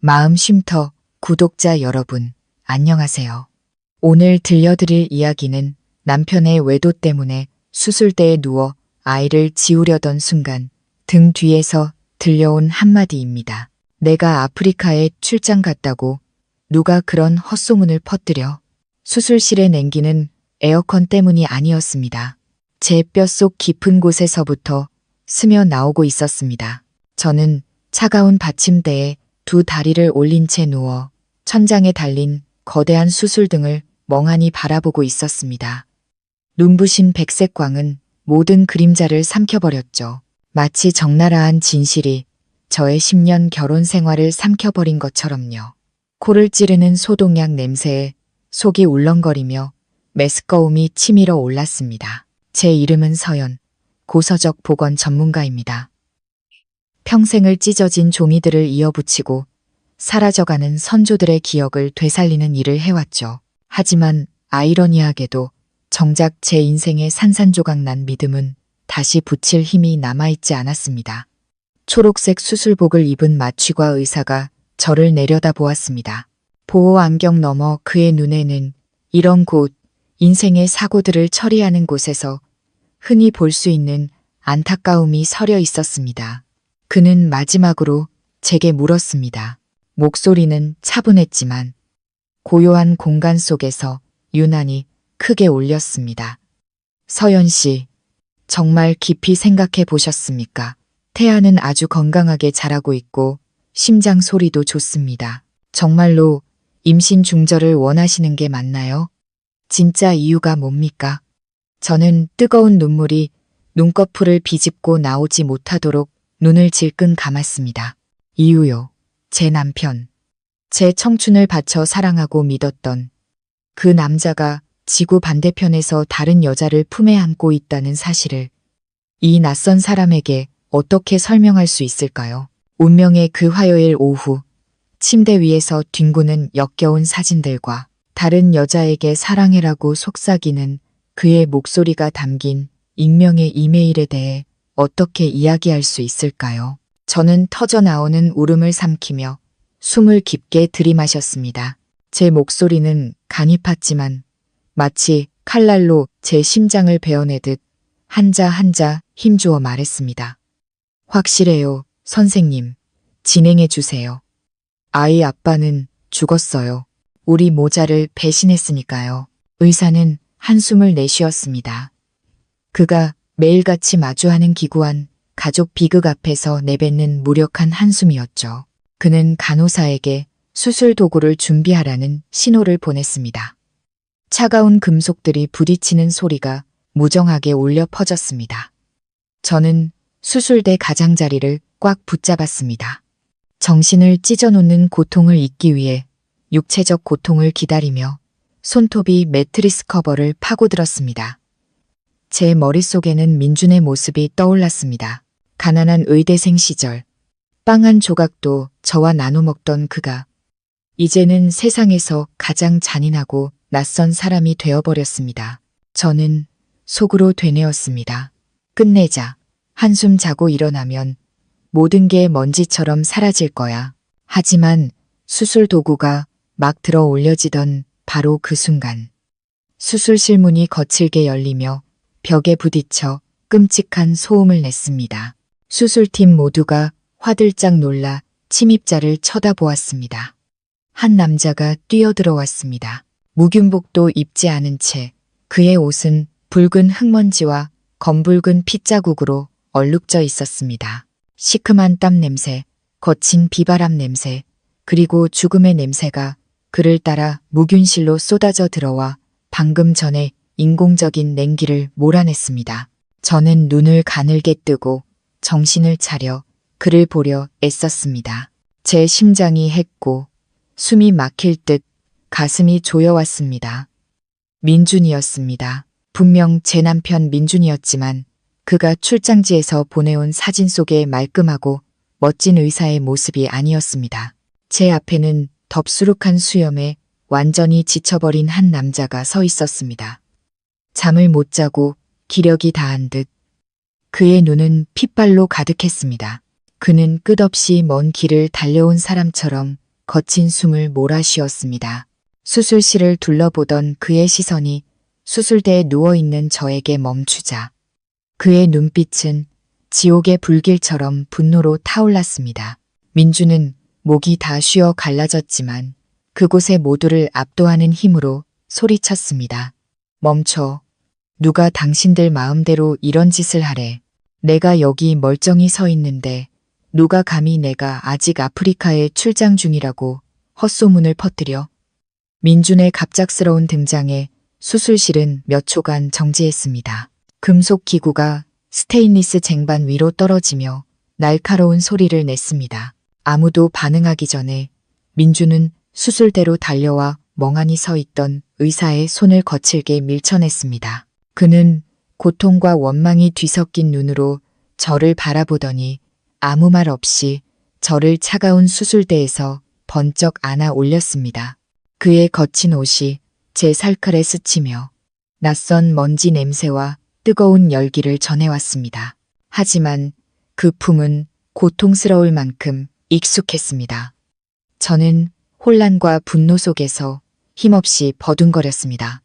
마음 쉼터 구독자 여러분, 안녕하세요. 오늘 들려드릴 이야기는 남편의 외도 때문에 수술대에 누워 아이를 지우려던 순간 등 뒤에서 들려온 한마디입니다. 내가 아프리카에 출장 갔다고 누가 그런 헛소문을 퍼뜨려. 수술실의 냉기는 에어컨 때문이 아니었습니다. 제 뼛속 깊은 곳에서부터 스며 나오고 있었습니다. 저는 차가운 받침대에 두 다리를 올린 채 누워 천장에 달린 거대한 수술등을 멍하니 바라보고 있었습니다. 눈부신 백색 광은 모든 그림자를 삼켜버렸죠. 마치 적나라한 진실이 저의 10년 결혼 생활을 삼켜버린 것처럼요. 코를 찌르는 소독약 냄새에 속이 울렁거리며 메스꺼움이 치밀어 올랐습니다. 제 이름은 서연, 고서적 보건 전문가입니다. 평생을 찢어진 종이들을 이어붙이고 사라져가는 선조들의 기억을 되살리는 일을 해왔죠. 하지만 아이러니하게도 정작 제 인생의 산산조각 난 믿음은 다시 붙일 힘이 남아있지 않았습니다. 초록색 수술복을 입은 마취과 의사가 저를 내려다보았습니다. 보호 안경 너머 그의 눈에는 이런 곳, 인생의 사고들을 처리하는 곳에서 흔히 볼 수 있는 안타까움이 서려 있었습니다. 그는 마지막으로 제게 물었습니다. 목소리는 차분했지만 고요한 공간 속에서 유난히 크게 울렸습니다. 서연 씨, 정말 깊이 생각해 보셨습니까? 태아는 아주 건강하게 자라고 있고 심장 소리도 좋습니다. 정말로 임신 중절을 원하시는 게 맞나요? 진짜 이유가 뭡니까? 저는 뜨거운 눈물이 눈꺼풀을 비집고 나오지 못하도록 눈을 질끈 감았습니다. 이유요. 제 남편. 제 청춘을 바쳐 사랑하고 믿었던 그 남자가 지구 반대편에서 다른 여자를 품에 안고 있다는 사실을 이 낯선 사람에게 어떻게 설명할 수 있을까요? 운명의 그 화요일 오후, 침대 위에서 뒹구는 역겨운 사진들과 다른 여자에게 사랑해라고 속삭이는 그의 목소리가 담긴 익명의 이메일에 대해 어떻게 이야기할 수 있을까요? 저는 터져나오는 울음을 삼키며 숨을 깊게 들이마셨습니다. 제 목소리는 간이 팠지만 마치 칼날로 제 심장을 베어내듯 한자 한자 힘주어 말했습니다. 확실해요, 선생님. 진행해 주세요. 아이 아빠는 죽었어요. 우리 모자를 배신했으니까요. 의사는 한숨을 내쉬었습니다. 그가 매일같이 마주하는 기구한 가족 비극 앞에서 내뱉는 무력한 한숨이었죠. 그는 간호사에게 수술 도구를 준비하라는 신호를 보냈습니다. 차가운 금속들이 부딪히는 소리가 무정하게 울려 퍼졌습니다. 저는 수술대 가장자리를 꽉 붙잡았습니다. 정신을 찢어놓는 고통을 잊기 위해 육체적 고통을 기다리며 손톱이 매트리스 커버를 파고들었습니다. 제 머릿속에는 민준의 모습이 떠올랐습니다. 가난한 의대생 시절, 빵 한 조각도 저와 나눠 먹던 그가 이제는 세상에서 가장 잔인하고 낯선 사람이 되어버렸습니다. 저는 속으로 되뇌었습니다. 끝내자. 한숨 자고 일어나면 모든 게 먼지처럼 사라질 거야. 하지만 수술 도구가 막 들어 올려지던 바로 그 순간 수술실 문이 거칠게 열리며 벽에 부딪혀 끔찍한 소음을 냈습니다. 수술팀 모두가 화들짝 놀라 침입자를 쳐다보았습니다. 한 남자가 뛰어들어왔습니다. 무균복도 입지 않은 채 그의 옷은 붉은 흙먼지와 검붉은 핏자국으로 얼룩져 있었습니다. 시큼한 땀 냄새, 거친 비바람 냄새, 그리고 죽음의 냄새가 그를 따라 무균실로 쏟아져 들어와 방금 전에 인공적인 냉기를 몰아냈습니다. 저는 눈을 가늘게 뜨고 정신을 차려 그를 보려 애썼습니다. 제 심장이 했고 숨이 막힐 듯 가슴이 조여왔습니다. 민준이었습니다. 분명 제 남편 민준이었지만 그가 출장지에서 보내온 사진 속의 말끔하고 멋진 의사의 모습이 아니었습니다. 제 앞에는 덥수룩한 수염에 완전히 지쳐버린 한 남자가 서 있었습니다. 잠을 못 자고 기력이 다한 듯 그의 눈은 핏발로 가득했습니다. 그는 끝없이 먼 길을 달려온 사람처럼 거친 숨을 몰아쉬었습니다. 수술실을 둘러보던 그의 시선이 수술대에 누워있는 저에게 멈추자 그의 눈빛은 지옥의 불길처럼 분노로 타올랐습니다. 민주는 목이 다 쉬어 갈라졌지만 그곳의 모두를 압도하는 힘으로 소리쳤습니다. 멈춰. 누가 당신들 마음대로 이런 짓을 하래. 내가 여기 멀쩡히 서 있는데 누가 감히 내가 아직 아프리카에 출장 중이라고 헛소문을 퍼뜨려. 민준의 갑작스러운 등장에 수술실은 몇 초간 정지했습니다. 금속 기구가 스테인리스 쟁반 위로 떨어지며 날카로운 소리를 냈습니다. 아무도 반응하기 전에 민주는 수술대로 달려와 멍하니 서 있던 의사의 손을 거칠게 밀쳐냈습니다. 그는 고통과 원망이 뒤섞인 눈으로 저를 바라보더니 아무 말 없이 저를 차가운 수술대에서 번쩍 안아 올렸습니다. 그의 거친 옷이 제 살칼에 스치며 낯선 먼지 냄새와 뜨거운 열기를 전해왔습니다. 하지만 그 품은 고통스러울 만큼 익숙했습니다. 저는 혼란과 분노 속에서 힘없이 버둥거렸습니다.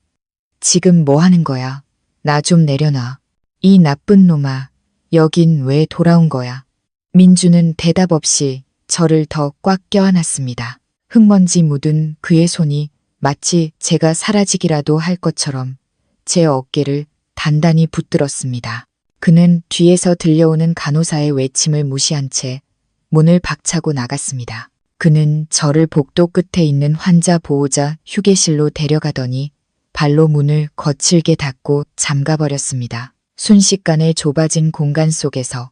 지금 뭐 하는 거야? 나 좀 내려놔. 이 나쁜 놈아, 여긴 왜 돌아온 거야? 민주는 대답 없이 저를 더 꽉 껴안았습니다. 흙먼지 묻은 그의 손이 마치 제가 사라지기라도 할 것처럼 제 어깨를 단단히 붙들었습니다. 그는 뒤에서 들려오는 간호사의 외침을 무시한 채 문을 박차고 나갔습니다. 그는 저를 복도 끝에 있는 환자 보호자 휴게실로 데려가더니 발로 문을 거칠게 닫고 잠가버렸습니다. 순식간에 좁아진 공간 속에서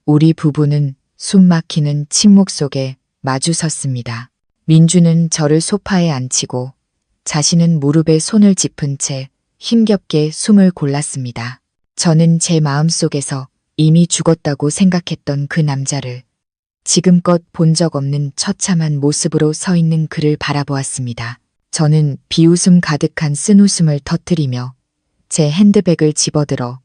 우리 부부는 숨막히는 침묵 속에 마주섰습니다. 민주는 저를 소파에 앉히고 자신은 무릎에 손을 짚은 채 힘겹게 숨을 골랐습니다. 저는 제 마음속에서 이미 죽었다고 생각했던 그 남자를 지금껏 본 적 없는 처참한 모습으로 서 있는 그를 바라보았습니다. 저는 비웃음 가득한 쓴웃음을 터뜨리며 제 핸드백을 집어들어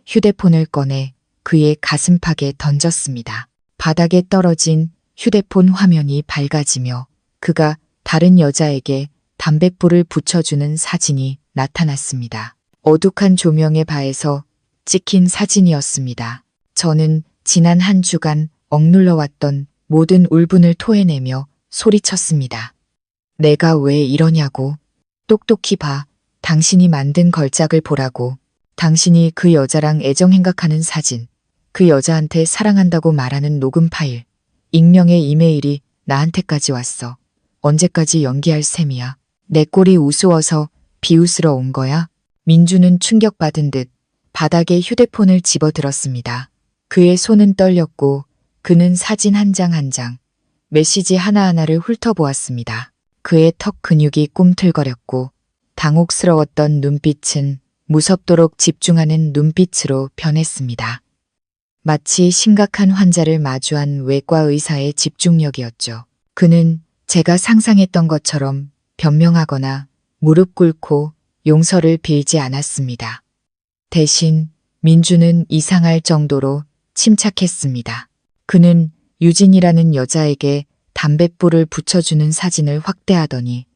휴대폰을 꺼내 그의 가슴팍에 던졌습니다. 바닥에 떨어진 휴대폰 화면이 밝아지며 그가 다른 여자에게 담뱃불을 붙여주는 사진이 나타났습니다. 어둑한 조명에 바해서 찍힌 사진이었습니다. 저는 지난 한 주간 억눌러왔던 모든 울분을 토해내며 소리쳤습니다. 내가 왜 이러냐고. 똑똑히 봐. 당신이 만든 걸작을 보라고. 당신이 그 여자랑 애정행각하는 사진, 그 여자한테 사랑한다고 말하는 녹음 파일, 익명의 이메일이 나한테까지 왔어. 언제까지 연기할 셈이야. 내 꼴이 우스워서 비웃으러 온 거야? 민주는 충격받은 듯 바닥에 휴대폰을 집어들었습니다. 그의 손은 떨렸고 그는 사진 한 장 한 장, 메시지 하나하나를 훑어보았습니다. 그의 턱 근육이 꿈틀거렸고 당혹스러웠던 눈빛은 무섭도록 집중하는 눈빛으로 변했습니다. 마치 심각한 환자를 마주한 외과 의사의 집중력이었죠. 그는 제가 상상했던 것처럼 변명하거나 무릎 꿇고 용서를 빌지 않았습니다. 대신 민주는 이상할 정도로 침착했습니다. 그는 유진이라는 여자에게 담뱃불을 붙여주는 사진을 확대하더니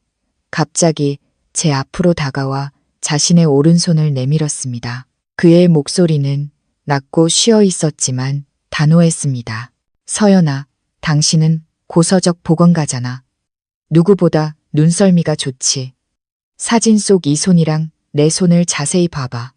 갑자기 제 앞으로 다가와 자신의 오른손을 내밀었습니다. 그의 목소리는 낮고 쉬어 있었지만 단호했습니다. 서연아, 당신은 고서적 보건가잖아. 누구보다 눈썰미가 좋지. 사진 속 이 손이랑 내 손을 자세히 봐봐.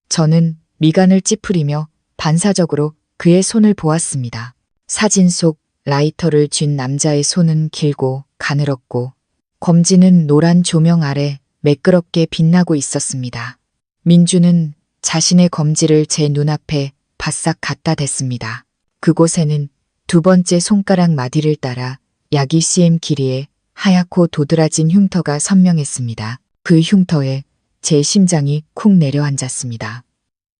저는 미간을 찌푸리며 반사적으로 그의 손을 보았습니다. 사진 속 라이터를 쥔 남자의 손은 길고 가늘었고 검지는 노란 조명 아래 매끄럽게 빛나고 있었습니다. 민주는 자신의 검지를 제 눈앞에 바싹 갖다 댔습니다. 그곳에는 두 번째 손가락 마디를 따라 약이 cm 길이의 하얗고 도드라진 흉터가 선명했습니다. 그 흉터에 제 심장이 쿵 내려앉았습니다.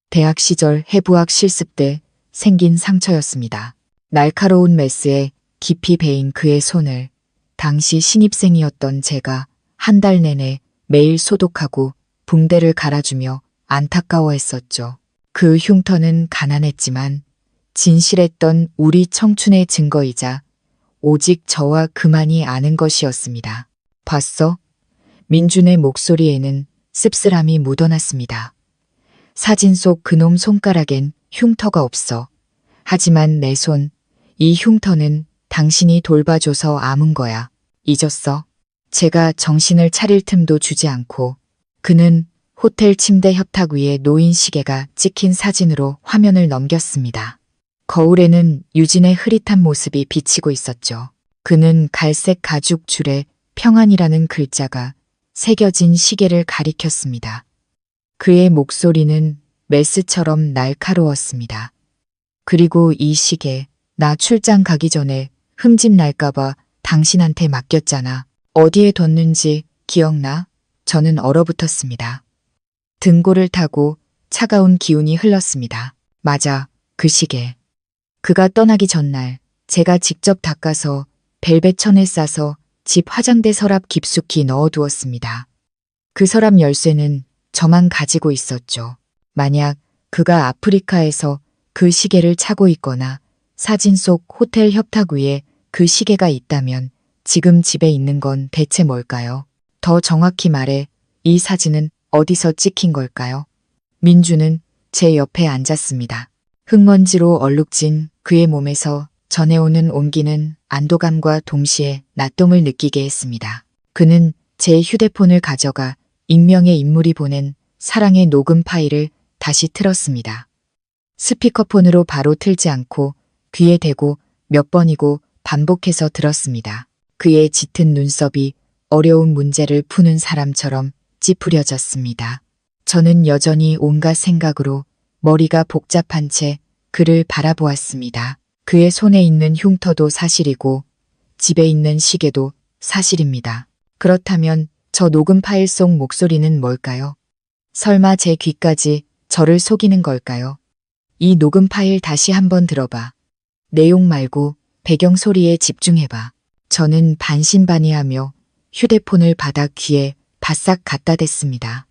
대학 시절 해부학 실습 때 생긴 상처였습니다. 날카로운 메스에 깊이 베인 그의 손을 당시 신입생이었던 제가 한 달 내내 매일 소독하고 붕대를 갈아주며 안타까워했었죠. 그 흉터는 가난했지만 진실했던 우리 청춘의 증거이자 오직 저와 그만이 아는 것이었습니다. 봤어? 민준의 목소리에는 씁쓸함이 묻어났습니다. 사진 속 그놈 손가락엔 흉터가 없어. 하지만 내 손, 이 흉터는 당신이 돌봐줘서 아문 거야. 잊었어? 제가 정신을 차릴 틈도 주지 않고 그는 호텔 침대 협탁 위에 놓인 시계가 찍힌 사진으로 화면을 넘겼습니다. 거울에는 유진의 흐릿한 모습이 비치고 있었죠. 그는 갈색 가죽 줄에 평안이라는 글자가 새겨진 시계를 가리켰습니다. 그의 목소리는 메스처럼 날카로웠습니다. 그리고 이 시계, 나 출장 가기 전에 흠집 날까봐 당신한테 맡겼잖아. 어디에 뒀는지 기억나? 저는 얼어붙었습니다. 등골을 타고 차가운 기운이 흘렀습니다. 맞아, 그 시계. 그가 떠나기 전날 제가 직접 닦아서 벨벳 천에 싸서 집 화장대 서랍 깊숙이 넣어두었습니다. 그 서랍 열쇠는 저만 가지고 있었죠. 만약 그가 아프리카에서 그 시계를 차고 있거나 사진 속 호텔 협탁 위에 그 시계가 있다면 지금 집에 있는 건 대체 뭘까요? 더 정확히 말해 이 사진은 어디서 찍힌 걸까요? 민주는 제 옆에 앉았습니다. 흙먼지로 얼룩진 그의 몸에서 전해오는 온기는 안도감과 동시에 낯섦을 느끼게 했습니다. 그는 제 휴대폰을 가져가 익명의 인물이 보낸 사랑의 녹음 파일을 다시 틀었습니다. 스피커폰으로 바로 틀지 않고 귀에 대고 몇 번이고 반복해서 들었습니다. 그의 짙은 눈썹이 어려운 문제를 푸는 사람처럼 찌푸려졌습니다. 저는 여전히 온갖 생각으로 머리가 복잡한 채 그를 바라보았습니다. 그의 손에 있는 흉터도 사실이고 집에 있는 시계도 사실입니다. 그렇다면 저 녹음 파일 속 목소리는 뭘까요? 설마 제 귀까지 저를 속이는 걸까요? 이 녹음 파일 다시 한번 들어봐. 내용 말고 배경 소리에 집중해봐. 저는 반신반의하며 휴대폰을 받아 귀에 바싹 갖다 댔습니다.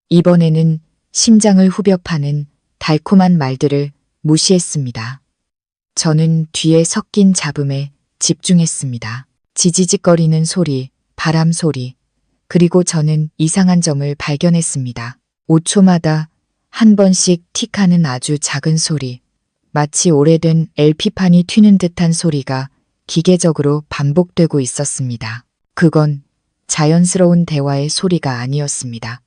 이번에는 심장을 후벼 파는 달콤한 말들을 무시했습니다. 저는 뒤에 섞인 잡음에 집중했습니다. 지지직거리는 소리, 바람 소리, 그리고 저는 이상한 점을 발견했습니다. 5초마다 한 번씩 틱하는 아주 작은 소리, 마치 오래된 LP판이 튀는 듯한 소리가 기계적으로 반복되고 있었습니다. 그건 자연스러운 대화의 소리가 아니었습니다.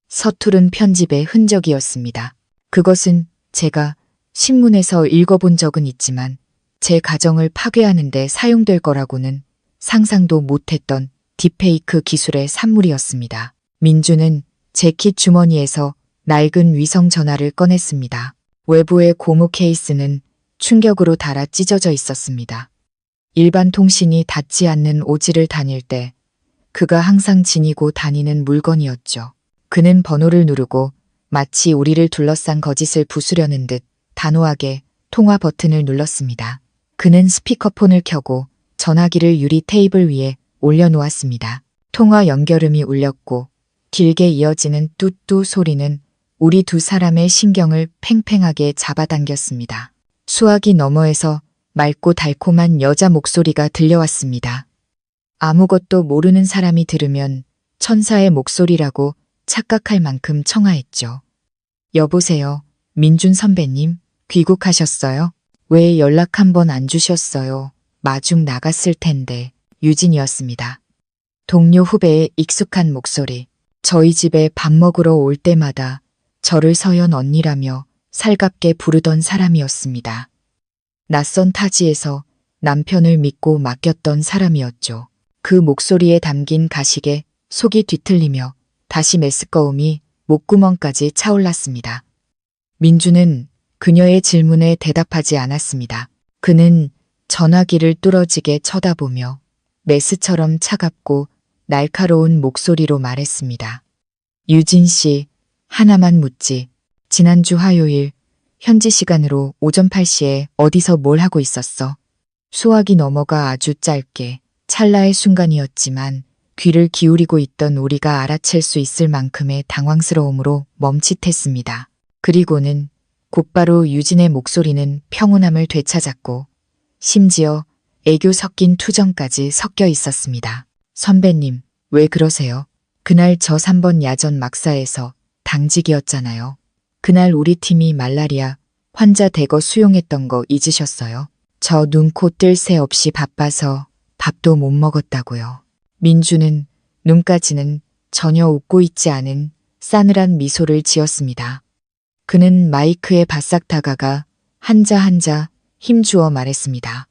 서투른 편집의 흔적이었습니다. 그것은 제가 신문에서 읽어본 적은 있지만 제 가정을 파괴하는 데 사용될 거라고는 상상도 못했던 딥페이크 기술의 산물이었습니다. 민주는 재킷 주머니에서 낡은 위성 전화를 꺼냈습니다. 외부의 고무 케이스는 충격으로 닳아 찢어져 있었습니다. 일반 통신이 닿지 않는 오지를 다닐 때 그가 항상 지니고 다니는 물건이었죠. 그는 번호를 누르고 마치 우리를 둘러싼 거짓을 부수려는 듯 단호하게 통화 버튼을 눌렀습니다. 그는 스피커폰을 켜고 전화기를 유리 테이블 위에 올려놓았습니다. 통화 연결음이 울렸고 길게 이어지는 뚜뚜 소리는 우리 두 사람의 신경을 팽팽하게 잡아당겼습니다. 수화기 너머에서 맑고 달콤한 여자 목소리가 들려왔습니다. 아무것도 모르는 사람이 들으면 천사의 목소리라고 착각할 만큼 청아했죠. 여보세요, 민준 선배님, 귀국하셨어요? 왜 연락 한번 안 주셨어요? 마중 나갔을 텐데. 유진이었습니다. 동료 후배의 익숙한 목소리. 저희 집에 밥 먹으러 올 때마다 저를 서연 언니라며 살갑게 부르던 사람이었습니다. 낯선 타지에서 남편을 믿고 맡겼던 사람이었죠. 그 목소리에 담긴 가식에 속이 뒤틀리며 다시 메스꺼움이 목구멍까지 차올랐습니다. 민주는 그녀의 질문에 대답하지 않았습니다. 그는 전화기를 뚫어지게 쳐다보며 메스처럼 차갑고 날카로운 목소리로 말했습니다. 유진 씨, 하나만 묻지. 지난주 화요일 현지 시간으로 오전 8시에 어디서 뭘 하고 있었어? 수화기 너머가 아주 짧게 찰나의 순간이었지만 귀를 기울이고 있던 우리가 알아챌 수 있을 만큼의 당황스러움으로 멈칫했습니다. 그리고는 곧바로 유진의 목소리는 평온함을 되찾았고 심지어 애교 섞인 투정까지 섞여 있었습니다. 선배님, 왜 그러세요? 그날 저 3번 야전 막사에서 당직이었잖아요. 그날 우리 팀이 말라리아 환자 대거 수용했던 거 잊으셨어요? 저 눈, 코 뜰 새 없이 바빠서 밥도 못 먹었다고요. 민주는 눈까지는 전혀 웃고 있지 않은 싸늘한 미소를 지었습니다. 그는 마이크에 바싹 다가가 한자 한자 힘주어 말했습니다.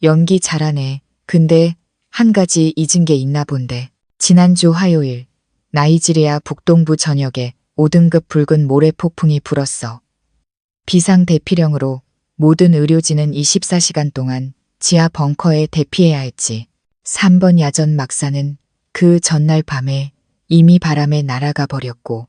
연기 잘하네. 근데 한 가지 잊은 게 있나 본데. 지난주 화요일 나이지리아 북동부 전역에 5등급 붉은 모래 폭풍이 불었어. 비상 대피령으로 모든 의료진은 24시간 동안 지하 벙커에 대피해야 했지. 3번 야전 막사는 그 전날 밤에 이미 바람에 날아가 버렸고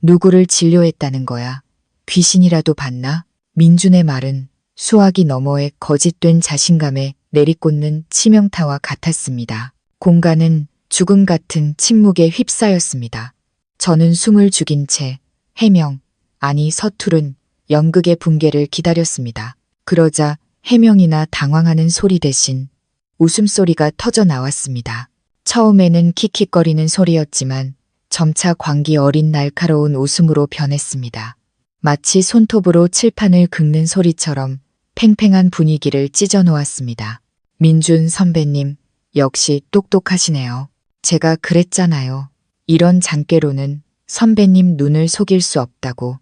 누구를 진료했다는 거야. 귀신이라도 봤나? 민준의 말은 수화기 너머에 거짓된 자신감에 내리꽂는 치명타와 같았습니다. 공간은 죽음 같은 침묵에 휩싸였습니다. 저는 숨을 죽인 채 해명, 아니 서투른 연극의 붕괴를 기다렸습니다. 그러자 해명이나 당황하는 소리 대신 웃음소리가 터져 나왔습니다. 처음에는 킥킥거리는 소리였지만 점차 광기 어린 날카로운 웃음으로 변했습니다. 마치 손톱으로 칠판을 긁는 소리처럼 팽팽한 분위기를 찢어 놓았습니다. 민준 선배님, 역시 똑똑하시네요. 제가 그랬잖아요. 이런 장깨로는 선배님 눈을 속일 수 없다고.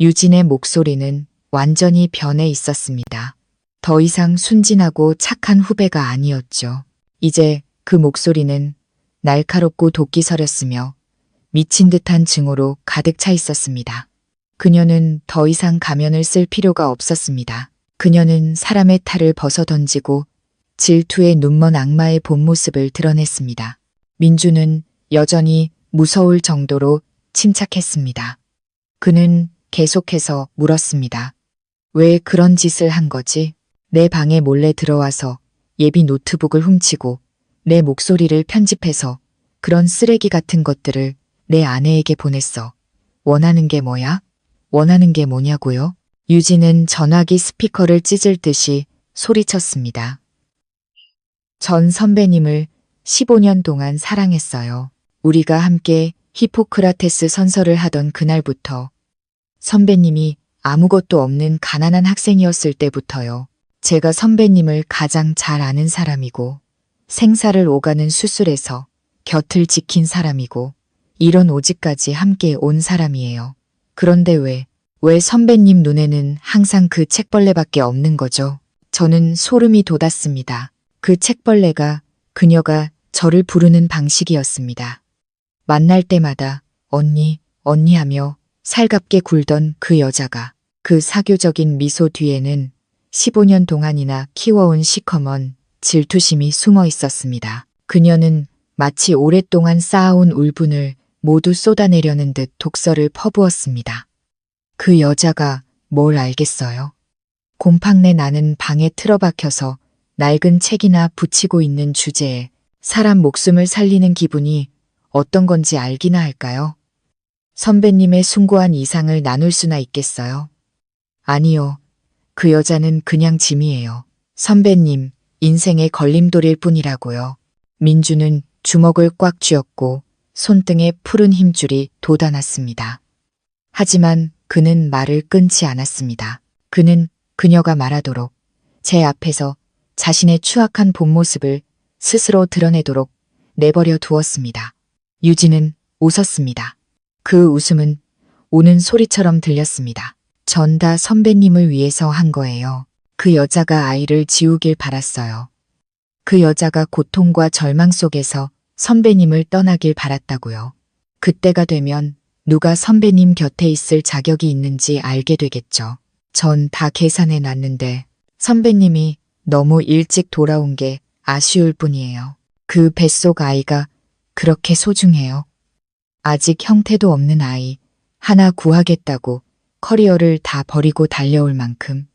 유진의 목소리는 완전히 변해 있었습니다. 더 이상 순진하고 착한 후배가 아니었죠. 이제 그 목소리는 날카롭고 도끼서렸으며 미친 듯한 증오로 가득 차 있었습니다. 그녀는 더 이상 가면을 쓸 필요가 없었습니다. 그녀는 사람의 탈을 벗어던지고 질투에 눈먼 악마의 본 모습을 드러냈습니다. 민주는 여전히 무서울 정도로 침착했습니다. 그는 계속해서 물었습니다. 왜 그런 짓을 한 거지? 내 방에 몰래 들어와서 예비 노트북을 훔치고 내 목소리를 편집해서 그런 쓰레기 같은 것들을 내 아내에게 보냈어. 원하는 게 뭐야? 원하는 게 뭐냐고요? 유진은 전화기 스피커를 찢을 듯이 소리쳤습니다. 전 선배님을 15년 동안 사랑했어요. 우리가 함께 히포크라테스 선서를 하던 그날부터 선배님이 아무것도 없는 가난한 학생이었을 때부터요. 제가 선배님을 가장 잘 아는 사람이고 생사를 오가는 수술에서 곁을 지킨 사람이고 이런 오직까지 함께 온 사람이에요. 그런데 왜 선배님 눈에는 항상 그 책벌레밖에 없는 거죠? 저는 소름이 돋았습니다. 그 책벌레가 그녀가 저를 부르는 방식이었습니다. 만날 때마다 언니, 언니 하며 살갑게 굴던 그 여자가 그 사교적인 미소 뒤에는 15년 동안이나 키워온 시커먼 질투심이 숨어 있었습니다. 그녀는 마치 오랫동안 쌓아온 울분을 모두 쏟아내려는 듯 독서를 퍼부었습니다. 그 여자가 뭘 알겠어요? 곰팡내 나는 방에 틀어박혀서 낡은 책이나 붙이고 있는 주제에 사람 목숨을 살리는 기분이 어떤 건지 알기나 할까요? 선배님의 숭고한 이상을 나눌 수나 있겠어요? 아니요. 그 여자는 그냥 짐이에요. 선배님, 인생의 걸림돌일 뿐이라고요. 민주는 주먹을 꽉 쥐었고 손등에 푸른 힘줄이 돋아났습니다. 하지만 그는 말을 끊지 않았습니다. 그는 그녀가 말하도록 제 앞에서 자신의 추악한 본 모습을 스스로 드러내도록 내버려 두었습니다. 유진은 웃었습니다. 그 웃음은 우는 소리처럼 들렸습니다. 전 다 선배님을 위해서 한 거예요. 그 여자가 아이를 지우길 바랐어요. 그 여자가 고통과 절망 속에서 선배님을 떠나길 바랐다고요. 그때가 되면 누가 선배님 곁에 있을 자격이 있는지 알게 되겠죠. 전 다 계산해 놨는데 선배님이 너무 일찍 돌아온 게 아쉬울 뿐이에요. 그 뱃속 아이가 그렇게 소중해요. 아직 형태도 없는 아이 하나 구하겠다고 커리어를 다 버리고 달려올 만큼.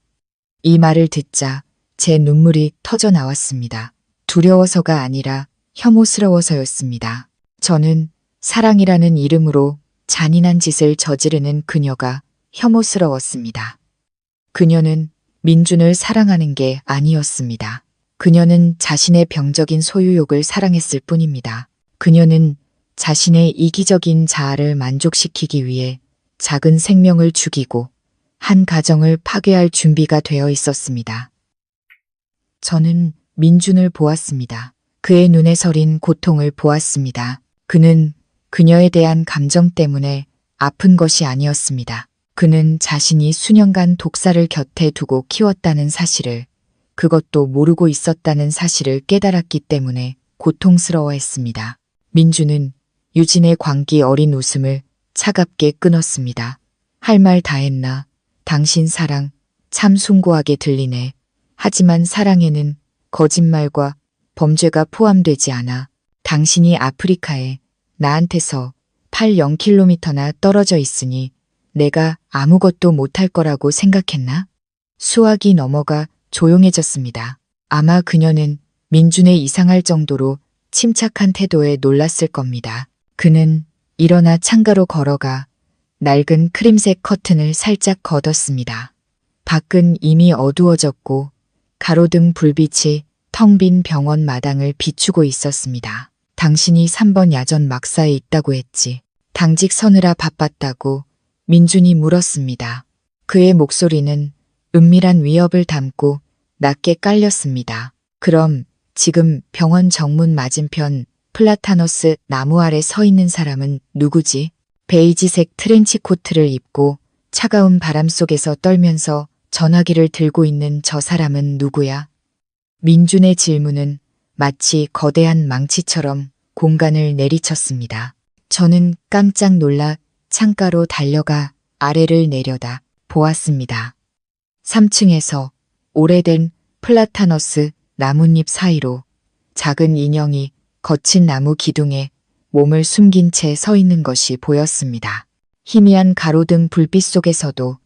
이 말을 듣자 제 눈물이 터져 나왔습니다. 두려워서가 아니라 혐오스러워서였습니다. 저는 사랑이라는 이름으로 잔인한 짓을 저지르는 그녀가 혐오스러웠습니다. 그녀는 민준을 사랑하는 게 아니었습니다. 그녀는 자신의 병적인 소유욕을 사랑했을 뿐입니다. 그녀는 자신의 이기적인 자아를 만족시키기 위해 작은 생명을 죽이고 한 가정을 파괴할 준비가 되어 있었습니다. 저는 민준을 보았습니다. 그의 눈에 서린 고통을 보았습니다. 그는 그녀에 대한 감정 때문에 아픈 것이 아니었습니다. 그는 자신이 수년간 독사를 곁에 두고 키웠다는 사실을, 그것도 모르고 있었다는 사실을 깨달았기 때문에 고통스러워했습니다. 민주는 유진의 광기 어린 웃음을 차갑게 끊었습니다. 할 말 다 했나? 당신 사랑 참 숭고하게 들리네. 하지만 사랑에는 거짓말과 범죄가 포함되지 않아. 당신이 아프리카에 나한테서 0km나 떨어져 있으니 내가 아무것도 못할 거라고 생각했나? 수학이 넘어가 조용해졌습니다. 아마 그녀는 민준의 이상할 정도로 침착한 태도에 놀랐을 겁니다. 그는 일어나 창가로 걸어가 낡은 크림색 커튼을 살짝 걷었습니다. 밖은 이미 어두워졌고 가로등 불빛이 텅 빈 병원 마당을 비추고 있었습니다. 당신이 3번 야전 막사에 있다고 했지. 당직 서느라 바빴다고 민준이 물었습니다. 그의 목소리는 은밀한 위협을 담고 낮게 깔렸습니다. 그럼 지금 병원 정문 맞은편 플라타너스 나무 아래 서 있는 사람은 누구지? 베이지색 트렌치 코트를 입고 차가운 바람 속에서 떨면서 전화기를 들고 있는 저 사람은 누구야? 민준의 질문은 마치 거대한 망치처럼 공간을 내리쳤습니다. 저는 깜짝 놀라 창가로 달려가 아래를 내려다 보았습니다. 3층에서 오래된 플라타너스 나뭇잎 사이로 작은 인형이 거친 나무 기둥에 몸을 숨긴 채 서 있는 것이 보였습니다. 희미한 가로등 불빛 속에서도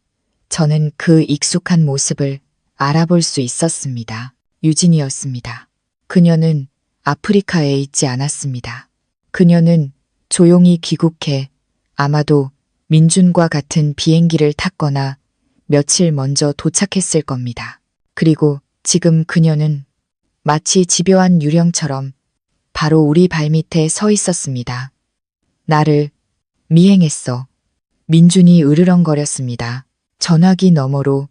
저는 그 익숙한 모습을 알아볼 수 있었습니다. 유진이었습니다. 그녀는 아프리카에 있지 않았습니다. 그녀는 조용히 귀국해 아마도 민준과 같은 비행기를 탔거나 며칠 먼저 도착했을 겁니다. 그리고 지금 그녀는 마치 집요한 유령처럼 바로 우리 발밑에 서 있었습니다. 나를 미행했어. 민준이 으르렁거렸습니다. 전화기 너머로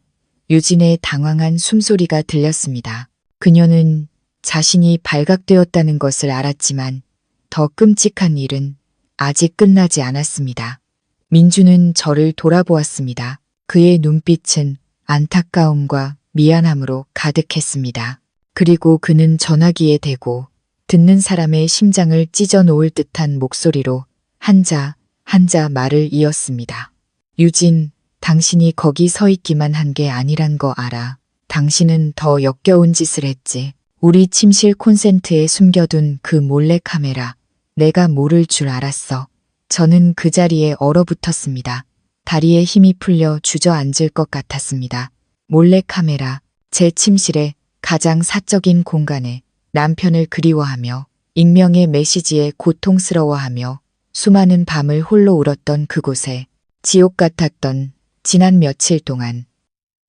유진의 당황한 숨소리가 들렸습니다. 그녀는 자신이 발각되었다는 것을 알았지만 더 끔찍한 일은 아직 끝나지 않았습니다. 민준은 저를 돌아보았습니다. 그의 눈빛은 안타까움과 미안함으로 가득했습니다. 그리고 그는 전화기에 대고 듣는 사람의 심장을 찢어 놓을 듯한 목소리로 한자 한자 말을 이었습니다. 유진, 당신이 거기 서 있기만 한 게 아니란 거 알아. 당신은 더 역겨운 짓을 했지. 우리 침실 콘센트에 숨겨둔 그 몰래카메라. 내가 모를 줄 알았어. 저는 그 자리에 얼어붙었습니다. 다리에 힘이 풀려 주저앉을 것 같았습니다. 몰래카메라, 제 침실의 가장 사적인 공간에 남편을 그리워하며 익명의 메시지에 고통스러워하며 수많은 밤을 홀로 울었던 그곳에 지옥 같았던 지난 며칠 동안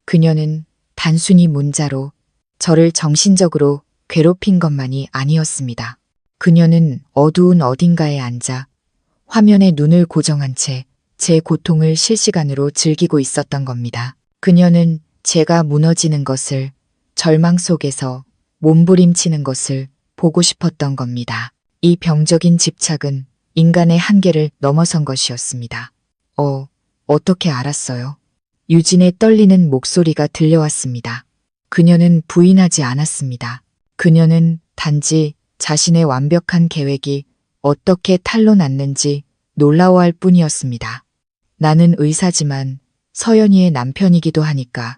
그녀는 단순히 문자로 저를 정신적으로 괴롭힌 것만이 아니었습니다. 그녀는 어두운 어딘가에 앉아 화면에 눈을 고정한 채 제 고통을 실시간으로 즐기고 있었던 겁니다. 그녀는 제가 무너지는 것을, 절망 속에서 몸부림치는 것을 보고 싶었던 겁니다. 이 병적인 집착은 인간의 한계를 넘어선 것이었습니다. 어떻게 알았어요? 유진의 떨리는 목소리가 들려왔습니다. 그녀는 부인하지 않았습니다. 그녀는 단지 자신의 완벽한 계획이 어떻게 탄로났는지 놀라워할 뿐이었습니다. 나는 의사지만 서연이의 남편이기도 하니까.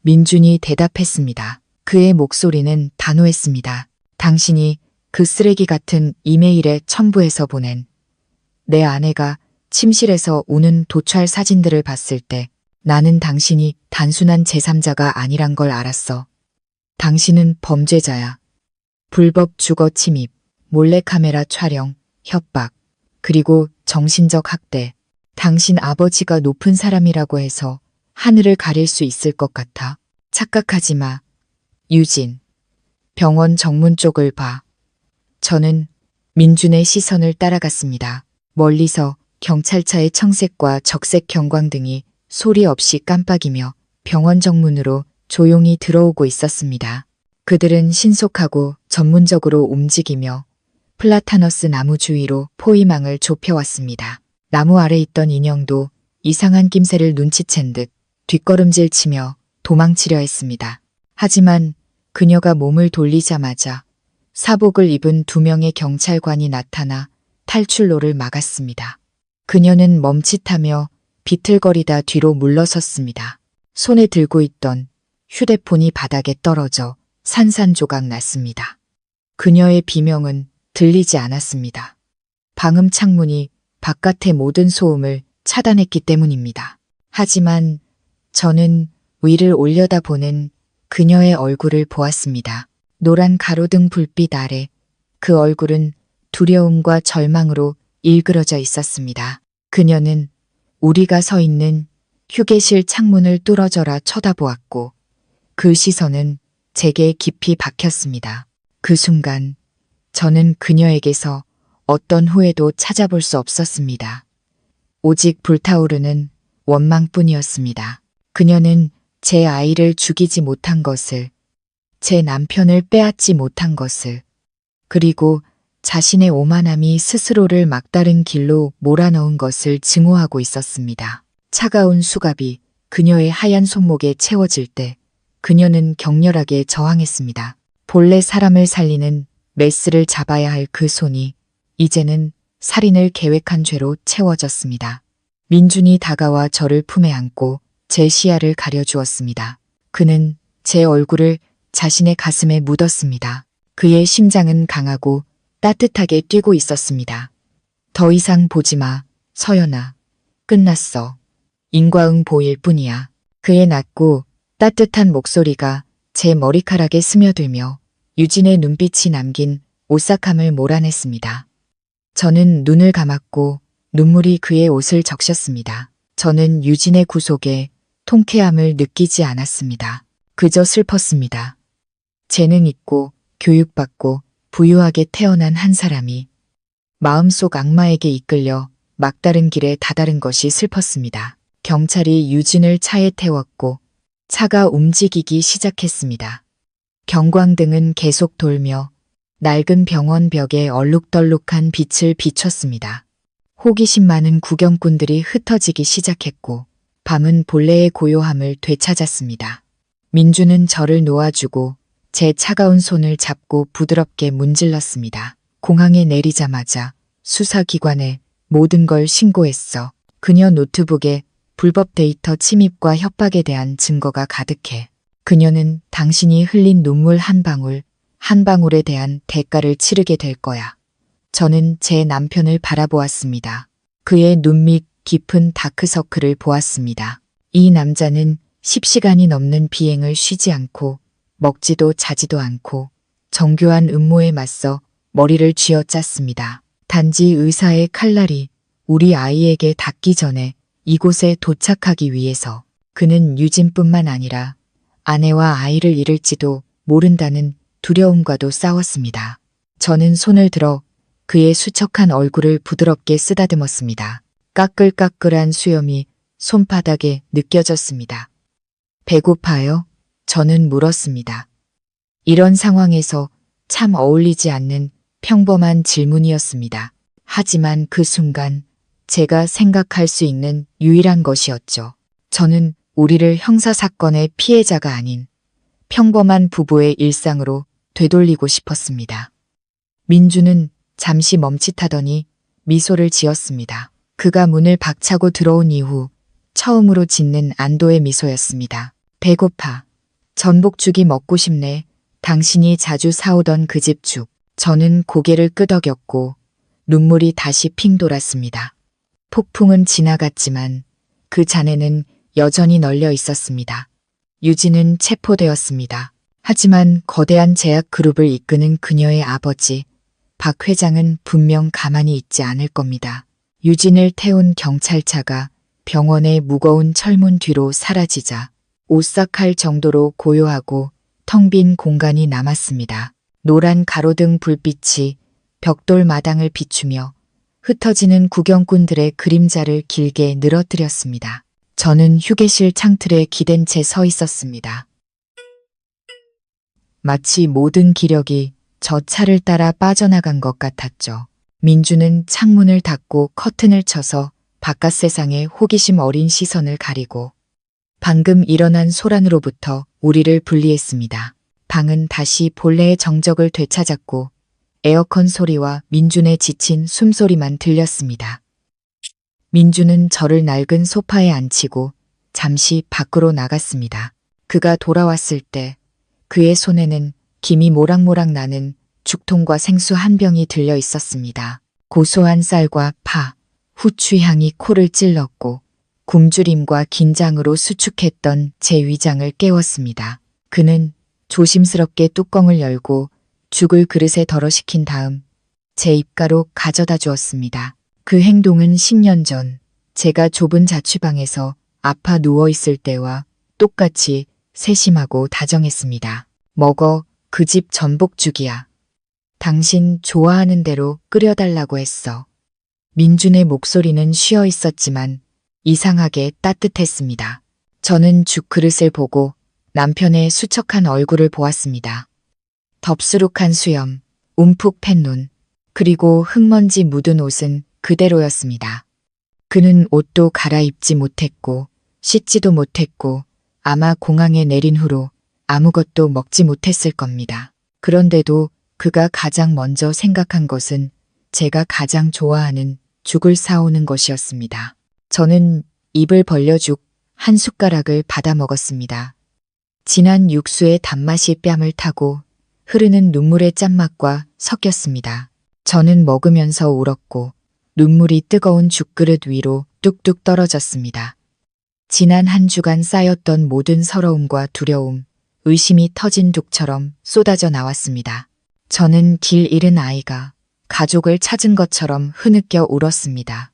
민준이 대답했습니다. 그의 목소리는 단호했습니다. 당신이 그 쓰레기 같은 이메일에 첨부해서 보낸 내 아내가 침실에서 우는 도찰 사진들을 봤을 때 나는 당신이 단순한 제3자가 아니란 걸 알았어. 당신은 범죄자야. 불법 주거 침입, 몰래카메라 촬영, 협박, 그리고 정신적 학대. 당신 아버지가 높은 사람이라고 해서 하늘을 가릴 수 있을 것 같아. 착각하지 마. 유진. 병원 정문 쪽을 봐. 저는 민준의 시선을 따라갔습니다. 멀리서 경찰차의 청색과 적색 경광등이 소리 없이 깜빡이며 병원 정문으로 조용히 들어오고 있었습니다. 그들은 신속하고 전문적으로 움직이며 플라타너스 나무 주위로 포위망을 좁혀왔습니다. 나무 아래 있던 인형도 이상한 낌새를 눈치챈 듯 뒷걸음질 치며 도망치려 했습니다. 하지만 그녀가 몸을 돌리자마자 사복을 입은 2명의 경찰관이 나타나 탈출로를 막았습니다. 그녀는 멈칫하며 비틀거리다 뒤로 물러섰습니다. 손에 들고 있던 휴대폰이 바닥에 떨어져 산산조각 났습니다. 그녀의 비명은 들리지 않았습니다. 방음 창문이 바깥의 모든 소음을 차단했기 때문입니다. 하지만 저는 위를 올려다보는 그녀의 얼굴을 보았습니다. 노란 가로등 불빛 아래 그 얼굴은 두려움과 절망으로 일그러져 있었습니다. 그녀는 우리가 서 있는 휴게실 창문을 뚫어져라 쳐다보았고 그 시선은 제게 깊이 박혔습니다. 그 순간 저는 그녀에게서 어떤 후회도 찾아볼 수 없었습니다. 오직 불타오르는 원망뿐이었습니다. 그녀는 제 아이를 죽이지 못한 것을, 제 남편을 빼앗지 못한 것을, 그리고 자신의 오만함이 스스로를 막다른 길로 몰아넣은 것을 증오하고 있었습니다. 차가운 수갑이 그녀의 하얀 손목에 채워질 때 그녀는 격렬하게 저항했습니다. 본래 사람을 살리는 메스를 잡아야 할 그 손이 이제는 살인을 계획한 죄로 채워졌습니다. 민준이 다가와 저를 품에 안고 제 시야를 가려주었습니다. 그는 제 얼굴을 자신의 가슴에 묻었습니다. 그의 심장은 강하고 따뜻하게 뛰고 있었습니다. 더 이상 보지 마, 서연아. 끝났어. 인과응보일 뿐이야. 그의 낮고 따뜻한 목소리가 제 머리카락에 스며들며 유진의 눈빛이 남긴 오싹함을 몰아냈습니다. 저는 눈을 감았고 눈물이 그의 옷을 적셨습니다. 저는 유진의 구속에 통쾌함을 느끼지 않았습니다. 그저 슬펐습니다. 재능 있고 교육받고 부유하게 태어난 한 사람이 마음속 악마에게 이끌려 막다른 길에 다다른 것이 슬펐습니다. 경찰이 유진을 차에 태웠고 차가 움직이기 시작했습니다. 경광등은 계속 돌며 낡은 병원 벽에 얼룩덜룩한 빛을 비췄습니다. 호기심 많은 구경꾼들이 흩어지기 시작했고 밤은 본래의 고요함을 되찾았습니다. 민주는 저를 놓아주고 제 차가운 손을 잡고 부드럽게 문질렀습니다. 공항에 내리자마자 수사기관에 모든 걸 신고했어. 그녀 노트북에 불법 데이터 침입과 협박에 대한 증거가 가득해. 그녀는 당신이 흘린 눈물 한 방울에 대한 대가를 치르게 될 거야. 저는 제 남편을 바라보았습니다. 그의 눈 밑 깊은 다크서클을 보았습니다. 이 남자는 10시간이 넘는 비행을 쉬지 않고 먹지도 자지도 않고 정교한 음모에 맞서 머리를 쥐어짰습니다. 단지 의사의 칼날이 우리 아이에게 닿기 전에 이곳에 도착하기 위해서 그는 유진뿐만 아니라 아내와 아이를 잃을지도 모른다는 두려움과도 싸웠습니다. 저는 손을 들어 그의 수척한 얼굴을 부드럽게 쓰다듬었습니다. 까끌까끌한 수염이 손바닥에 느껴졌습니다. 배고파요? 저는 물었습니다. 이런 상황에서 참 어울리지 않는 평범한 질문이었습니다. 하지만 그 순간 제가 생각할 수 있는 유일한 것이었죠. 저는 우리를 형사사건의 피해자가 아닌 평범한 부부의 일상으로 되돌리고 싶었습니다. 민주는 잠시 멈칫하더니 미소를 지었습니다. 그가 문을 박차고 들어온 이후 처음으로 짓는 안도의 미소였습니다. 배고파. 전복죽이 먹고 싶네. 당신이 자주 사오던 그 집 죽. 저는 고개를 끄덕였고 눈물이 다시 핑 돌았습니다. 폭풍은 지나갔지만 그 잔에는 여전히 널려 있었습니다. 유진은 체포되었습니다. 하지만 거대한 제약 그룹을 이끄는 그녀의 아버지 박 회장은 분명 가만히 있지 않을 겁니다. 유진을 태운 경찰차가 병원의 무거운 철문 뒤로 사라지자 오싹할 정도로 고요하고 텅 빈 공간이 남았습니다. 노란 가로등 불빛이 벽돌 마당을 비추며 흩어지는 구경꾼들의 그림자를 길게 늘어뜨렸습니다. 저는 휴게실 창틀에 기댄 채 서 있었습니다. 마치 모든 기력이 저 차를 따라 빠져나간 것 같았죠. 민주는 창문을 닫고 커튼을 쳐서 바깥 세상의 호기심 어린 시선을 가리고 방금 일어난 소란으로부터 우리를 분리했습니다. 방은 다시 본래의 정적을 되찾았고 에어컨 소리와 민준의 지친 숨소리만 들렸습니다. 민준은 저를 낡은 소파에 앉히고 잠시 밖으로 나갔습니다. 그가 돌아왔을 때 그의 손에는 김이 모락모락 나는 죽통과 생수 한 병이 들려 있었습니다. 고소한 쌀과 파, 후추 향이 코를 찔렀고 굶주림과 긴장으로 수축했던 제 위장을 깨웠습니다. 그는 조심스럽게 뚜껑을 열고 죽을 그릇에 덜어식힌 다음 제 입가로 가져다 주었습니다. 그 행동은 10년 전 제가 좁은 자취방에서 아파 누워 있을 때와 똑같이 세심하고 다정했습니다. 먹어, 그 집 전복죽이야. 당신 좋아하는 대로 끓여달라고 했어. 민준의 목소리는 쉬어 있었지만 이상하게 따뜻했습니다. 저는 죽 그릇을 보고 남편의 수척한 얼굴을 보았습니다. 덥수룩한 수염, 움푹 팬 눈, 그리고 흙먼지 묻은 옷은 그대로였습니다. 그는 옷도 갈아입지 못했고 씻지도 못했고 아마 공항에 내린 후로 아무것도 먹지 못했을 겁니다. 그런데도 그가 가장 먼저 생각한 것은 제가 가장 좋아하는 죽을 사오는 것이었습니다. 저는 입을 벌려 죽 한 숟가락을 받아 먹었습니다. 진한 육수의 단맛이 뺨을 타고 흐르는 눈물의 짠맛과 섞였습니다. 저는 먹으면서 울었고 눈물이 뜨거운 죽그릇 위로 뚝뚝 떨어졌습니다. 지난 한 주간 쌓였던 모든 서러움과 두려움, 의심이 터진 독처럼 쏟아져 나왔습니다. 저는 길 잃은 아이가 가족을 찾은 것처럼 흐느껴 울었습니다.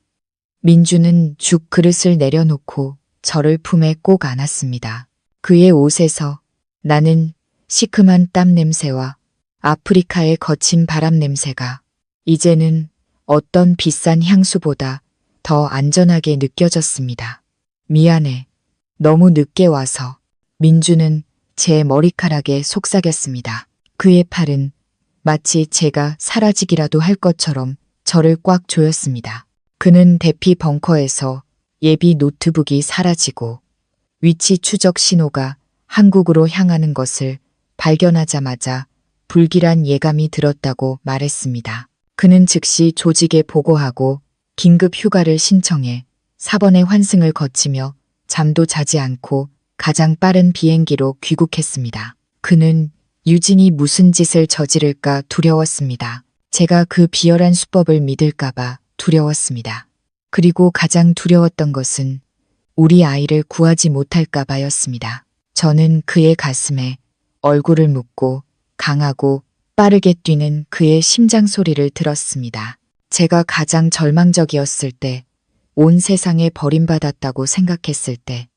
민주는 죽 그릇을 내려놓고 저를 품에 꼭 안았습니다. 그의 옷에서 나는 시큼한 땀 냄새와 아프리카의 거친 바람 냄새가 이제는 어떤 비싼 향수보다 더 안전하게 느껴졌습니다. 미안해. 너무 늦게 와서. 민주는 제 머리카락에 속삭였습니다. 그의 팔은 마치 제가 사라지기라도 할 것처럼 저를 꽉 조였습니다. 그는 대피 벙커에서 예비 노트북이 사라지고 위치 추적 신호가 한국으로 향하는 것을 발견하자마자 불길한 예감이 들었다고 말했습니다. 그는 즉시 조직에 보고하고 긴급 휴가를 신청해 4번의 환승을 거치며 잠도 자지 않고 가장 빠른 비행기로 귀국했습니다. 그는 유진이 무슨 짓을 저지를까 두려웠습니다. 제가 그 비열한 수법을 믿을까봐 두려웠습니다. 그리고 가장 두려웠던 것은 우리 아이를 구하지 못할까봐였습니다. 저는 그의 가슴에 얼굴을 묻고 강하고 빠르게 뛰는 그의 심장 소리를 들었습니다. 제가 가장 절망적이었을 때, 온 세상에 버림받았다고 생각했을 때,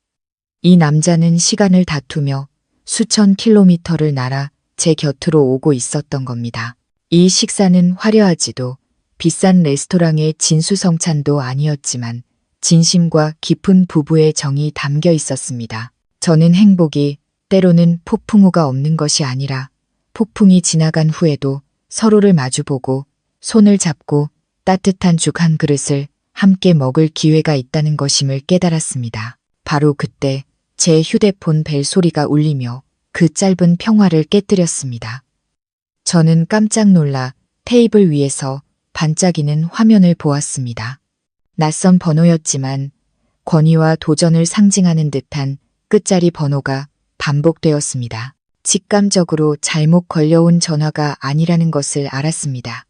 이 남자는 시간을 다투며 수천 킬로미터를 날아 제 곁으로 오고 있었던 겁니다. 이 식사는 화려하지도 비싼 레스토랑의 진수성찬도 아니었지만 진심과 깊은 부부의 정이 담겨 있었습니다. 저는 행복이 때로는 폭풍우가 없는 것이 아니라 폭풍이 지나간 후에도 서로를 마주보고 손을 잡고 따뜻한 죽 한 그릇을 함께 먹을 기회가 있다는 것임을 깨달았습니다. 바로 그때 제 휴대폰 벨 소리가 울리며 그 짧은 평화를 깨뜨렸습니다. 저는 깜짝 놀라 테이블 위에서 반짝이는 화면을 보았습니다. 낯선 번호였지만 권위와 도전을 상징하는 듯한 끝자리 번호가 반복되었습니다. 직감적으로 잘못 걸려온 전화가 아니라는 것을 알았습니다.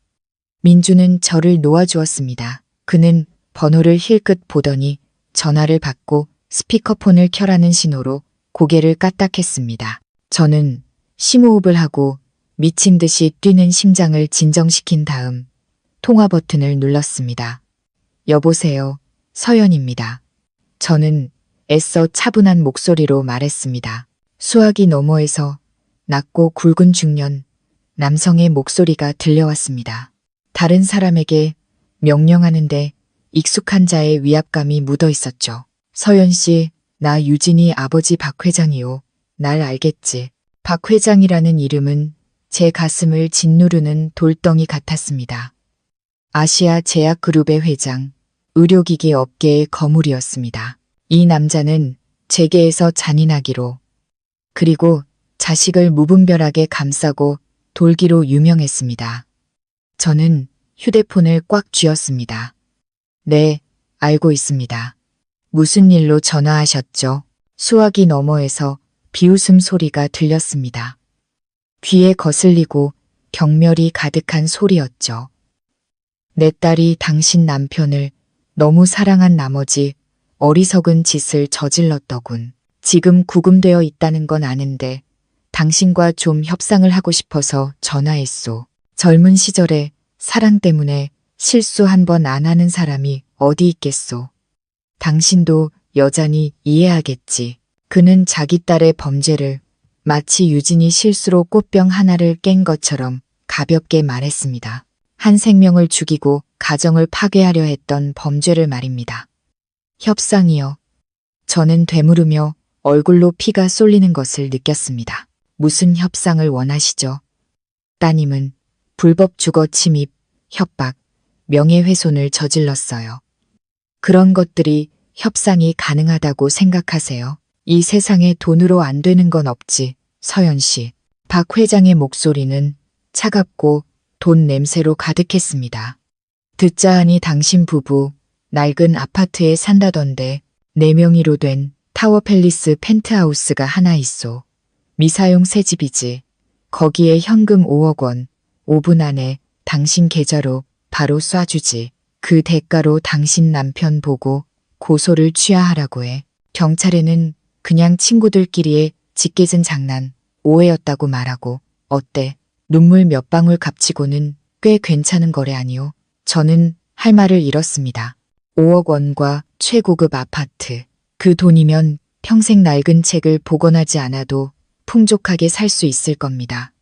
민주는 저를 놓아주었습니다. 그는 번호를 힐끗 보더니 전화를 받고 스피커폰을 켜라는 신호로 고개를 까딱했습니다. 저는 심호흡을 하고 미친 듯이 뛰는 심장을 진정시킨 다음 통화 버튼을 눌렀습니다. 여보세요, 서연입니다. 저는 애써 차분한 목소리로 말했습니다. 수화기 너머에서 낮고 굵은 중년 남성의 목소리가 들려왔습니다. 다른 사람에게 명령하는데 익숙한 자의 위압감이 묻어 있었죠. 서연 씨, 나 유진이 아버지 박 회장이요. 날 알겠지? 박 회장이라는 이름은 제 가슴을 짓누르는 돌덩이 같았습니다. 아시아 제약그룹의 회장, 의료기기 업계의 거물이었습니다. 이 남자는 재계에서 잔인하기로, 그리고 자식을 무분별하게 감싸고 돌기로 유명했습니다. 저는 휴대폰을 꽉 쥐었습니다. 네, 알고 있습니다. 무슨 일로 전화하셨죠? 수화기 너머에서 비웃음 소리가 들렸습니다. 귀에 거슬리고 경멸이 가득한 소리였죠. 내 딸이 당신 남편을 너무 사랑한 나머지 어리석은 짓을 저질렀더군. 지금 구금되어 있다는 건 아는데 당신과 좀 협상을 하고 싶어서 전화했소. 젊은 시절에 사랑 때문에 실수 한 번 안 하는 사람이 어디 있겠소. 당신도 여전히 이해하겠지. 그는 자기 딸의 범죄를 마치 유진이 실수로 꽃병 하나를 깬 것처럼 가볍게 말했습니다. 한 생명을 죽이고 가정을 파괴하려 했던 범죄를 말입니다. 협상이요. 저는 되물으며 얼굴로 피가 쏠리는 것을 느꼈습니다. 무슨 협상을 원하시죠? 따님은 불법 주거 침입, 협박, 명예훼손을 저질렀어요. 그런 것들이 협상이 가능하다고 생각하세요? 이 세상에 돈으로 안 되는 건 없지, 서연 씨. 박 회장의 목소리는 차갑고 돈 냄새로 가득했습니다. 듣자 하니 당신 부부 낡은 아파트에 산다던데 4명이로 된 타워팰리스 펜트하우스가 하나 있소. 미사용 새 집이지. 거기에 현금 5억 원, 5분 안에 당신 계좌로 바로 쏴주지. 그 대가로 당신 남편 보고 고소를 취하하라고 해. 경찰에는 그냥 친구들끼리의 짓궂은 장난, 오해였다고 말하고. 어때? 눈물 몇 방울 값치고는 꽤 괜찮은 거래 아니오? 저는 할 말을 잃었습니다. 5억 원과 최고급 아파트. 그 돈이면 평생 낡은 책을 복원하지 않아도 풍족하게 살 수 있을 겁니다.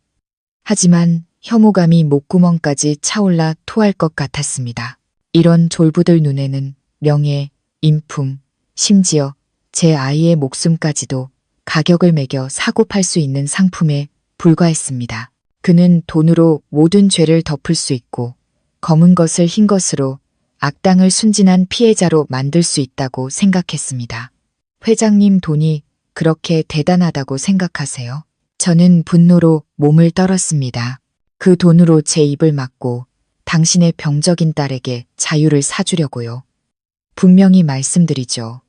하지만 혐오감이 목구멍까지 차올라 토할 것 같았습니다. 이런 졸부들 눈에는 명예, 인품, 심지어 제 아이의 목숨까지도 가격을 매겨 사고 팔 수 있는 상품에 불과했습니다. 그는 돈으로 모든 죄를 덮을 수 있고 검은 것을 흰 것으로 악당을 순진한 피해자로 만들 수 있다고 생각했습니다. 회장님 돈이 그렇게 대단하다고 생각하세요? 저는 분노로 몸을 떨었습니다. 그 돈으로 제 입을 막고 당신의 병적인 딸에게 자유를 사주려고요. 분명히 말씀드리죠.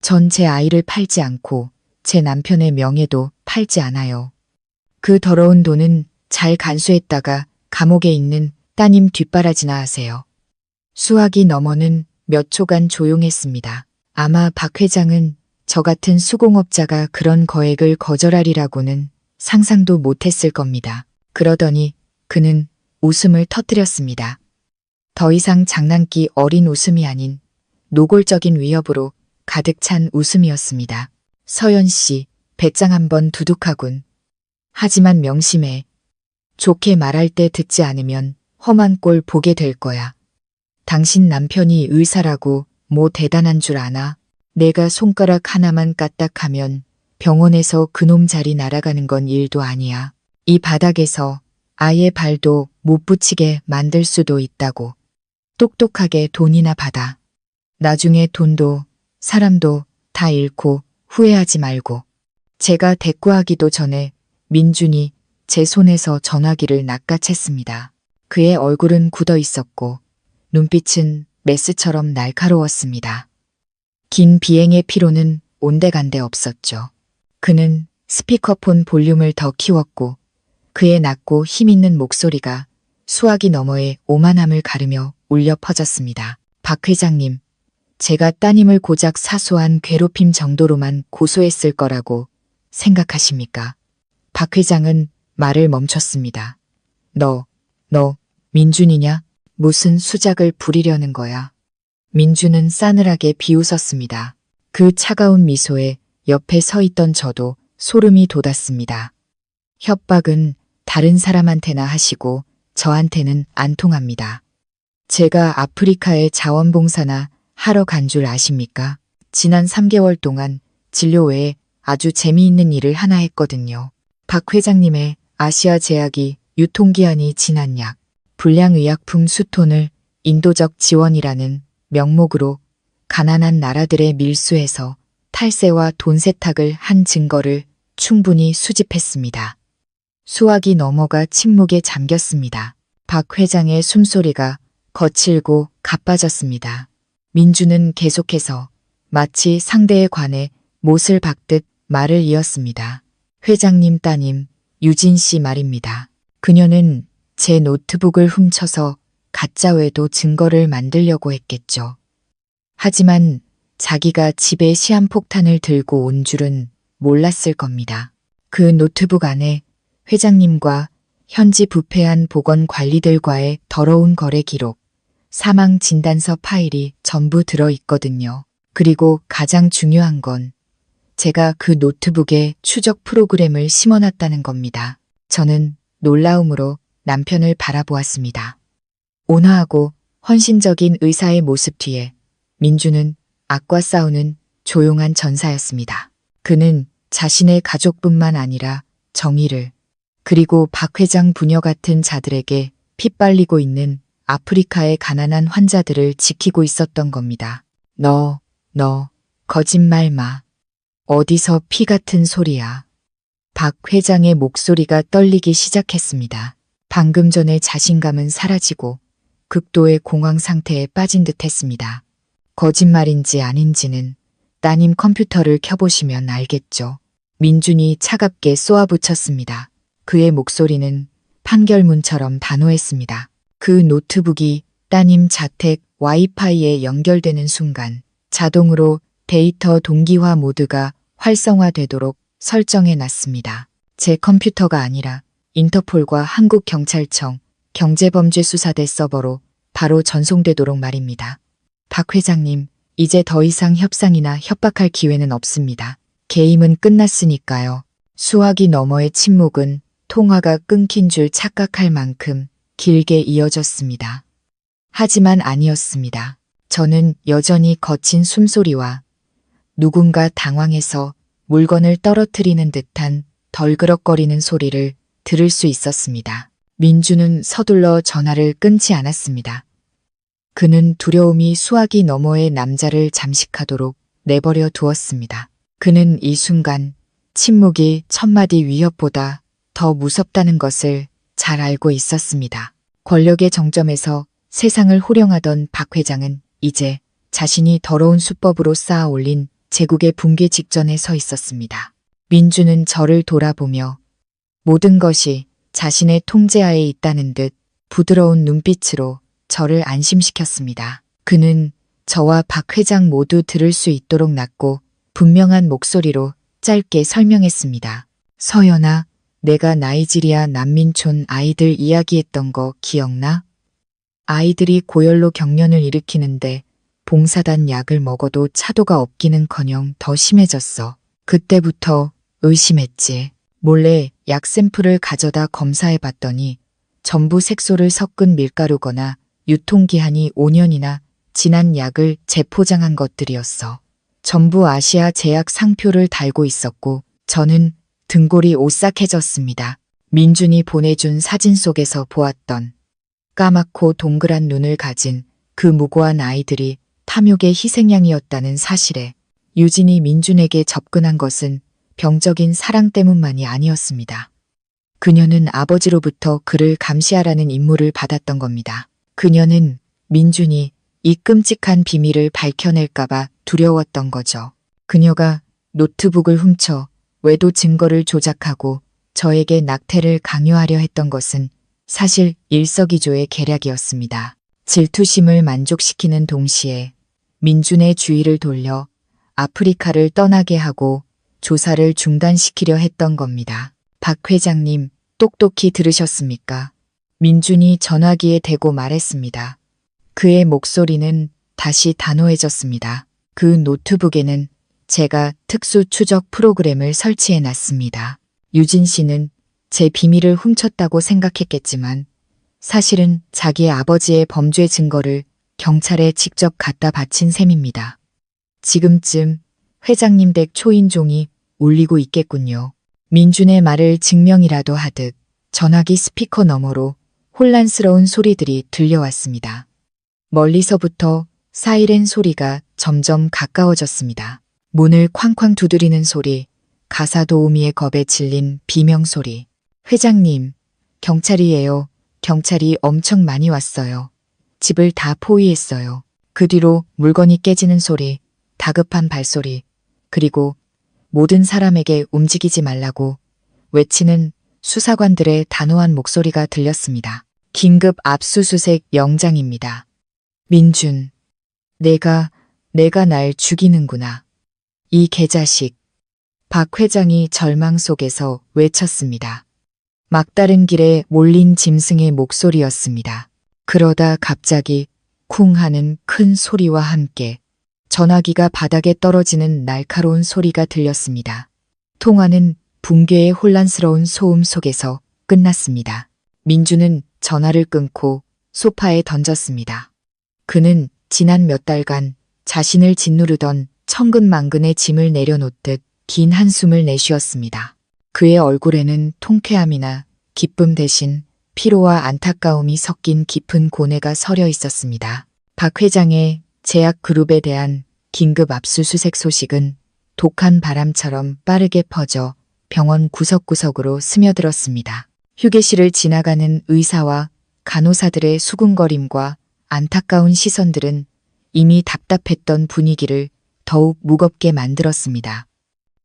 전 제 아이를 팔지 않고 제 남편의 명예도 팔지 않아요. 그 더러운 돈은 잘 간수했다가 감옥에 있는 따님 뒷바라지나 하세요. 수화기 너머는 몇 초간 조용했습니다. 아마 박 회장은 저 같은 수공업자가 그런 거액을 거절하리라고는 상상도 못했을 겁니다. 그러더니 그는 웃음을 터뜨렸습니다. 더 이상 장난기 어린 웃음이 아닌 노골적인 위협으로 가득 찬 웃음이었습니다. 서연 씨, 배짱 한번 두둑하군. 하지만 명심해. 좋게 말할 때 듣지 않으면 험한 꼴 보게 될 거야. 당신 남편이 의사라고 뭐 대단한 줄 아나? 내가 손가락 하나만 까딱하면 병원에서 그놈 자리 날아가는 건 일도 아니야. 이 바닥에서 아예 발도 못 붙이게 만들 수도 있다고. 똑똑하게 돈이나 받아. 나중에 돈도 사람도 다 잃고 후회하지 말고. 제가 대꾸하기도 전에 민준이 제 손에서 전화기를 낚아챘습니다. 그의 얼굴은 굳어 있었고 눈빛은 메스처럼 날카로웠습니다. 긴 비행의 피로는 온데간데 없었죠. 그는 스피커폰 볼륨을 더 키웠고 그의 낮고 힘있는 목소리가 수화기 너머의 오만함을 가르며 울려 퍼졌습니다. 박 회장님, 제가 따님을 고작 사소한 괴롭힘 정도로만 고소했을 거라고 생각하십니까? 박 회장은 말을 멈췄습니다. 너 민준이냐? 무슨 수작을 부리려는 거야? 민준은 싸늘하게 비웃었습니다. 그 차가운 미소에 옆에 서 있던 저도 소름이 돋았습니다. 협박은 다른 사람한테나 하시고 저한테는 안 통합니다. 제가 아프리카에 자원봉사나 하러 간 줄 아십니까? 지난 3개월 동안 진료 외에 아주 재미있는 일을 하나 했거든요. 박 회장님의 아시아 제약이 유통기한이 지난 약, 불량의약품 수톤을 인도적 지원이라는 명목으로 가난한 나라들의 밀수해서 탈세와 돈 세탁을 한 증거를 충분히 수집했습니다. 수화기 넘어가 침묵에 잠겼습니다. 박 회장의 숨소리가 거칠고 가빠졌습니다. 민주는 계속해서 마치 상대에 관해 못을 박듯 말을 이었습니다. 회장님 따님 유진 씨 말입니다. 그녀는 제 노트북을 훔쳐서 가짜 외도 증거를 만들려고 했겠죠. 하지만 자기가 집에 시한폭탄을 들고 온 줄은 몰랐을 겁니다. 그 노트북 안에 회장님과 현지 부패한 보건 관리들과의 더러운 거래 기록, 사망 진단서 파일이 전부 들어 있거든요. 그리고 가장 중요한 건 제가 그 노트북에 추적 프로그램을 심어놨다는 겁니다. 저는 놀라움으로 남편을 바라보았습니다. 온화하고 헌신적인 의사의 모습 뒤에 민주는 악과 싸우는 조용한 전사였습니다. 그는 자신의 가족뿐만 아니라 정의를, 그리고 박 회장 부녀 같은 자들에게 핏발리고 있는 아프리카의 가난한 환자들을 지키고 있었던 겁니다. 너 거짓말 마. 어디서 피 같은 소리야. 박 회장의 목소리가 떨리기 시작했습니다. 방금 전에 자신감은 사라지고 극도의 공황 상태에 빠진 듯 했습니다. 거짓말인지 아닌지는 따님 컴퓨터를 켜보시면 알겠죠. 민준이 차갑게 쏘아붙였습니다. 그의 목소리는 판결문처럼 단호했습니다. 그 노트북이 따님 자택 와이파이에 연결되는 순간 자동으로 데이터 동기화 모드가 활성화되도록 설정해 놨습니다. 제 컴퓨터가 아니라 인터폴과 한국경찰청 경제범죄수사대 서버로 바로 전송되도록 말입니다. 박 회장님, 이제 더 이상 협상이나 협박할 기회는 없습니다. 게임은 끝났으니까요. 수화기 너머의 침묵은 통화가 끊긴 줄 착각할 만큼 길게 이어졌습니다. 하지만 아니었습니다. 저는 여전히 거친 숨소리와 누군가 당황해서 물건을 떨어뜨리는 듯한 덜그럭거리는 소리를 들을 수 있었습니다. 민주는 서둘러 전화를 끊지 않았습니다. 그는 두려움이 수화기 너머의 남자를 잠식하도록 내버려 두었습니다. 그는 이 순간 침묵이 천마디 위협보다 더 무섭다는 것을 잘 알고 있었습니다. 권력의 정점에서 세상을 호령하던 박 회장은 이제 자신이 더러운 수법으로 쌓아 올린 제국의 붕괴 직전에 서 있었습니다. 민주는 저를 돌아보며 모든 것이 자신의 통제하에 있다는 듯 부드러운 눈빛으로 저를 안심시켰습니다. 그는 저와 박 회장 모두 들을 수 있도록 낮고 분명한 목소리로 짧게 설명했습니다. 서연아, 내가 나이지리아 난민촌 아이들 이야기했던 거 기억나? 아이들이 고열로 경련을 일으키는데 봉사단 약을 먹어도 차도가 없기는커녕 더 심해졌어. 그때부터 의심했지. 몰래 약 샘플을 가져다 검사해봤더니 전부 색소를 섞은 밀가루거나 유통기한이 5년이나 지난 약을 재포장한 것들이었어. 전부 아시아 제약 상표를 달고 있었고 저는 등골이 오싹해졌습니다. 민준이 보내준 사진 속에서 보았던 까맣고 동그란 눈을 가진 그 무고한 아이들이 탐욕의 희생양이었다는 사실에 유진이 민준에게 접근한 것은 병적인 사랑 때문만이 아니었습니다. 그녀는 아버지로부터 그를 감시하라는 임무를 받았던 겁니다. 그녀는 민준이 이 끔찍한 비밀을 밝혀낼까봐 두려웠던 거죠. 그녀가 노트북을 훔쳐 외도 증거를 조작하고 저에게 낙태를 강요하려 했던 것은 사실 일석이조의 계략이었습니다. 질투심을 만족시키는 동시에 민준의 주의를 돌려 아프리카를 떠나게 하고 조사를 중단시키려 했던 겁니다. 박 회장님, 똑똑히 들으셨습니까? 민준이 전화기에 대고 말했습니다. 그의 목소리는 다시 단호해졌습니다. 그 노트북에는 제가 특수 추적 프로그램을 설치해 놨습니다. 유진 씨는 제 비밀을 훔쳤다고 생각했겠지만 사실은 자기의 아버지의 범죄 증거를 경찰에 직접 갖다 바친 셈입니다. 지금쯤 회장님 댁 초인종이 울리고 있겠군요. 민준의 말을 증명이라도 하듯 전화기 스피커 너머로 혼란스러운 소리들이 들려왔습니다. 멀리서부터 사이렌 소리가 점점 가까워졌습니다. 문을 쾅쾅 두드리는 소리, 가사 도우미의 겁에 질린 비명 소리. 회장님, 경찰이에요. 경찰이 엄청 많이 왔어요. 집을 다 포위했어요. 그 뒤로 물건이 깨지는 소리, 다급한 발소리, 그리고 모든 사람에게 움직이지 말라고 외치는 수사관들의 단호한 목소리가 들렸습니다. 긴급 압수수색 영장입니다. 민준, 내가 날 죽이는구나. 이 개자식. 박 회장이 절망 속에서 외쳤습니다. 막다른 길에 몰린 짐승의 목소리였습니다. 그러다 갑자기 쿵 하는 큰 소리와 함께 전화기가 바닥에 떨어지는 날카로운 소리가 들렸습니다. 통화는 붕괴의 혼란스러운 소음 속에서 끝났습니다. 민주는 전화를 끊고 소파에 던졌습니다. 그는 지난 몇 달간 자신을 짓누르던 천근만근의 짐을 내려놓듯 긴 한숨을 내쉬었습니다. 그의 얼굴에는 통쾌함이나 기쁨 대신 피로와 안타까움이 섞인 깊은 고뇌가 서려 있었습니다. 박 회장의 제약 그룹에 대한 긴급 압수수색 소식은 독한 바람처럼 빠르게 퍼져 병원 구석구석으로 스며들었습니다. 휴게실을 지나가는 의사와 간호사들의 수군거림과 안타까운 시선들은 이미 답답했던 분위기를 더욱 무겁게 만들었습니다.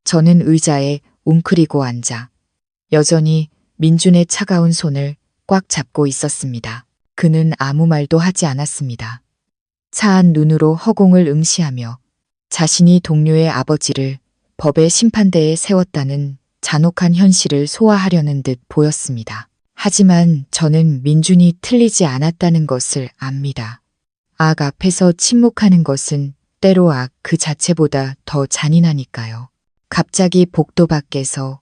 저는 의자에 웅크리고 앉아 여전히 민준의 차가운 손을 꽉 잡고 있었습니다. 그는 아무 말도 하지 않았습니다. 차한 눈으로 허공을 응시하며 자신이 동료의 아버지를 법의 심판대에 세웠다는 잔혹한 현실을 소화하려는 듯 보였습니다. 하지만 저는 민준이 틀리지 않았다는 것을 압니다. 악 앞에서 침묵하는 것은 때로 악 그 자체보다 더 잔인하니까요. 갑자기 복도 밖에서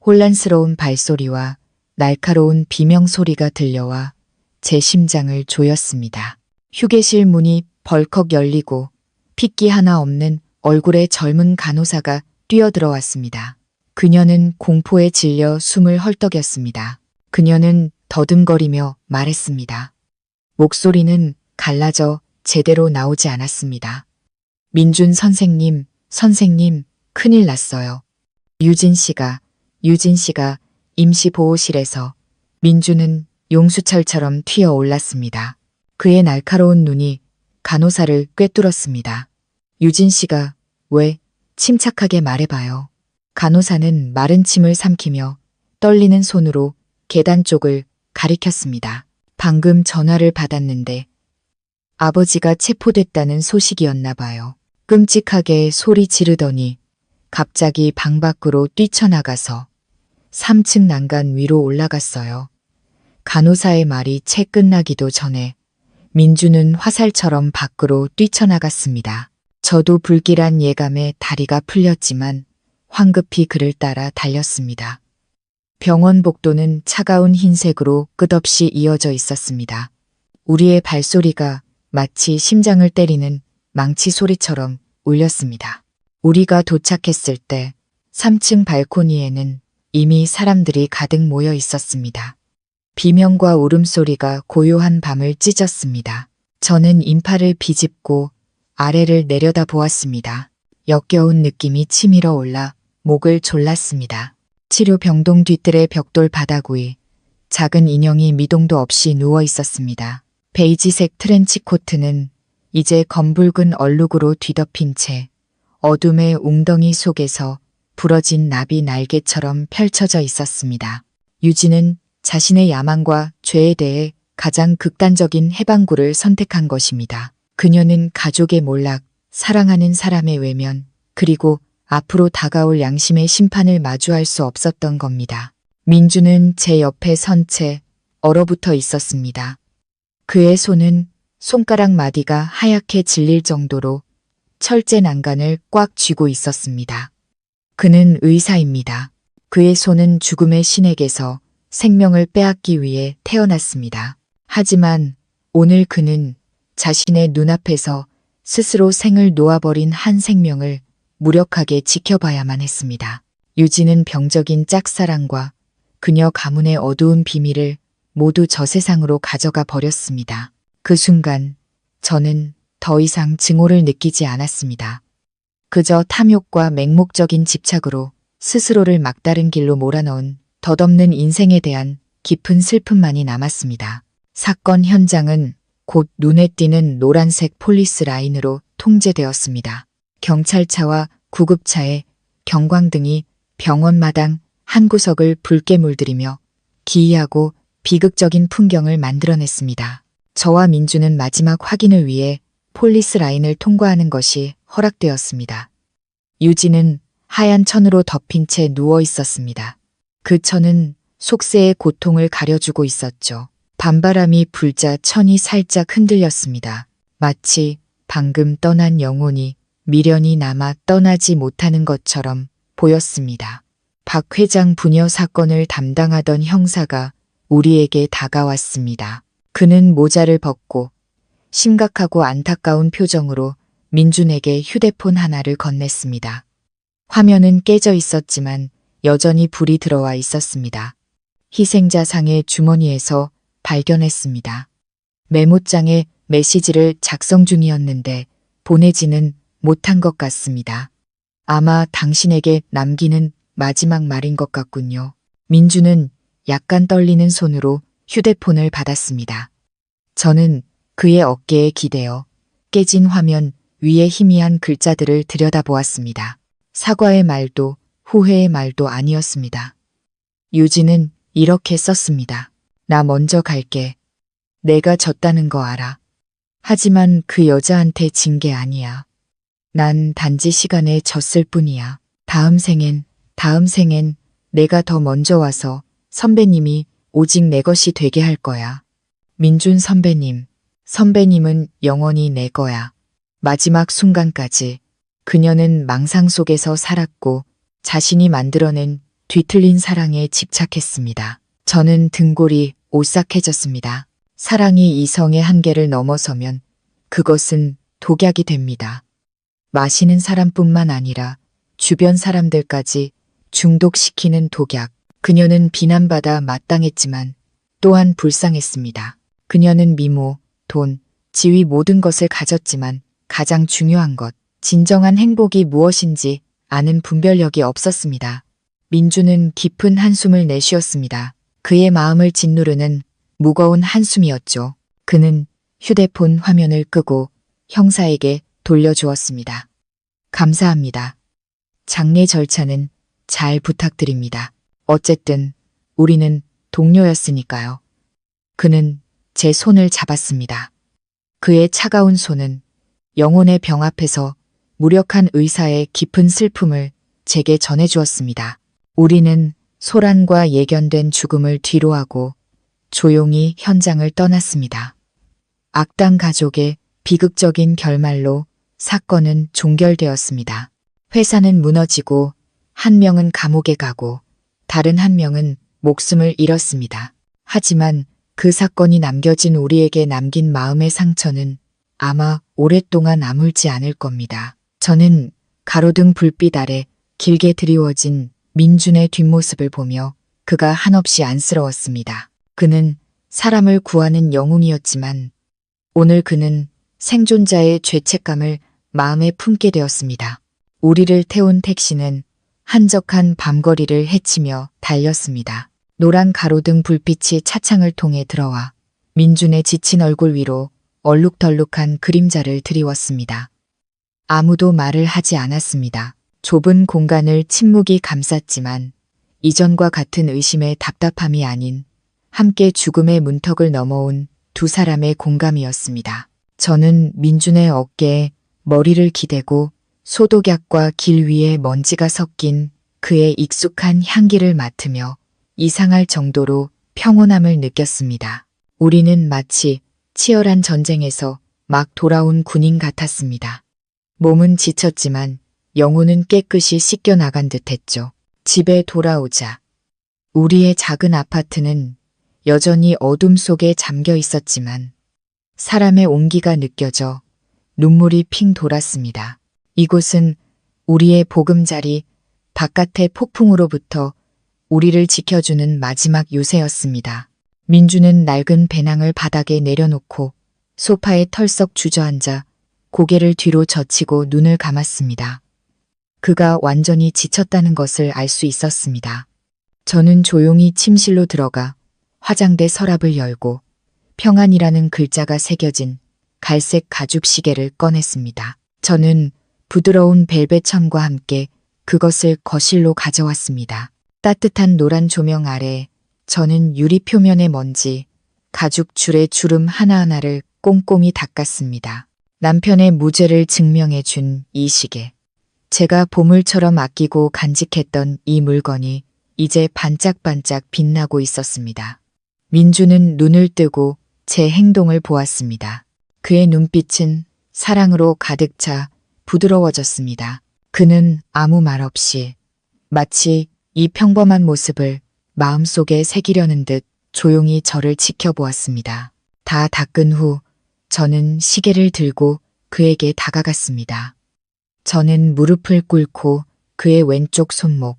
혼란스러운 발소리와 날카로운 비명소리가 들려와 제 심장을 조였습니다. 휴게실 문이 벌컥 열리고 핏기 하나 없는 얼굴의 젊은 간호사가 뛰어들어왔습니다. 그녀는 공포에 질려 숨을 헐떡였습니다. 그녀는 더듬거리며 말했습니다. 목소리는 갈라져 제대로 나오지 않았습니다. 민준 선생님, 큰일 났어요. 유진 씨가 임시보호실에서. 민준은 용수철처럼 튀어 올랐습니다. 그의 날카로운 눈이 간호사를 꿰뚫었습니다. 유진 씨가 왜? 침착하게 말해봐요. 간호사는 마른 침을 삼키며 떨리는 손으로 계단 쪽을 가리켰습니다. 방금 전화를 받았는데 아버지가 체포됐다는 소식이었나 봐요. 끔찍하게 소리 지르더니 갑자기 방 밖으로 뛰쳐나가서 3층 난간 위로 올라갔어요. 간호사의 말이 채 끝나기도 전에 민주는 화살처럼 밖으로 뛰쳐나갔습니다. 저도 불길한 예감에 다리가 풀렸지만 황급히 그를 따라 달렸습니다. 병원 복도는 차가운 흰색으로 끝없이 이어져 있었습니다. 우리의 발소리가 마치 심장을 때리는 망치 소리처럼 울렸습니다. 우리가 도착했을 때 3층 발코니에는 이미 사람들이 가득 모여 있었습니다. 비명과 울음소리가 고요한 밤을 찢었습니다. 저는 인파를 비집고 아래를 내려다 보았습니다. 역겨운 느낌이 치밀어 올라 목을 졸랐습니다. 치료 병동 뒤뜰의 벽돌 바닥 위 작은 인형이 미동도 없이 누워 있었습니다. 베이지색 트렌치 코트는 이제 검붉은 얼룩으로 뒤덮인 채 어둠의 웅덩이 속에서 부러진 나비 날개처럼 펼쳐져 있었습니다. 유진은 자신의 야망과 죄에 대해 가장 극단적인 해방구를 선택한 것입니다. 그녀는 가족의 몰락, 사랑하는 사람의 외면, 그리고 앞으로 다가올 양심의 심판을 마주할 수 없었던 겁니다. 민주는 제 옆에 선 채 얼어붙어 있었습니다. 그의 손은 손가락 마디가 하얗게 질릴 정도로 철제 난간을 꽉 쥐고 있었습니다. 그는 의사입니다. 그의 손은 죽음의 신에게서 생명을 빼앗기 위해 태어났습니다. 하지만 오늘 그는 자신의 눈앞에서 스스로 생을 놓아버린 한 생명을 무력하게 지켜봐야만 했습니다. 유진은 병적인 짝사랑과 그녀 가문의 어두운 비밀을 모두 저 세상으로 가져가 버렸습니다. 그 순간 저는 더 이상 증오를 느끼지 않았습니다. 그저 탐욕과 맹목적인 집착으로 스스로를 막다른 길로 몰아넣은 덧없는 인생에 대한 깊은 슬픔만이 남았습니다. 사건 현장은 곧 눈에 띄는 노란색 폴리스 라인으로 통제되었습니다. 경찰차와 구급차에 경광등이 병원 마당 한 구석을 붉게 물들이며 기이하고 비극적인 풍경을 만들어냈습니다. 저와 민주는 마지막 확인을 위해 폴리스 라인을 통과하는 것이 허락되었습니다. 유진은 하얀 천으로 덮인 채 누워 있었습니다. 그 천은 속세의 고통을 가려주고 있었죠. 밤바람이 불자 천이 살짝 흔들렸습니다. 마치 방금 떠난 영혼이 미련이 남아 떠나지 못하는 것처럼 보였습니다. 박 회장 부녀 사건을 담당하던 형사가 우리에게 다가왔습니다. 그는 모자를 벗고 심각하고 안타까운 표정으로 민준에게 휴대폰 하나를 건넸습니다. 화면은 깨져 있었지만 여전히 불이 들어와 있었습니다. 희생자 상의 주머니에서 발견했습니다. 메모장에 메시지를 작성 중이었는데 보내지는 못한 것 같습니다. 아마 당신에게 남기는 마지막 말인 것 같군요. 민주는 약간 떨리는 손으로 휴대폰을 받았습니다. 저는 그의 어깨에 기대어 깨진 화면 위에 희미한 글자들을 들여다보았습니다. 사과의 말도 후회의 말도 아니었습니다. 유진은 이렇게 썼습니다. 나 먼저 갈게. 내가 졌다는 거 알아. 하지만 그 여자한테 진 게 아니야. 난 단지 시간에 졌을 뿐이야. 다음 생엔 내가 더 먼저 와서 선배님이 오직 내 것이 되게 할 거야. 민준 선배님은 영원히 내 거야. 마지막 순간까지 그녀는 망상 속에서 살았고 자신이 만들어낸 뒤틀린 사랑에 집착했습니다. 저는 등골이 오싹해졌습니다. 사랑이 이성의 한계를 넘어서면 그것은 독약이 됩니다. 마시는 사람뿐만 아니라 주변 사람들까지 중독시키는 독약. 그녀는 비난받아 마땅했지만 또한 불쌍했습니다. 그녀는 미모, 돈, 지위 모든 것을 가졌지만 가장 중요한 것, 진정한 행복이 무엇인지 아는 분별력이 없었습니다. 민주는 깊은 한숨을 내쉬었습니다. 그의 마음을 짓누르는 무거운 한숨이었죠. 그는 휴대폰 화면을 끄고 형사에게 돌려주었습니다. 감사합니다. 장례 절차는 잘 부탁드립니다. 어쨌든 우리는 동료였으니까요. 그는 제 손을 잡았습니다. 그의 차가운 손은 영혼의 병 앞에서 무력한 의사의 깊은 슬픔을 제게 전해주었습니다. 우리는 소란과 예견된 죽음을 뒤로하고 조용히 현장을 떠났습니다. 악당 가족의 비극적인 결말로 사건은 종결되었습니다. 회사는 무너지고 한 명은 감옥에 가고 다른 한 명은 목숨을 잃었습니다. 하지만 그 사건이 남겨진 우리에게 남긴 마음의 상처는 아마 오랫동안 아물지 않을 겁니다. 저는 가로등 불빛 아래 길게 드리워진 민준의 뒷모습을 보며 그가 한없이 안쓰러웠습니다. 그는 사람을 구하는 영웅이었지만 오늘 그는 생존자의 죄책감을 마음에 품게 되었습니다. 우리를 태운 택시는 한적한 밤거리를 헤치며 달렸습니다. 노란 가로등 불빛이 차창을 통해 들어와 민준의 지친 얼굴 위로 얼룩덜룩한 그림자를 드리웠습니다. 아무도 말을 하지 않았습니다. 좁은 공간을 침묵이 감쌌지만 이전과 같은 의심의 답답함이 아닌 함께 죽음의 문턱을 넘어온 두 사람의 공감이었습니다. 저는 민준의 어깨에 머리를 기대고 소독약과 길 위에 먼지가 섞인 그의 익숙한 향기를 맡으며 이상할 정도로 평온함을 느꼈습니다. 우리는 마치 치열한 전쟁에서 막 돌아온 군인 같았습니다. 몸은 지쳤지만 영혼은 깨끗이 씻겨 나간 듯했죠. 집에 돌아오자 우리의 작은 아파트는 여전히 어둠 속에 잠겨 있었지만 사람의 온기가 느껴져 눈물이 핑 돌았습니다. 이곳은 우리의 보금자리, 바깥의 폭풍으로부터 우리를 지켜주는 마지막 요새였습니다. 민주는 낡은 배낭을 바닥에 내려놓고 소파에 털썩 주저앉아 고개를 뒤로 젖히고 눈을 감았습니다. 그가 완전히 지쳤다는 것을 알 수 있었습니다. 저는 조용히 침실로 들어가 화장대 서랍을 열고 평안이라는 글자가 새겨진 갈색 가죽 시계를 꺼냈습니다. 저는 부드러운 벨벳 천과 함께 그것을 거실로 가져왔습니다. 따뜻한 노란 조명 아래 저는 유리 표면의 먼지, 가죽 줄의 주름 하나하나를 꼼꼼히 닦았습니다. 남편의 무죄를 증명해 준 이 시계. 제가 보물처럼 아끼고 간직했던 이 물건이 이제 반짝반짝 빛나고 있었습니다. 민주는 눈을 뜨고 제 행동을 보았습니다. 그의 눈빛은 사랑으로 가득 차 부드러워졌습니다. 그는 아무 말 없이 마치 이 평범한 모습을 마음속에 새기려는 듯 조용히 저를 지켜보았습니다. 다 닦은 후 저는 시계를 들고 그에게 다가갔습니다. 저는 무릎을 꿇고 그의 왼쪽 손목,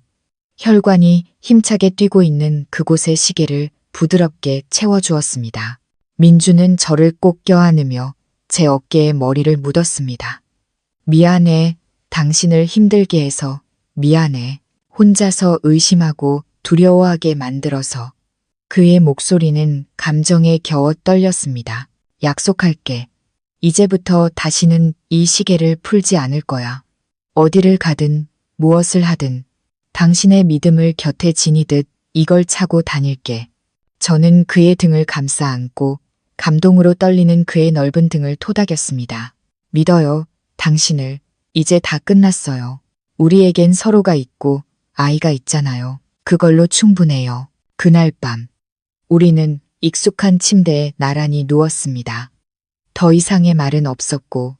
혈관이 힘차게 뛰고 있는 그곳의 시계를 부드럽게 채워주었습니다. 민주는 저를 꼭 껴안으며 제 어깨에 머리를 묻었습니다. 미안해. 당신을 힘들게 해서 미안해. 혼자서 의심하고 두려워하게 만들어서. 그의 목소리는 감정에 겨워 떨렸습니다. 약속할게. 이제부터 다시는 이 시계를 풀지 않을 거야. 어디를 가든 무엇을 하든 당신의 믿음을 곁에 지니듯 이걸 차고 다닐게. 저는 그의 등을 감싸 안고 감동으로 떨리는 그의 넓은 등을 토닥였습니다. 믿어요. 당신을. 이제 다 끝났어요. 우리에겐 서로가 있고 아이가 있잖아요. 그걸로 충분해요. 그날 밤 우리는 익숙한 침대에 나란히 누웠습니다. 더 이상의 말은 없었고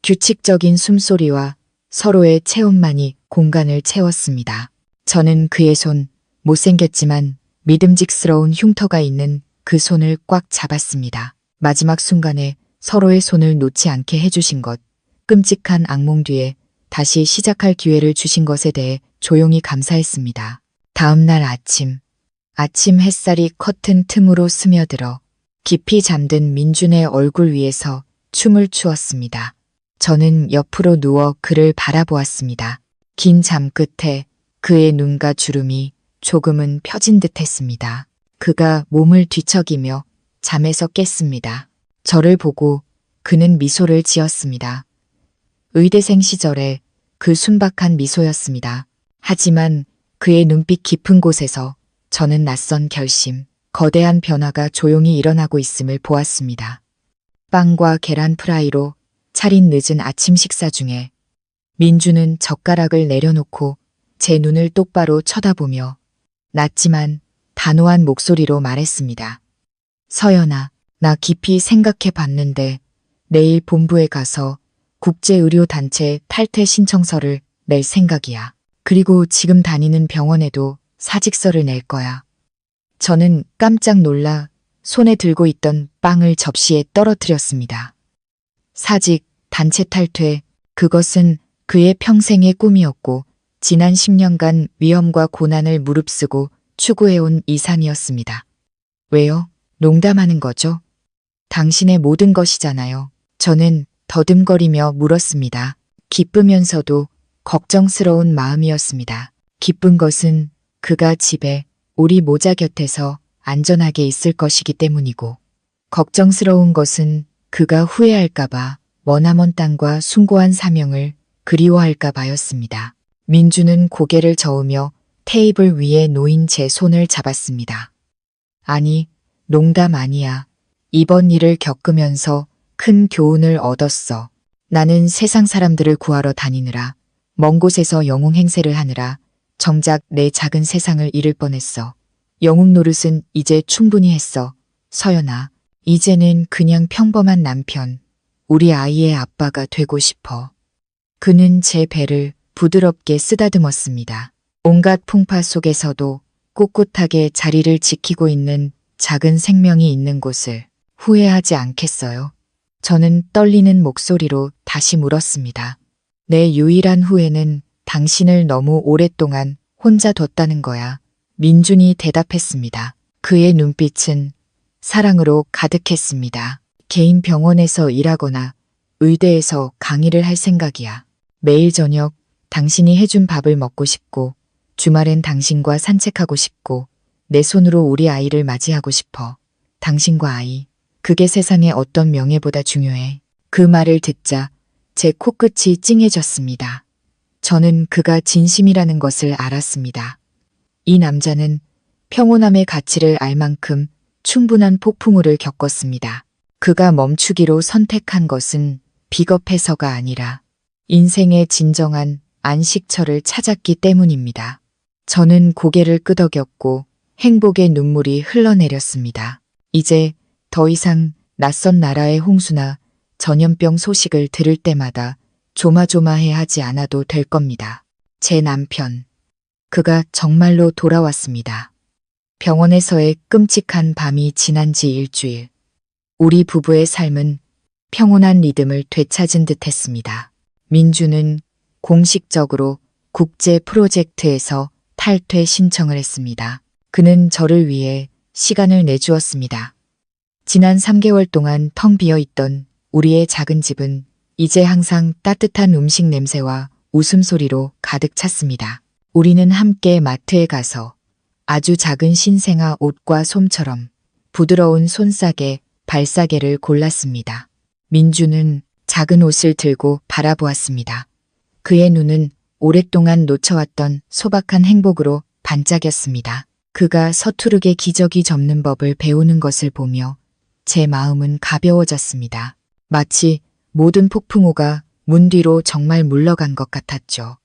규칙적인 숨소리와 서로의 체온만이 공간을 채웠습니다. 저는 그의 손, 못생겼지만 믿음직스러운 흉터가 있는 그 손을 꽉 잡았습니다. 마지막 순간에 서로의 손을 놓지 않게 해주신 것, 끔찍한 악몽 뒤에 다시 시작할 기회를 주신 것에 대해 조용히 감사했습니다. 다음 날 아침 햇살이 커튼 틈으로 스며들어 깊이 잠든 민준의 얼굴 위에서 춤을 추었습니다. 저는 옆으로 누워 그를 바라보았습니다. 긴 잠 끝에 그의 눈과 주름이 조금은 펴진 듯 했습니다. 그가 몸을 뒤척이며 잠에서 깼습니다. 저를 보고 그는 미소를 지었습니다. 의대생 시절에 그 순박한 미소였습니다. 하지만 그의 눈빛 깊은 곳에서 저는 낯선 결심, 거대한 변화가 조용히 일어나고 있음을 보았습니다. 빵과 계란 프라이로 차린 늦은 아침 식사 중에 민주는 젓가락을 내려놓고 제 눈을 똑바로 쳐다보며 낮지만 단호한 목소리로 말했습니다. 서연아, 나 깊이 생각해 봤는데 내일 본부에 가서 국제의료단체 탈퇴 신청서를 낼 생각이야. 그리고 지금 다니는 병원에도 사직서를 낼 거야. 저는 깜짝 놀라 손에 들고 있던 빵을 접시에 떨어뜨렸습니다. 사직, 단체 탈퇴, 그것은 그의 평생의 꿈이었고 지난 10년간 위험과 고난을 무릅쓰고 추구해온 이상이었습니다. 왜요? 농담하는 거죠? 당신의 모든 것이잖아요. 저는 더듬거리며 물었습니다. 기쁘면서도 걱정스러운 마음이었습니다. 기쁜 것은 그가 집에 우리 모자 곁에서 안전하게 있을 것이기 때문이고, 걱정스러운 것은 그가 후회할까봐 머나먼 땅과 숭고한 사명을 그리워할까 봐였습니다. 민주는 고개를 저으며 테이블 위에 놓인 제 손을 잡았습니다. 아니, 농담 아니야. 이번 일을 겪으면서 큰 교훈을 얻었어. 나는 세상 사람들을 구하러 다니느라, 먼 곳에서 영웅 행세를 하느라 정작 내 작은 세상을 잃을 뻔했어. 영웅 노릇은 이제 충분히 했어. 서연아, 이제는 그냥 평범한 남편, 우리 아이의 아빠가 되고 싶어. 그는 제 배를 부드럽게 쓰다듬었습니다. 온갖 풍파 속에서도 꿋꿋하게 자리를 지키고 있는 작은 생명이 있는 곳을 후회하지 않겠어요? 저는 떨리는 목소리로 다시 물었습니다. 내 유일한 후회는 당신을 너무 오랫동안 혼자 뒀다는 거야. 민준이 대답했습니다. 그의 눈빛은 사랑으로 가득했습니다. 개인 병원에서 일하거나 의대에서 강의를 할 생각이야. 매일 저녁 당신이 해준 밥을 먹고 싶고 주말엔 당신과 산책하고 싶고 내 손으로 우리 아이를 맞이하고 싶어. 당신과 아이. 그게 세상에 어떤 명예보다 중요해. 그 말을 듣자 제 코끝이 찡해졌습니다. 저는 그가 진심이라는 것을 알았습니다. 이 남자는 평온함의 가치를 알 만큼 충분한 폭풍우를 겪었습니다. 그가 멈추기로 선택한 것은 비겁해서가 아니라 인생의 진정한 안식처를 찾았기 때문입니다. 저는 고개를 끄덕였고 행복의 눈물이 흘러내렸습니다. 이제 더 이상 낯선 나라의 홍수나 전염병 소식을 들을 때마다 조마조마해하지 않아도 될 겁니다. 제 남편. 그가 정말로 돌아왔습니다. 병원에서의 끔찍한 밤이 지난 지 일주일. 우리 부부의 삶은 평온한 리듬을 되찾은 듯 했습니다. 민주는 공식적으로 국제 프로젝트에서 탈퇴 신청을 했습니다. 그는 저를 위해 시간을 내주었습니다. 지난 3개월 동안 텅 비어 있던 우리의 작은 집은 이제 항상 따뜻한 음식 냄새와 웃음소리로 가득 찼습니다. 우리는 함께 마트에 가서 아주 작은 신생아 옷과 솜처럼 부드러운 손싸개, 발싸개를 골랐습니다. 민주는 작은 옷을 들고 바라보았습니다. 그의 눈은 오랫동안 놓쳐왔던 소박한 행복으로 반짝였습니다. 그가 서투르게 기저귀 접는 법을 배우는 것을 보며 제 마음은 가벼워졌습니다. 마치 모든 폭풍우가 문 뒤로 정말 물러간 것 같았죠.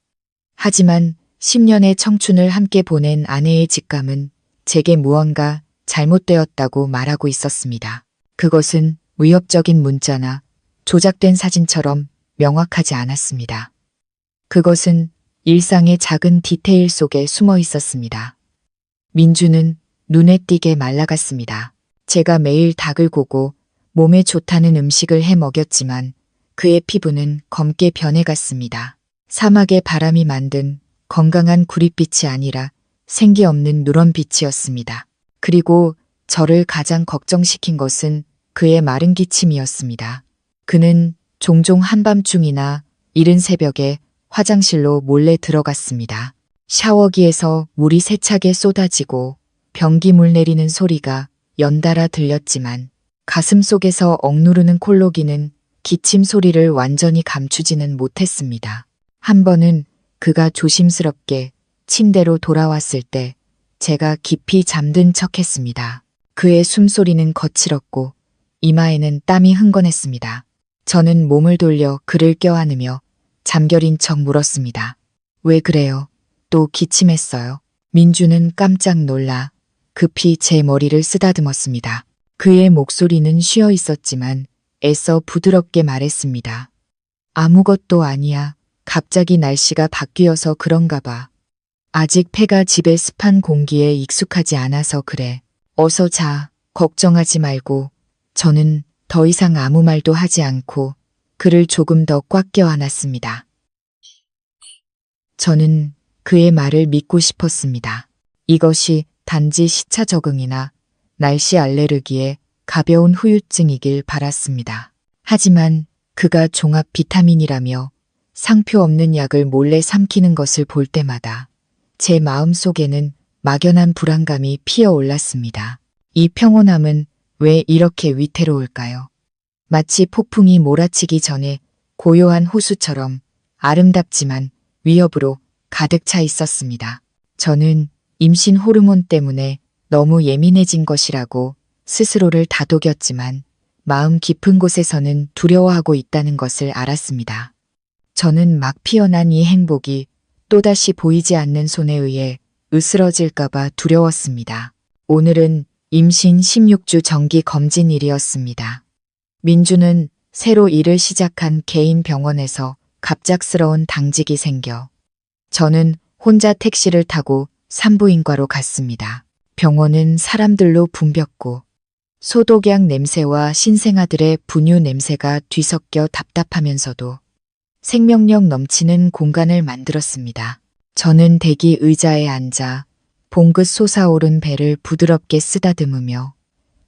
하지만 10년의 청춘을 함께 보낸 아내의 직감은 제게 무언가 잘못되었다고 말하고 있었습니다. 그것은 위협적인 문자나 조작된 사진처럼 명확하지 않았습니다. 그것은 일상의 작은 디테일 속에 숨어 있었습니다. 민주는 눈에 띄게 말라갔습니다. 제가 매일 닭을 고고 몸에 좋다는 음식을 해 먹였지만 그의 피부는 검게 변해갔습니다. 사막의 바람이 만든 건강한 구릿빛이 아니라 생기 없는 누런빛이었습니다. 그리고 저를 가장 걱정시킨 것은 그의 마른 기침이었습니다. 그는 종종 한밤중이나 이른 새벽에 화장실로 몰래 들어갔습니다. 샤워기에서 물이 세차게 쏟아지고 변기물 내리는 소리가 연달아 들렸지만 가슴 속에서 억누르는 콜로기는 기침 소리를 완전히 감추지는 못했습니다. 한 번은 그가 조심스럽게 침대로 돌아왔을 때 제가 깊이 잠든 척했습니다. 그의 숨소리는 거칠었고 이마에는 땀이 흥건했습니다. 저는 몸을 돌려 그를 껴안으며 잠결인 척 물었습니다. 왜 그래요? 또 기침했어요? 민주는 깜짝 놀라 급히 제 머리를 쓰다듬었습니다. 그의 목소리는 쉬어 있었지만 애써 부드럽게 말했습니다. 아무것도 아니야. 갑자기 날씨가 바뀌어서 그런가 봐. 아직 폐가 집의 습한 공기에 익숙하지 않아서 그래. 어서 자. 걱정하지 말고. 저는 더 이상 아무 말도 하지 않고 그를 조금 더 꽉 껴안았습니다. 저는 그의 말을 믿고 싶었습니다. 이것이 단지 시차 적응이나 날씨 알레르기의 가벼운 후유증이길 바랐습니다. 하지만 그가 종합 비타민이라며 상표 없는 약을 몰래 삼키는 것을 볼 때마다 제 마음 속에는 막연한 불안감이 피어올랐습니다. 이 평온함은 왜 이렇게 위태로울까요? 마치 폭풍이 몰아치기 전에 고요한 호수처럼 아름답지만 위협으로 가득 차 있었습니다. 저는 임신 호르몬 때문에 너무 예민해진 것이라고 스스로를 다독였지만 마음 깊은 곳에서는 두려워하고 있다는 것을 알았습니다. 저는 막 피어난 이 행복이 또다시 보이지 않는 손에 의해 으스러질까봐 두려웠습니다. 오늘은 임신 16주 정기 검진일이었습니다. 민주는 새로 일을 시작한 개인 병원에서 갑작스러운 당직이 생겨 저는 혼자 택시를 타고 산부인과로 갔습니다. 병원은 사람들로 붐볐고 소독약 냄새와 신생아들의 분유 냄새가 뒤섞여 답답하면서도 생명력 넘치는 공간을 만들었습니다. 저는 대기 의자에 앉아 봉긋 솟아오른 배를 부드럽게 쓰다듬으며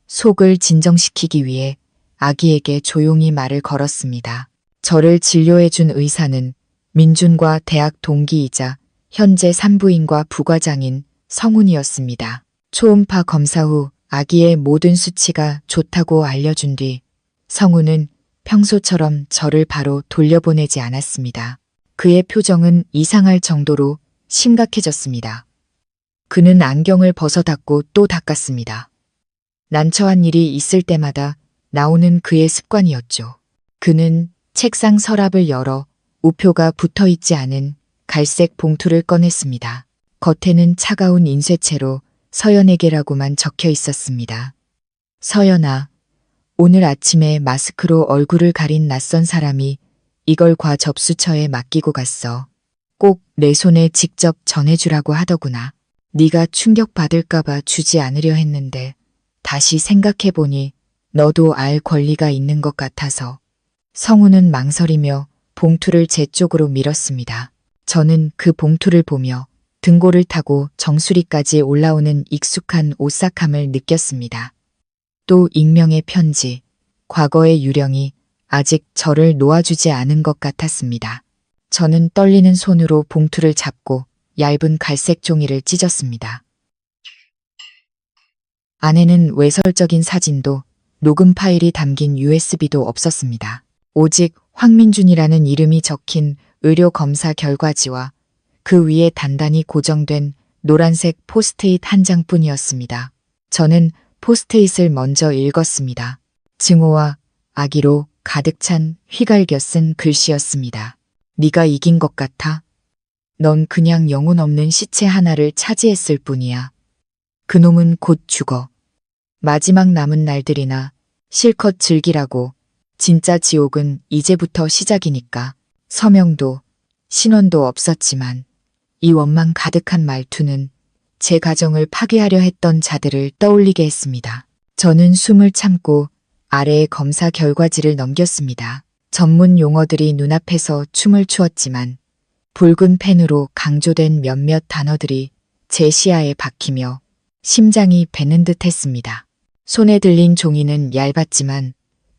속을 진정시키기 위해 아기에게 조용히 말을 걸었습니다. 저를 진료해준 의사는 민준과 대학 동기이자 현재 산부인과 부과장인 성훈이었습니다. 초음파 검사 후 아기의 모든 수치가 좋다고 알려준 뒤 성훈은 평소처럼 저를 바로 돌려보내지 않았습니다. 그의 표정은 이상할 정도로 심각해졌습니다. 그는 안경을 벗어닫고 또 닦았습니다. 난처한 일이 있을 때마다 나오는 그의 습관이었죠. 그는 책상 서랍을 열어 우표가 붙어있지 않은 갈색 봉투를 꺼냈습니다. 겉에는 차가운 인쇄체로 서연에게라고만 적혀 있었습니다. 서연아, 오늘 아침에 마스크로 얼굴을 가린 낯선 사람이 이걸 과 접수처에 맡기고 갔어. 꼭 내 손에 직접 전해주라고 하더구나. 네가 충격받을까봐 주지 않으려 했는데 다시 생각해보니 너도 알 권리가 있는 것 같아서. 성우는 망설이며 봉투를 제 쪽으로 밀었습니다. 저는 그 봉투를 보며 등골을 타고 정수리까지 올라오는 익숙한 오싹함을 느꼈습니다. 또 익명의 편지, 과거의 유령이 아직 저를 놓아주지 않은 것 같았습니다. 저는 떨리는 손으로 봉투를 잡고 얇은 갈색 종이를 찢었습니다. 안에는 외설적인 사진도 녹음 파일이 담긴 USB도 없었습니다. 오직 황민준이라는 이름이 적힌 의료 검사 결과지와 그 위에 단단히 고정된 노란색 포스트잇 한 장뿐이었습니다. 저는 포스트잇을 먼저 읽었습니다. 증오와 악의로 가득 찬 휘갈겨 쓴 글씨였습니다. 네가 이긴 것 같아? 넌 그냥 영혼 없는 시체 하나를 차지했을 뿐이야. 그놈은 곧 죽어. 마지막 남은 날들이나 실컷 즐기라고. 진짜 지옥은 이제부터 시작이니까. 서명도 신원도 없었지만 이 원망 가득한 말투는 제 가정을 파괴하려 했던 자들을 떠올리게 했습니다. 저는 숨을 참고 아래의 검사 결과지를 넘겼습니다. 전문 용어들이 눈앞에서 춤을 추었지만 붉은 펜으로 강조된 몇몇 단어들이 제 시야에 박히며 심장이 배는 듯 했습니다. 손에 들린 종이는 얇았지만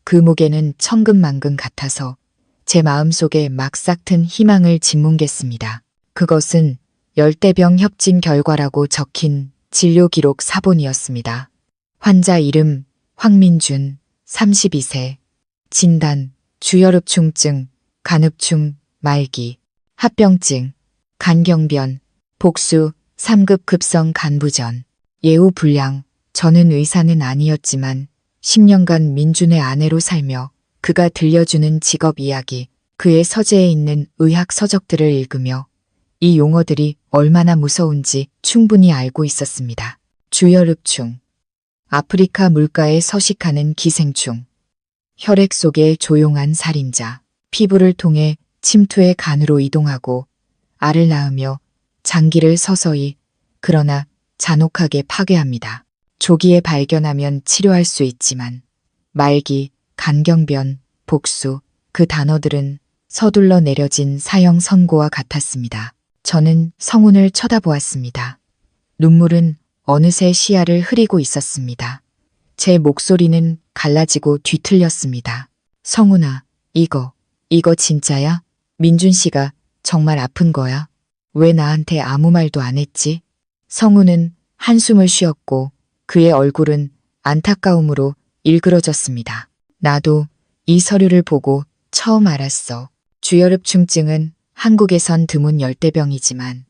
그 무게는 천근만근 같아서 제 마음속에 막 싹튼 희망을 짓뭉갰습니다. 그것은 열대병 협진 결과라고 적힌 진료기록 사본이었습니다. 환자 이름 황민준, 32세, 진단, 주혈흡충증, 간흡충, 말기, 합병증, 간경변, 복수, 3급 급성 간부전, 예후 불량. 저는 의사는 아니었지만 10년간 민준의 아내로 살며 그가 들려주는 직업 이야기, 그의 서재에 있는 의학 서적들을 읽으며 이 용어들이 얼마나 무서운지 충분히 알고 있었습니다. 주혈흡충, 아프리카 물가에 서식하는 기생충, 혈액 속의 조용한 살인자, 피부를 통해 침투해 간으로 이동하고 알을 낳으며 장기를 서서히 그러나 잔혹하게 파괴합니다. 조기에 발견하면 치료할 수 있지만 말기, 간경변, 복수, 그 단어들은 서둘러 내려진 사형 선고와 같았습니다. 저는 성훈을 쳐다보았습니다. 눈물은 어느새 시야를 흐리고 있었습니다. 제 목소리는 갈라지고 뒤틀렸습니다. 성훈아, 이거 진짜야? 민준 씨가 정말 아픈 거야? 왜 나한테 아무 말도 안 했지? 성훈은 한숨을 쉬었고 그의 얼굴은 안타까움으로 일그러졌습니다. 나도 이 서류를 보고 처음 알았어. 주혈흡충증은 한국에선 드문 열대병이지만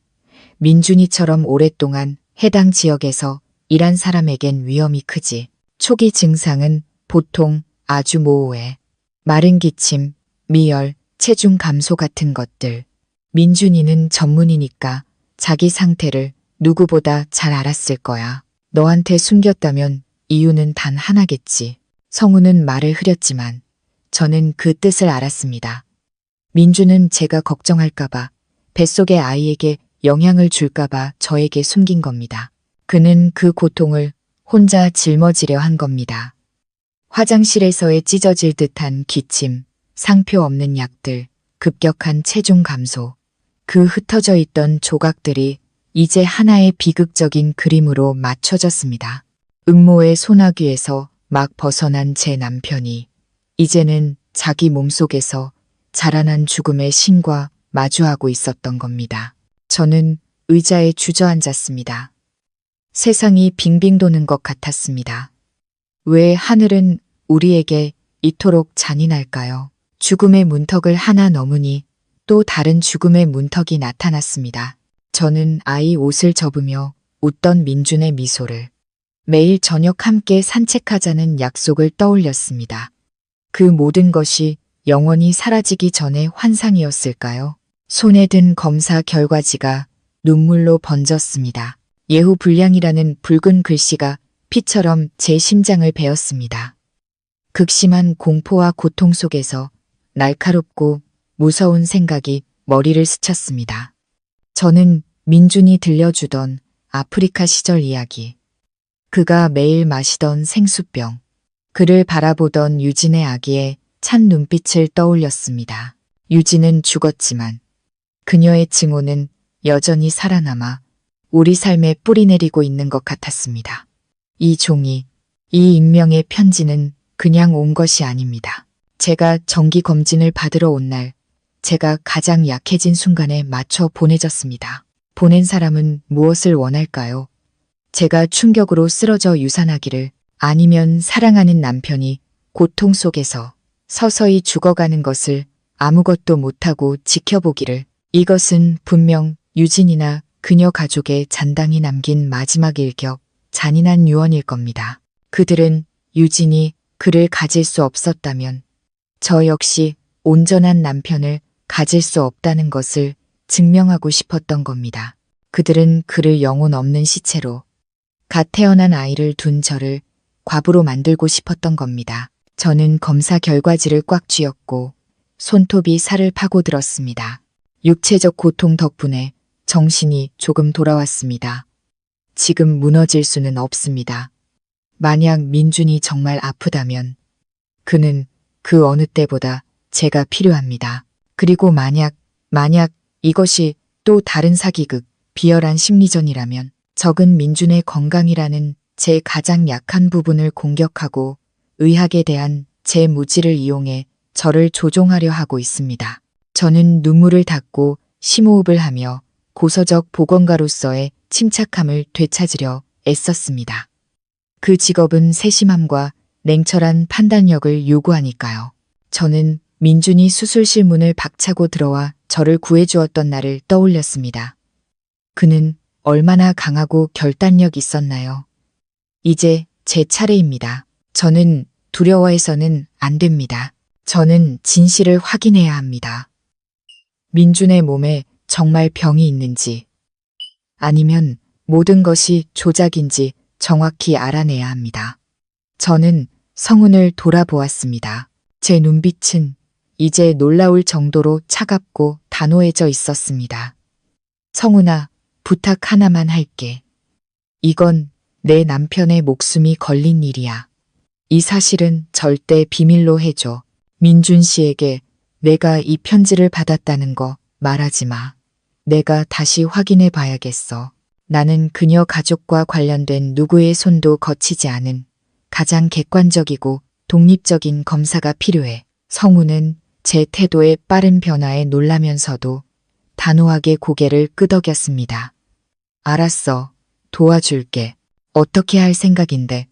민준이처럼 오랫동안 해당 지역에서 일한 사람에겐 위험이 크지. 초기 증상은 보통 아주 모호해. 마른 기침, 미열, 체중 감소 같은 것들. 민준이는 전문이니까 자기 상태를 누구보다 잘 알았을 거야. 너한테 숨겼다면 이유는 단 하나겠지. 성우는 말을 흐렸지만 저는 그 뜻을 알았습니다. 민준은 제가 걱정할까봐 뱃속의 아이에게 영향을 줄까봐 저에게 숨긴 겁니다. 그는 그 고통을 혼자 짊어지려 한 겁니다. 화장실에서의 찢어질 듯한 기침, 상표 없는 약들, 급격한 체중 감소, 그 흩어져 있던 조각들이 이제 하나의 비극적인 그림으로 맞춰졌습니다. 음모의 소나기에서 막 벗어난 제 남편이 이제는 자기 몸속에서 자라난 죽음의 신과 마주하고 있었던 겁니다. 저는 의자에 주저앉았습니다. 세상이 빙빙 도는 것 같았습니다. 왜 하늘은 우리에게 이토록 잔인할까요? 죽음의 문턱을 하나 넘으니 또 다른 죽음의 문턱이 나타났습니다. 저는 아이 옷을 접으며 웃던 민준의 미소를, 매일 저녁 함께 산책하자는 약속을 떠올렸습니다. 그 모든 것이 영원히 사라지기 전의 환상이었을까요? 손에 든 검사 결과지가 눈물로 번졌습니다. 예후 불량이라는 붉은 글씨가 피처럼 제 심장을 베었습니다. 극심한 공포와 고통 속에서 날카롭고 무서운 생각이 머리를 스쳤습니다. 저는 민준이 들려주던 아프리카 시절 이야기, 그가 매일 마시던 생수병, 그를 바라보던 유진의 아기의 찬 눈빛을 떠올렸습니다. 유진은 죽었지만 그녀의 증오는 여전히 살아남아 우리 삶에 뿌리내리고 있는 것 같았습니다. 이 종이, 이 익명의 편지는 그냥 온 것이 아닙니다. 제가 정기 검진을 받으러 온 날, 제가 가장 약해진 순간에 맞춰 보내졌습니다. 보낸 사람은 무엇을 원할까요? 제가 충격으로 쓰러져 유산하기를, 아니면 사랑하는 남편이 고통 속에서 서서히 죽어가는 것을 아무것도 못하고 지켜보기를. 이것은 분명 유진이나 그녀 가족의 잔당이 남긴 마지막 일격, 잔인한 유언일 겁니다. 그들은 유진이 그를 가질 수 없었다면 저 역시 온전한 남편을 가질 수 없다는 것을 증명하고 싶었던 겁니다. 그들은 그를 영혼 없는 시체로, 갓 태어난 아이를 둔 저를 과부로 만들고 싶었던 겁니다. 저는 검사 결과지를 꽉 쥐었고 손톱이 살을 파고들었습니다. 육체적 고통 덕분에 정신이 조금 돌아왔습니다. 지금 무너질 수는 없습니다. 만약 민준이 정말 아프다면 그는 그 어느 때보다 제가 필요합니다. 그리고 만약 이것이 또 다른 사기극, 비열한 심리전이라면 적은 민준의 건강이라는 제 가장 약한 부분을 공격하고 의학에 대한 제 무지를 이용해 저를 조종하려 하고 있습니다. 저는 눈물을 닦고 심호흡을 하며 고서적 보건가로서의 침착함을 되찾으려 애썼습니다. 그 직업은 세심함과 냉철한 판단력을 요구하니까요. 저는 민준이 수술실 문을 박차고 들어와 저를 구해주었던 날을 떠올렸습니다. 그는 얼마나 강하고 결단력 있었나요? 이제 제 차례입니다. 저는 두려워해서는 안 됩니다. 저는 진실을 확인해야 합니다. 민준의 몸에 정말 병이 있는지, 아니면 모든 것이 조작인지 정확히 알아내야 합니다. 저는 성훈을 돌아보았습니다. 제 눈빛은 이제 놀라울 정도로 차갑고 단호해져 있었습니다. 성훈아, 부탁 하나만 할게. 이건 내 남편의 목숨이 걸린 일이야. 이 사실은 절대 비밀로 해줘. 민준 씨에게 내가 이 편지를 받았다는 거 말하지 마. 내가 다시 확인해 봐야겠어. 나는 그녀 가족과 관련된 누구의 손도 거치지 않은 가장 객관적이고 독립적인 검사가 필요해. 성우는 제 태도의 빠른 변화에 놀라면서도 단호하게 고개를 끄덕였습니다. 알았어. 도와줄게. 어떻게 할 생각인데?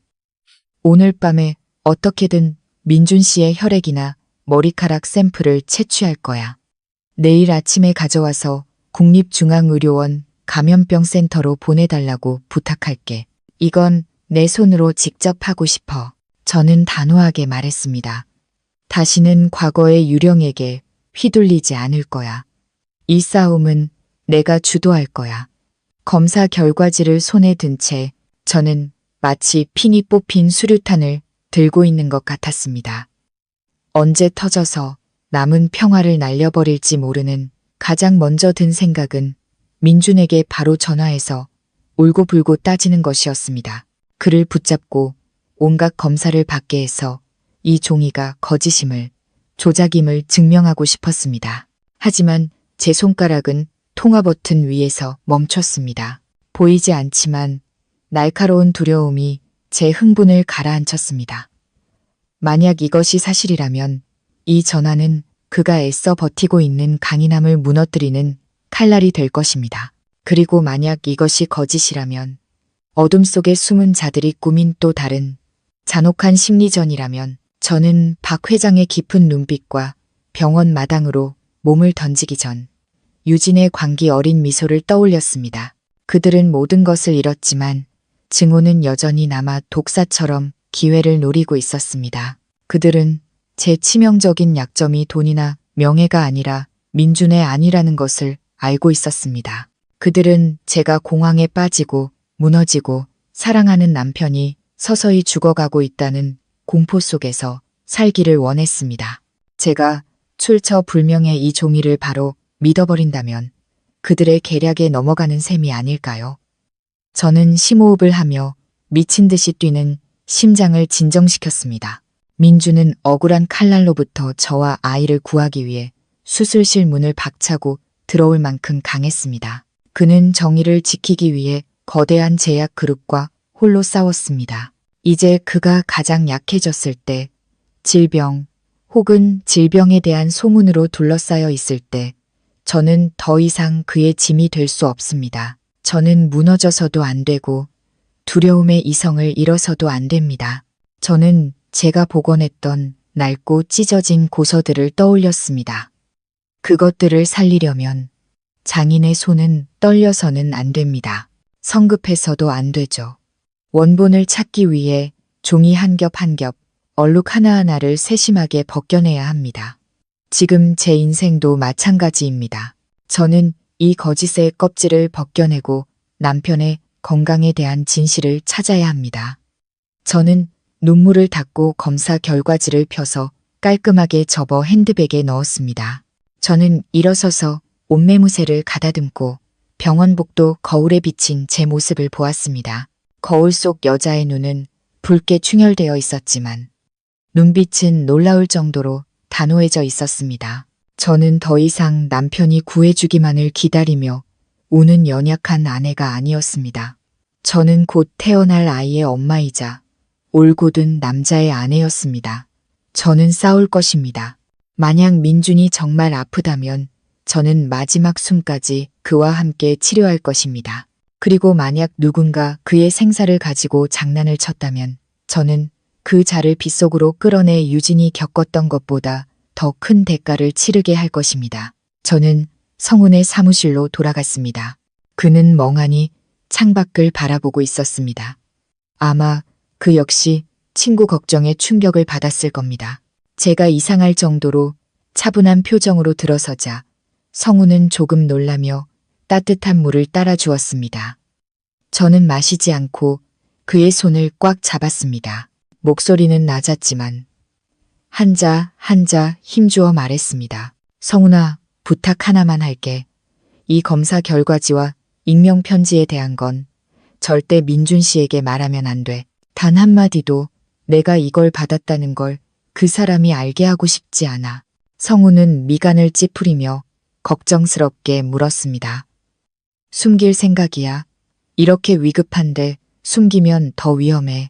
오늘 밤에 어떻게든 민준 씨의 혈액이나 머리카락 샘플을 채취할 거야. 내일 아침에 가져와서 국립중앙의료원 감염병 센터로 보내달라고 부탁할게. 이건 내 손으로 직접 하고 싶어. 저는 단호하게 말했습니다. 다시는 과거의 유령에게 휘둘리지 않을 거야. 이 싸움은 내가 주도할 거야. 검사 결과지를 손에 든 채 저는 마치 핀이 뽑힌 수류탄을 들고 있는 것 같았습니다. 언제 터져서 남은 평화를 날려버릴지 모르는 가장 먼저 든 생각은 민준에게 바로 전화해서 울고불고 따지는 것이었습니다. 그를 붙잡고 온갖 검사를 받게 해서 이 종이가 거짓임을, 조작임을 증명하고 싶었습니다. 하지만 제 손가락은 통화 버튼 위에서 멈췄습니다. 보이지 않지만 날카로운 두려움이 제 흥분을 가라앉혔습니다. 만약 이것이 사실이라면 이 전화는 그가 애써 버티고 있는 강인함을 무너뜨리는 칼날이 될 것입니다. 그리고 만약 이것이 거짓이라면 어둠 속에 숨은 자들이 꾸민 또 다른 잔혹한 심리전이라면 저는 박 회장의 깊은 눈빛과 병원 마당으로 몸을 던지기 전 유진의 광기 어린 미소를 떠올렸습니다. 그들은 모든 것을 잃었지만 증오는 여전히 남아 독사처럼 기회를 노리고 있었습니다. 그들은 제 치명적인 약점이 돈이나 명예가 아니라 민준의 아니라는 것을 알고 있었습니다. 그들은 제가 공황에 빠지고 무너지고 사랑하는 남편이 서서히 죽어가고 있다는 공포 속에서 살기를 원했습니다. 제가 출처불명의 이 종이를 바로 믿어버린다면 그들의 계략에 넘어가는 셈이 아닐까요? 저는 심호흡을 하며 미친 듯이 뛰는 심장을 진정시켰습니다. 민주는 억울한 칼날로부터 저와 아이를 구하기 위해 수술실 문을 박차고 들어올 만큼 강했습니다. 그는 정의를 지키기 위해 거대한 제약 그룹과 홀로 싸웠습니다. 이제 그가 가장 약해졌을 때, 질병 혹은 질병에 대한 소문으로 둘러싸여 있을 때, 저는 더 이상 그의 짐이 될 수 없습니다. 저는 무너져서도 안 되고 두려움의 이성을 잃어서도 안 됩니다. 저는 제가 복원했던 낡고 찢어진 고서들을 떠올렸습니다. 그것들을 살리려면 장인의 손은 떨려서는 안 됩니다. 성급해서도 안 되죠. 원본을 찾기 위해 종이 한 겹 한 겹, 얼룩 하나하나를 세심하게 벗겨내야 합니다. 지금 제 인생도 마찬가지입니다. 저는 이 거짓의 껍질을 벗겨내고 남편의 건강에 대한 진실을 찾아야 합니다. 저는 눈물을 닦고 검사 결과지를 펴서 깔끔하게 접어 핸드백에 넣었습니다. 저는 일어서서 옷매무새를 가다듬고 병원복도 거울에 비친 제 모습을 보았습니다. 거울 속 여자의 눈은 붉게 충혈되어 있었지만 눈빛은 놀라울 정도로 단호해져 있었습니다. 저는 더 이상 남편이 구해주기만을 기다리며 우는 연약한 아내가 아니었습니다. 저는 곧 태어날 아이의 엄마이자 올곧은 남자의 아내였습니다. 저는 싸울 것입니다. 만약 민준이 정말 아프다면 저는 마지막 숨까지 그와 함께 치료할 것입니다. 그리고 만약 누군가 그의 생사를 가지고 장난을 쳤다면 저는 그 자를 빗속으로 끌어내 유진이 겪었던 것보다 더 큰 대가를 치르게 할 것입니다. 저는 성훈의 사무실로 돌아갔습니다. 그는 멍하니 창밖을 바라보고 있었습니다. 아마 그 역시 친구 걱정에 충격을 받았을 겁니다. 제가 이상할 정도로 차분한 표정으로 들어서자 성훈은 조금 놀라며 따뜻한 물을 따라 주었습니다. 저는 마시지 않고 그의 손을 꽉 잡았습니다. 목소리는 낮았지만 한자 한자 힘주어 말했습니다. 성훈아, 부탁 하나만 할게. 이 검사 결과지와 익명편지에 대한 건 절대 민준 씨에게 말하면 안 돼. 단 한마디도 내가 이걸 받았다는 걸 그 사람이 알게 하고 싶지 않아. 성훈은 미간을 찌푸리며 걱정스럽게 물었습니다. 숨길 생각이야. 이렇게 위급한데 숨기면 더 위험해.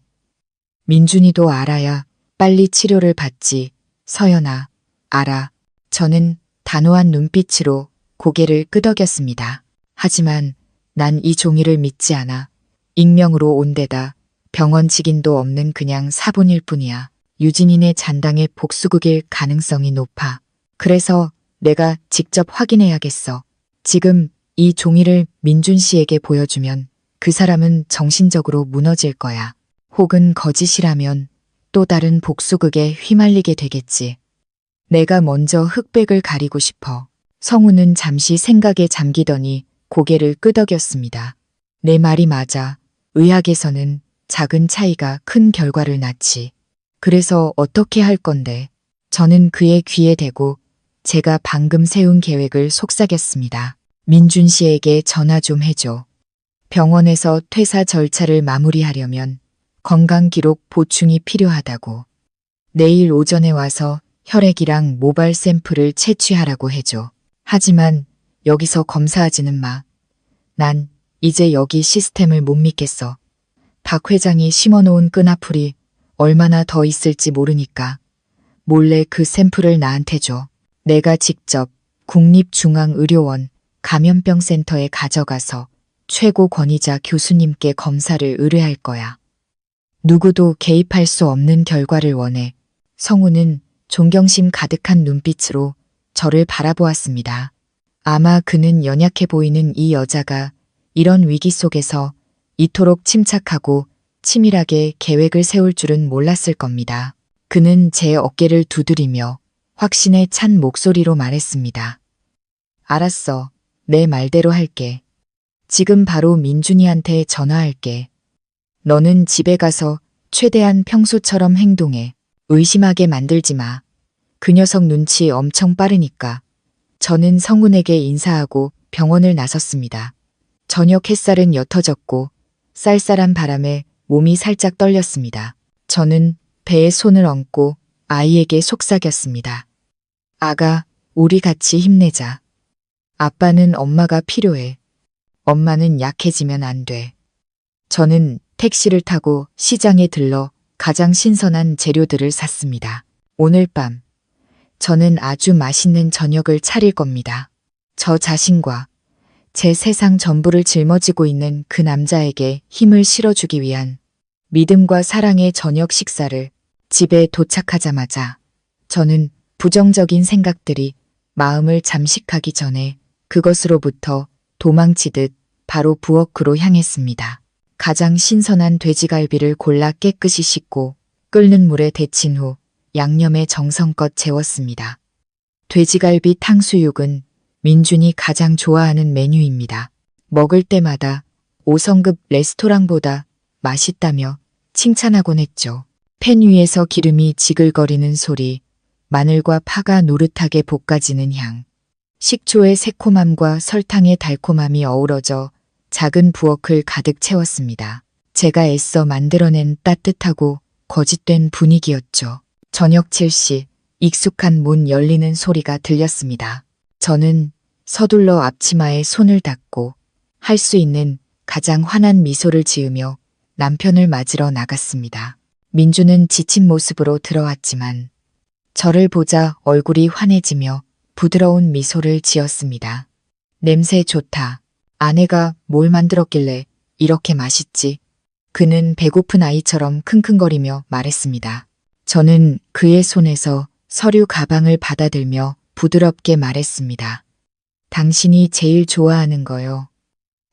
민준이도 알아야 빨리 치료를 받지. 서연아, 알아. 저는 단호한 눈빛으로 고개를 끄덕였습니다. 하지만 난 이 종이를 믿지 않아. 익명으로 온 데다 병원 직인도 없는 그냥 사본일 뿐이야. 유진이네 잔당의 복수극일 가능성이 높아. 그래서 내가 직접 확인해야겠어. 지금 이 종이를 민준 씨에게 보여주면 그 사람은 정신적으로 무너질 거야. 혹은 거짓이라면 또 다른 복수극에 휘말리게 되겠지. 내가 먼저 흑백을 가리고 싶어. 성우는 잠시 생각에 잠기더니 고개를 끄덕였습니다. 내 말이 맞아. 의학에서는 작은 차이가 큰 결과를 낳지. 그래서 어떻게 할 건데? 저는 그의 귀에 대고 제가 방금 세운 계획을 속삭였습니다. 민준 씨에게 전화 좀 해줘. 병원에서 퇴사 절차를 마무리하려면 건강기록 보충이 필요하다고. 내일 오전에 와서 혈액이랑 모발 샘플을 채취하라고 해줘. 하지만 여기서 검사하지는 마. 난 이제 여기 시스템을 못 믿겠어. 박 회장이 심어놓은 끈아풀이 얼마나 더 있을지 모르니까 몰래 그 샘플을 나한테 줘. 내가 직접 국립중앙의료원 감염병센터에 가져가서 최고 권위자 교수님께 검사를 의뢰할 거야. 누구도 개입할 수 없는 결과를 원해. 성우는 존경심 가득한 눈빛으로 저를 바라보았습니다. 아마 그는 연약해 보이는 이 여자가 이런 위기 속에서 이토록 침착하고 치밀하게 계획을 세울 줄은 몰랐을 겁니다. 그는 제 어깨를 두드리며 확신에 찬 목소리로 말했습니다. 알았어. 내 말대로 할게. 지금 바로 민준이한테 전화할게. 너는 집에 가서 최대한 평소처럼 행동해. 의심하게 만들지 마. 그 녀석 눈치 엄청 빠르니까. 저는 성훈에게 인사하고 병원을 나섰습니다. 저녁 햇살은 옅어졌고 쌀쌀한 바람에 몸이 살짝 떨렸습니다. 저는 배에 손을 얹고 아이에게 속삭였습니다. 아가, 우리 같이 힘내자. 아빠는 엄마가 필요해. 엄마는 약해지면 안 돼. 저는 택시를 타고 시장에 들러 가장 신선한 재료들을 샀습니다. 오늘 밤 저는 아주 맛있는 저녁을 차릴 겁니다. 저 자신과 제 세상 전부를 짊어지고 있는 그 남자에게 힘을 실어주기 위한 믿음과 사랑의 저녁 식사를. 집에 도착하자마자 저는 부정적인 생각들이 마음을 잠식하기 전에 그것으로부터 도망치듯 바로 부엌으로 향했습니다. 가장 신선한 돼지갈비를 골라 깨끗이 씻고 끓는 물에 데친 후 양념에 정성껏 재웠습니다. 돼지갈비 탕수육은 민준이 가장 좋아하는 메뉴입니다. 먹을 때마다 5성급 레스토랑보다 맛있다며 칭찬하곤 했죠. 팬 위에서 기름이 지글거리는 소리, 마늘과 파가 노릇하게 볶아지는 향, 식초의 새콤함과 설탕의 달콤함이 어우러져 작은 부엌을 가득 채웠습니다. 제가 애써 만들어낸 따뜻하고 거짓된 분위기였죠. 저녁 7시 익숙한 문 열리는 소리가 들렸습니다. 저는 서둘러 앞치마에 손을 닦고 할 수 있는 가장 환한 미소를 지으며 남편을 맞으러 나갔습니다. 민주는 지친 모습으로 들어왔지만 저를 보자 얼굴이 환해지며 부드러운 미소를 지었습니다. 냄새 좋다. 아내가 뭘 만들었길래 이렇게 맛있지? 그는 배고픈 아이처럼 킁킁거리며 말했습니다. 저는 그의 손에서 서류 가방을 받아들며 부드럽게 말했습니다. 당신이 제일 좋아하는 거요.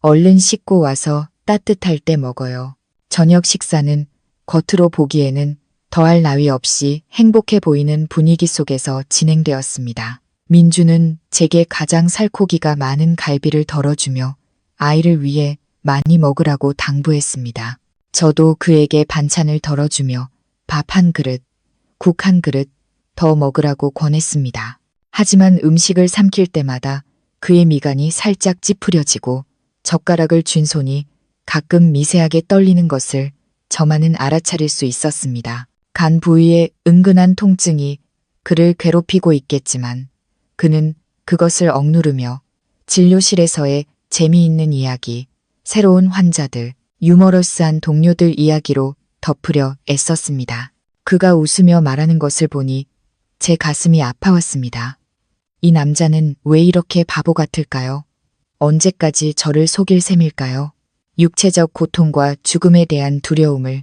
얼른 씻고 와서 따뜻할 때 먹어요. 저녁 식사는 겉으로 보기에는 더할 나위 없이 행복해 보이는 분위기 속에서 진행되었습니다. 민주는 제게 가장 살코기가 많은 갈비를 덜어주며 아이를 위해 많이 먹으라고 당부했습니다. 저도 그에게 반찬을 덜어주며 밥 한 그릇, 국 한 그릇 더 먹으라고 권했습니다. 하지만 음식을 삼킬 때마다 그의 미간이 살짝 찌푸려지고 젓가락을 쥔 손이 가끔 미세하게 떨리는 것을 저만은 알아차릴 수 있었습니다. 간 부위에 은근한 통증이 그를 괴롭히고 있겠지만 그는 그것을 억누르며 진료실에서의 재미있는 이야기, 새로운 환자들, 유머러스한 동료들 이야기로 덮으려 애썼습니다. 그가 웃으며 말하는 것을 보니 제 가슴이 아파왔습니다. 이 남자는 왜 이렇게 바보 같을까요? 언제까지 저를 속일 셈일까요? 육체적 고통과 죽음에 대한 두려움을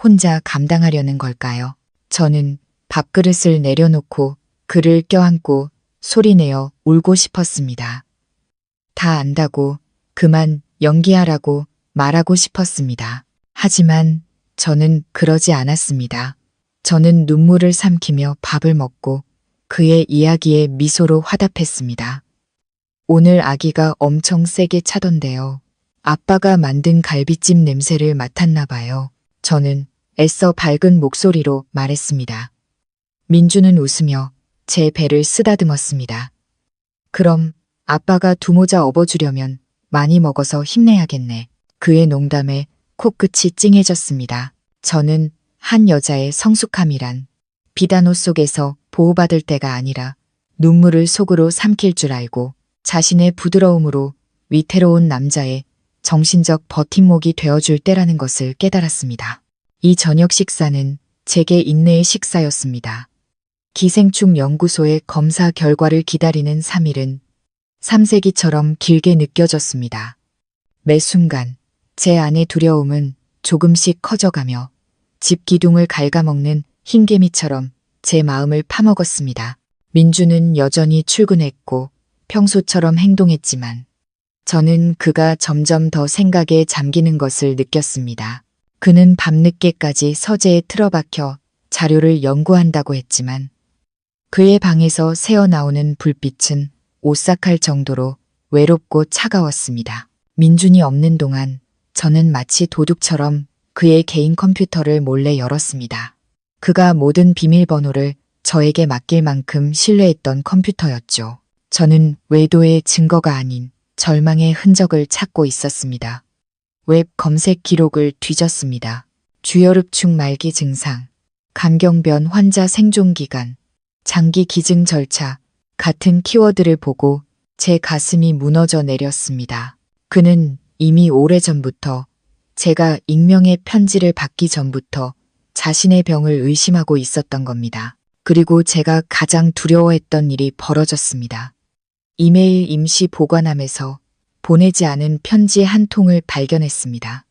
혼자 감당하려는 걸까요? 저는 밥그릇을 내려놓고 그를 껴안고 소리내어 울고 싶었습니다. 다 안다고 그만 연기하라고 말하고 싶었습니다. 하지만 저는 그러지 않았습니다. 저는 눈물을 삼키며 밥을 먹고 그의 이야기에 미소로 화답했습니다. 오늘 아기가 엄청 세게 차던데요. 아빠가 만든 갈비찜 냄새를 맡았나 봐요. 저는 애써 밝은 목소리로 말했습니다. 민주는 웃으며 제 배를 쓰다듬었습니다. 그럼 아빠가 두 모자 업어주려면 많이 먹어서 힘내야겠네. 그의 농담에 코끝이 찡해졌습니다. 저는 한 여자의 성숙함이란 비단옷 속에서 보호받을 때가 아니라 눈물을 속으로 삼킬 줄 알고 자신의 부드러움으로 위태로운 남자의 정신적 버팀목이 되어줄 때라는 것을 깨달았습니다. 이 저녁 식사는 제게 인내의 식사였습니다. 기생충 연구소의 검사 결과를 기다리는 3일은 3세기처럼 길게 느껴졌습니다. 매 순간 제 안의 두려움은 조금씩 커져가며 집 기둥을 갉아먹는 흰개미처럼 제 마음을 파먹었습니다. 민주는 여전히 출근했고 평소처럼 행동했지만 저는 그가 점점 더 생각에 잠기는 것을 느꼈습니다. 그는 밤늦게까지 서재에 틀어박혀 자료를 연구한다고 했지만 그의 방에서 새어나오는 불빛은 오싹할 정도로 외롭고 차가웠습니다. 민준이 없는 동안 저는 마치 도둑처럼 그의 개인 컴퓨터를 몰래 열었습니다. 그가 모든 비밀번호를 저에게 맡길 만큼 신뢰했던 컴퓨터였죠. 저는 외도의 증거가 아닌 절망의 흔적을 찾고 있었습니다. 웹 검색 기록을 뒤졌습니다. 주혈흡충 말기 증상, 간경변 환자 생존 기간, 장기 기증 절차 같은 키워드를 보고 제 가슴이 무너져 내렸습니다. 그는 이미 오래전부터 제가 익명의 편지를 받기 전부터 자신의 병을 의심하고 있었던 겁니다. 그리고 제가 가장 두려워했던 일이 벌어졌습니다. 이메일 임시 보관함에서 보내지 않은 편지 한 통을 발견했습니다.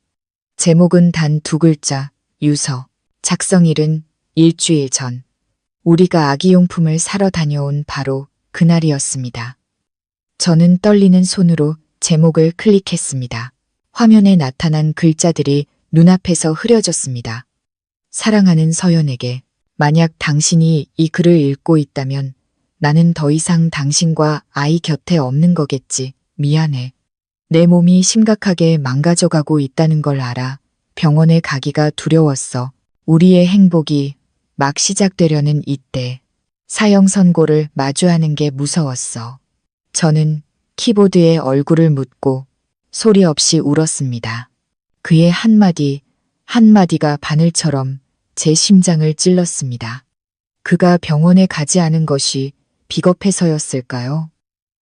제목은 단 2글자, 유서. 작성일은 일주일 전. 우리가 아기용품을 사러 다녀온 바로 그날이었습니다. 저는 떨리는 손으로 제목을 클릭했습니다. 화면에 나타난 글자들이 눈앞에서 흐려졌습니다. 사랑하는 서연에게, 만약 당신이 이 글을 읽고 있다면 나는 더 이상 당신과 아이 곁에 없는 거겠지. 미안해. 내 몸이 심각하게 망가져가고 있다는 걸 알아. 병원에 가기가 두려웠어. 우리의 행복이 막 시작되려는 이때 사형 선고를 마주하는 게 무서웠어. 저는 키보드에 얼굴을 묻고 소리 없이 울었습니다. 그의 한마디가 바늘처럼 제 심장을 찔렀습니다. 그가 병원에 가지 않은 것이 비겁해서였을까요?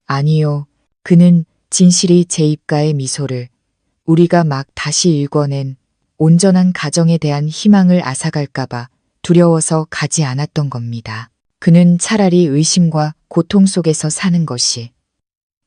아니요. 그는 진실이 제 입가에 미소를, 우리가 막 다시 일궈낸 온전한 가정에 대한 희망을 앗아갈까봐 두려워서 가지 않았던 겁니다. 그는 차라리 의심과 고통 속에서 사는 것이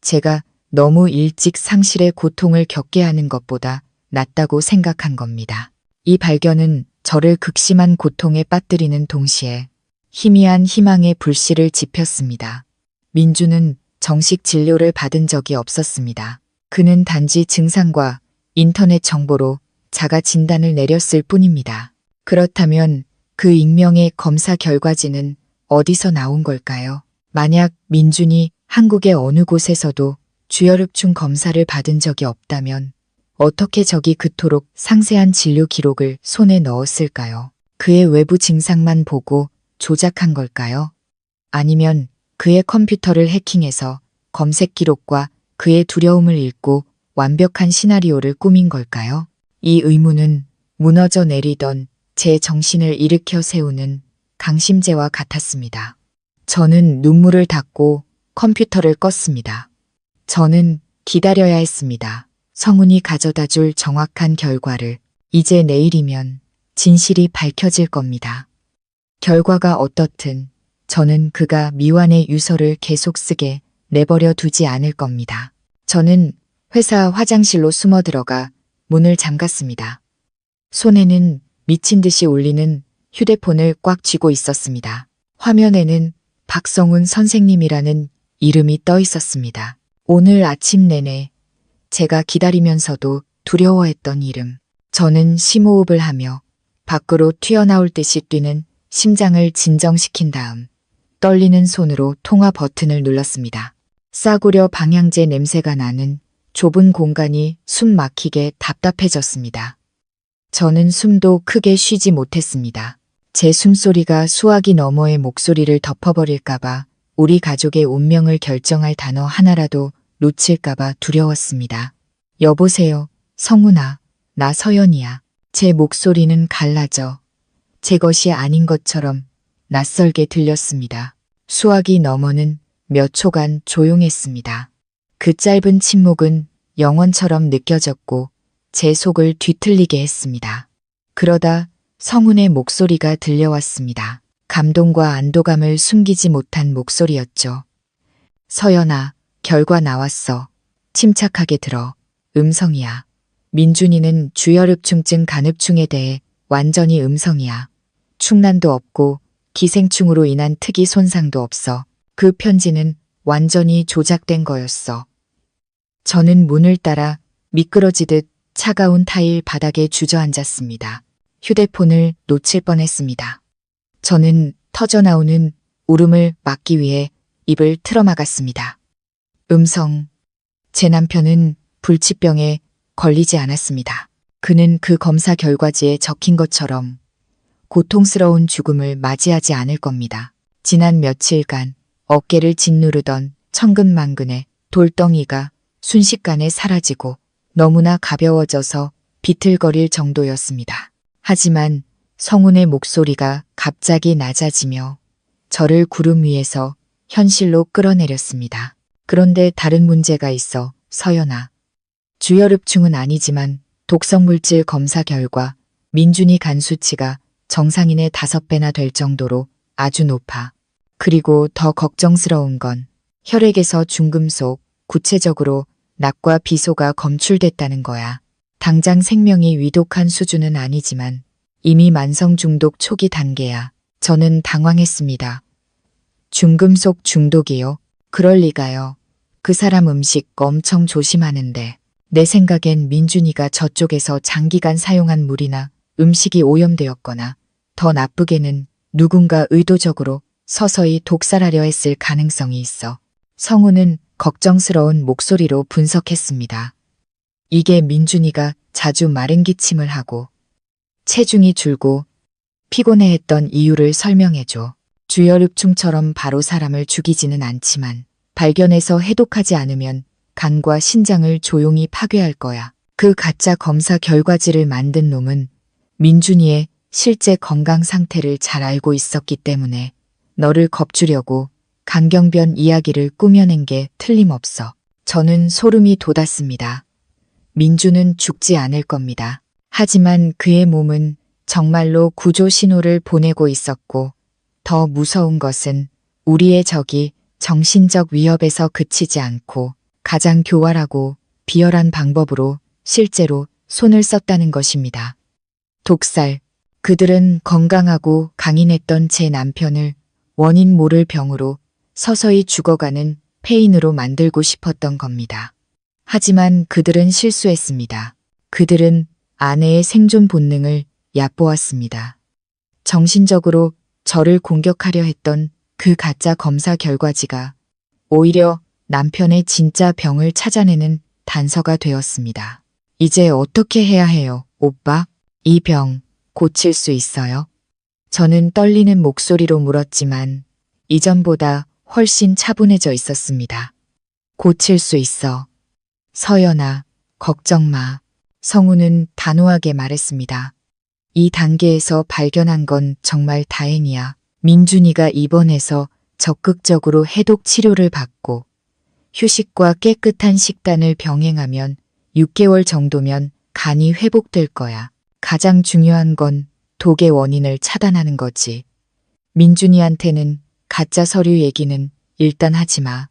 제가 너무 일찍 상실의 고통을 겪게 하는 것보다 낫다고 생각한 겁니다. 이 발견은 저를 극심한 고통에 빠뜨리는 동시에 희미한 희망의 불씨를 지폈습니다. 민주는 정식 진료를 받은 적이 없었습니다. 그는 단지 증상과 인터넷 정보로 자가 진단을 내렸을 뿐입니다. 그렇다면 그 익명의 검사 결과지는 어디서 나온 걸까요? 만약 민준이 한국의 어느 곳에서도 주혈흡충 검사를 받은 적이 없다면 어떻게 적이 그토록 상세한 진료 기록을 손에 넣었을까요? 그의 외부 증상만 보고 조작한 걸까요? 아니면 그의 컴퓨터를 해킹해서 검색 기록과 그의 두려움을 읽고 완벽한 시나리오를 꾸민 걸까요? 이 의문은 무너져 내리던 제 정신을 일으켜 세우는 강심제와 같았습니다. 저는 눈물을 닦고 컴퓨터를 껐습니다. 저는 기다려야 했습니다. 성운이 가져다 줄 정확한 결과를. 이제 내일이면 진실이 밝혀질 겁니다. 결과가 어떻든 저는 그가 미완의 유서를 계속 쓰게 내버려 두지 않을 겁니다. 저는 회사 화장실로 숨어 들어가 문을 잠갔습니다. 손에는 미친 듯이 울리는 휴대폰을 꽉 쥐고 있었습니다. 화면에는 박성훈 선생님이라는 이름이 떠 있었습니다. 오늘 아침 내내 제가 기다리면서도 두려워했던 이름. 저는 심호흡을 하며 밖으로 튀어나올 듯이 뛰는 심장을 진정시킨 다음 떨리는 손으로 통화 버튼을 눌렀습니다. 싸구려 방향제 냄새가 나는 좁은 공간이 숨 막히게 답답해졌습니다. 저는 숨도 크게 쉬지 못했습니다. 제 숨소리가 수화기 너머의 목소리를 덮어버릴까봐 우리 가족의 운명을 결정할 단어 하나라도 놓칠까봐 두려웠습니다. 여보세요, 성훈아. 나 서연이야. 제 목소리는 갈라져 제 것이 아닌 것처럼 낯설게 들렸습니다. 수화기 너머는 몇 초간 조용했습니다. 그 짧은 침묵은 영원처럼 느껴졌고 제 속을 뒤틀리게 했습니다. 그러다 성훈의 목소리가 들려왔습니다. 감동과 안도감을 숨기지 못한 목소리였죠. 서연아, 결과 나왔어. 침착하게 들어. 음성이야. 민준이는 주혈흡충증 간흡충에 대해 완전히 음성이야. 충난도 없고 기생충으로 인한 특이 손상도 없어. 그 편지는 완전히 조작된 거였어. 저는 문을 따라 미끄러지듯 차가운 타일 바닥에 주저앉았습니다. 휴대폰을 놓칠 뻔했습니다. 저는 터져나오는 울음을 막기 위해 입을 틀어막았습니다. 음성. 제 남편은 불치병에 걸리지 않았습니다. 그는 그 검사 결과지에 적힌 것처럼 고통스러운 죽음을 맞이하지 않을 겁니다. 지난 며칠간 어깨를 짓누르던 천근만근의 돌덩이가 순식간에 사라지고 너무나 가벼워져서 비틀거릴 정도였습니다. 하지만 성훈의 목소리가 갑자기 낮아지며 저를 구름 위에서 현실로 끌어내렸습니다. 그런데 다른 문제가 있어, 서연아. 주혈흡충은 아니지만 독성물질 검사 결과 민준이 간 수치가 정상인의 5배나 될 정도로 아주 높아. 그리고 더 걱정스러운 건 혈액에서 중금속, 구체적으로 납과 비소가 검출됐다는 거야. 당장 생명이 위독한 수준은 아니지만 이미 만성 중독 초기 단계야. 저는 당황했습니다. 중금속 중독이요? 그럴 리가요. 그 사람 음식 엄청 조심하는데. 내 생각엔 민준이가 저쪽에서 장기간 사용한 물이나 음식이 오염되었거나 더 나쁘게는 누군가 의도적으로 서서히 독살하려 했을 가능성이 있어. 성훈은 걱정스러운 목소리로 분석했습니다. 이게 민준이가 자주 마른 기침을 하고 체중이 줄고 피곤해했던 이유를 설명해줘. 주혈흡충처럼 바로 사람을 죽이지는 않지만 발견해서 해독하지 않으면 간과 신장을 조용히 파괴할 거야. 그 가짜 검사 결과지를 만든 놈은 민준이의 실제 건강 상태를 잘 알고 있었기 때문에 너를 겁주려고 강경변 이야기를 꾸며낸 게 틀림없어. 저는 소름이 돋았습니다. 민준은 죽지 않을 겁니다. 하지만 그의 몸은 정말로 구조 신호를 보내고 있었고 더 무서운 것은 우리의 적이 정신적 위협에서 그치지 않고 가장 교활하고 비열한 방법으로 실제로 손을 썼다는 것입니다. 독살. 그들은 건강하고 강인했던 제 남편을 원인 모를 병으로 서서히 죽어가는 폐인으로 만들고 싶었던 겁니다. 하지만 그들은 실수했습니다. 그들은 아내의 생존 본능을 얕보았습니다. 정신적으로 저를 공격하려 했던 그 가짜 검사 결과지가 오히려 남편의 진짜 병을 찾아내는 단서가 되었습니다. 이제 어떻게 해야 해요, 오빠? 이 병 고칠 수 있어요? 저는 떨리는 목소리로 물었지만 이전보다 훨씬 차분해져 있었습니다. 고칠 수 있어. 서연아, 걱정 마. 성훈은 단호하게 말했습니다. 이 단계에서 발견한 건 정말 다행이야. 민준이가 입원해서 적극적으로 해독 치료를 받고 휴식과 깨끗한 식단을 병행하면 6개월 정도면 간이 회복될 거야. 가장 중요한 건 독의 원인을 차단하는 거지. 민준이한테는 가짜 서류 얘기는 일단 하지 마.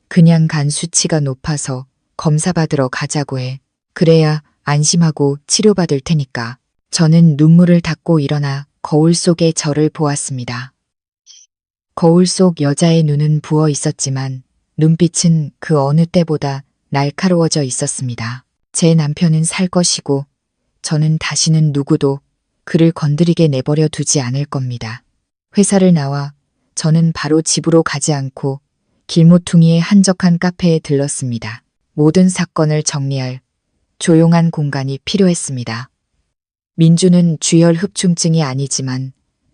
그냥 간 수치가 높아서 검사 받으러 가자고 해. 그래야 안심하고 치료받을 테니까. 저는 눈물을 닦고 일어나 거울 속의 저를 보았습니다. 거울 속 여자의 눈은 부어 있었지만 눈빛은 그 어느 때보다 날카로워져 있었습니다. 제 남편은 살 것이고 저는 다시는 누구도 그를 건드리게 내버려 두지 않을 겁니다. 회사를 나와 저는 바로 집으로 가지 않고 길모퉁이의 한적한 카페에 들렀습니다. 모든 사건을 정리할 조용한 공간이 필요했습니다. 민주는 주혈흡충증이 아니지만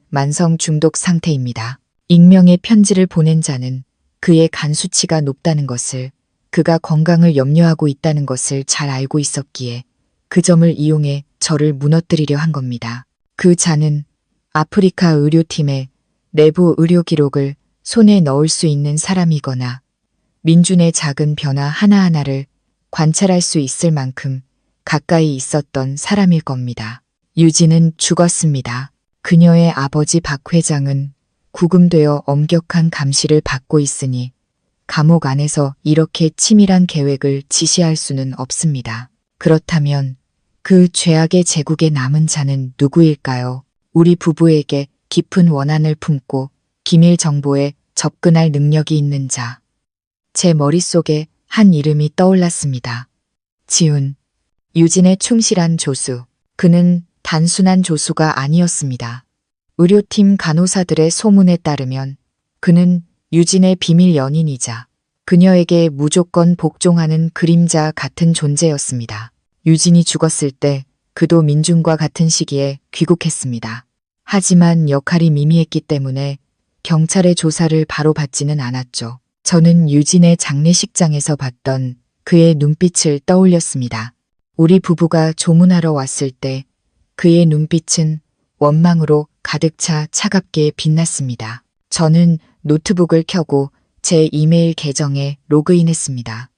만성 중독 상태입니다. 익명의 편지를 보낸 자는 그의 간 수치가 높다는 것을, 그가 건강을 염려하고 있다는 것을 잘 알고 있었기에 그 점을 이용해 저를 무너뜨리려 한 겁니다. 그 자는 아프리카 의료팀의 내부 의료 기록을 손에 넣을 수 있는 사람이거나 민준의 작은 변화 하나하나를 관찰할 수 있을 만큼 가까이 있었던 사람일 겁니다. 유진은 죽었습니다. 그녀의 아버지 박 회장은 구금되어 엄격한 감시를 받고 있으니 감옥 안에서 이렇게 치밀한 계획을 지시할 수는 없습니다. 그렇다면 그 죄악의 제국의 남은 자는 누구일까요? 우리 부부에게 깊은 원한을 품고 기밀 정보에 접근할 능력이 있는 자. 제 머릿속에 한 이름이 떠올랐습니다. 지훈. 유진의 충실한 조수. 그는 단순한 조수가 아니었습니다. 의료팀 간호사들의 소문에 따르면 그는 유진의 비밀 연인이자 그녀에게 무조건 복종하는 그림자 같은 존재였습니다. 유진이 죽었을 때 그도 민준과 같은 시기에 귀국했습니다. 하지만 역할이 미미했기 때문에 경찰의 조사를 바로 받지는 않았죠. 저는 유진의 장례식장에서 봤던 그의 눈빛을 떠올렸습니다. 우리 부부가 조문하러 왔을 때 그의 눈빛은 원망으로 가득 차 차갑게 빛났습니다. 저는 노트북을 켜고 제 이메일 계정에 로그인했습니다.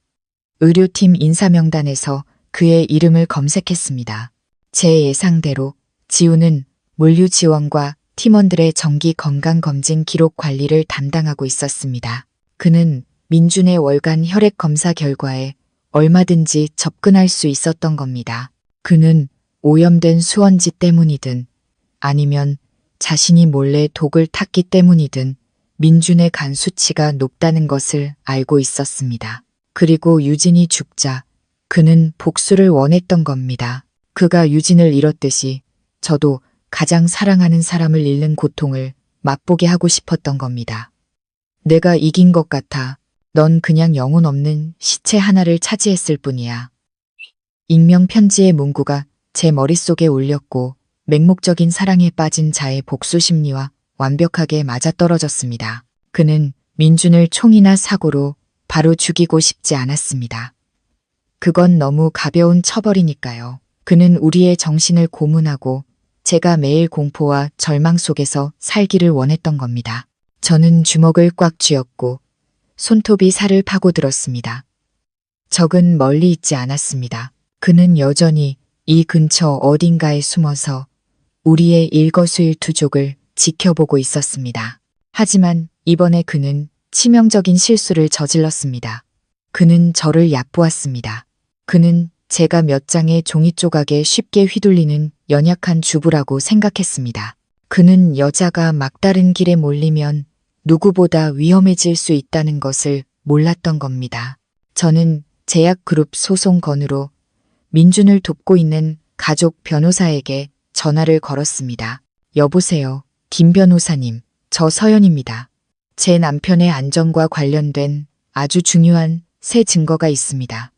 의료팀 인사명단에서 그의 이름을 검색했습니다. 제 예상대로 지훈은 물류 지원과 팀원들의 정기 건강검진 기록 관리를 담당하고 있었습니다. 그는 민준의 월간 혈액 검사 결과에 얼마든지 접근할 수 있었던 겁니다. 그는 오염된 수원지 때문이든 아니면 자신이 몰래 독을 탔기 때문이든 민준의 간 수치가 높다는 것을 알고 있었습니다. 그리고 유진이 죽자 그는 복수를 원했던 겁니다. 그가 유진을 잃었듯이 저도 가장 사랑하는 사람을 잃는 고통을 맛보게 하고 싶었던 겁니다. 내가 이긴 것 같아. 넌 그냥 영혼 없는 시체 하나를 차지했을 뿐이야. 익명 편지의 문구가 제 머릿속에 울렸고 맹목적인 사랑에 빠진 자의 복수 심리와 완벽하게 맞아떨어졌습니다. 그는 민준을 총이나 사고로 바로 죽이고 싶지 않았습니다. 그건 너무 가벼운 처벌이니까요. 그는 우리의 정신을 고문하고 제가 매일 공포와 절망 속에서 살기를 원했던 겁니다. 저는 주먹을 꽉 쥐었고 손톱이 살을 파고들었습니다. 적은 멀리 있지 않았습니다. 그는 여전히 이 근처 어딘가에 숨어서 우리의 일거수일투족을 지켜보고 있었습니다. 하지만 이번에 그는 치명적인 실수를 저질렀습니다. 그는 저를 얕보았습니다. 그는 제가 몇 장의 종이 조각에 쉽게 휘둘리는 연약한 주부라고 생각했습니다. 그는 여자가 막다른 길에 몰리면 누구보다 위험해질 수 있다는 것을 몰랐던 겁니다. 저는 제약그룹 소송 건으로 민준을 돕고 있는 가족 변호사에게 전화를 걸었습니다. 여보세요, 김 변호사님, 저 서연입니다. 제 남편의 안전과 관련된 아주 중요한 새 증거가 있습니다.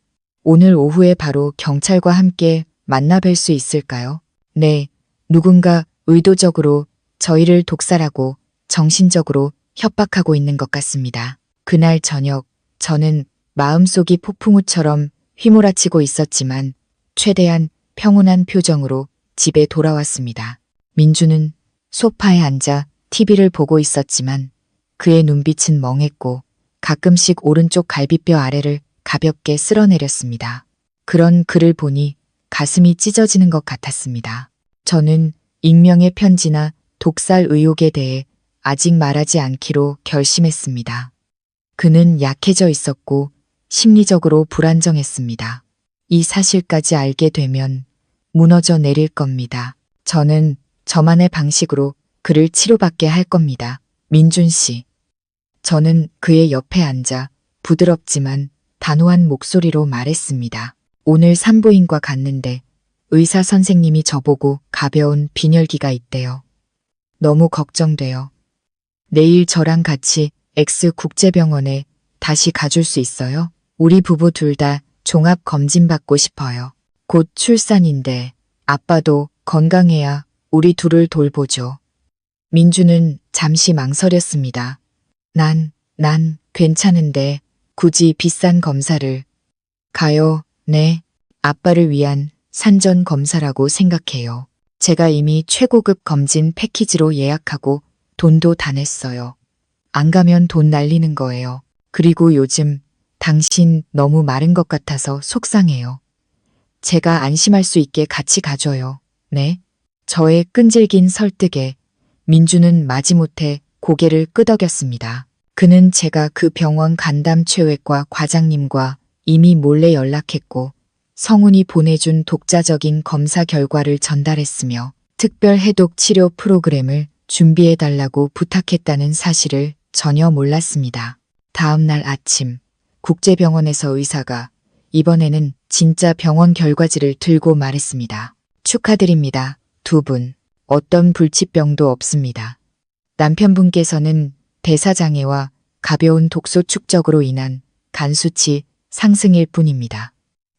오늘 오후에 바로 경찰과 함께 만나 뵐 수 있을까요? 네, 누군가 의도적으로 저희를 독살하고 정신적으로 협박하고 있는 것 같습니다. 그날 저녁 저는 마음속이 폭풍우처럼 휘몰아치고 있었지만 최대한 평온한 표정으로 집에 돌아왔습니다. 민주는 소파에 앉아 TV를 보고 있었지만 그의 눈빛은 멍했고 가끔씩 오른쪽 갈비뼈 아래를 가볍게 쓸어내렸습니다. 그런 그를 보니 가슴이 찢어지는 것 같았습니다. 저는 익명의 편지나 독살 의혹에 대해 아직 말하지 않기로 결심했습니다. 그는 약해져 있었고 심리적으로 불안정했습니다. 이 사실까지 알게 되면 무너져 내릴 겁니다. 저는 저만의 방식으로 그를 치료받게 할 겁니다. 민준 씨. 저는 그의 옆에 앉아 부드럽지만 단호한 목소리로 말했습니다. 오늘 산부인과 갔는데 의사 선생님이 저보고 가벼운 빈혈기가 있대요. 너무 걱정돼요. 내일 저랑 같이 X국제병원에 다시 가줄 수 있어요? 우리 부부 둘 다 종합 검진 받고 싶어요. 곧 출산인데 아빠도 건강해야 우리 둘을 돌보죠. 민주는 잠시 망설였습니다. 난 괜찮은데 굳이 비싼 검사를 가요? 네. 아빠를 위한 산전 검사라고 생각해요. 제가 이미 최고급 검진 패키지로 예약하고 돈도 다 냈어요. 안 가면 돈 날리는 거예요. 그리고 요즘 당신 너무 마른 것 같아서 속상해요. 제가 안심할 수 있게 같이 가줘요. 네? 저의 끈질긴 설득에 민주는 마지못해 고개를 끄덕였습니다. 그는 제가 그 병원 간담최외과 과장님과 이미 몰래 연락했고 성운이 보내준 독자적인 검사 결과를 전달했으며 특별 해독 치료 프로그램을 준비해달라고 부탁했다는 사실을 전혀 몰랐습니다. 다음 날 아침 국제병원에서 의사가 이번에는 진짜 병원 결과지를 들고 말했습니다. 축하드립니다. 두 분. 어떤 불치병도 없습니다. 남편분께서는 대사장애와 가벼운 독소 축적으로 인한 간 수치 상승일 뿐입니다.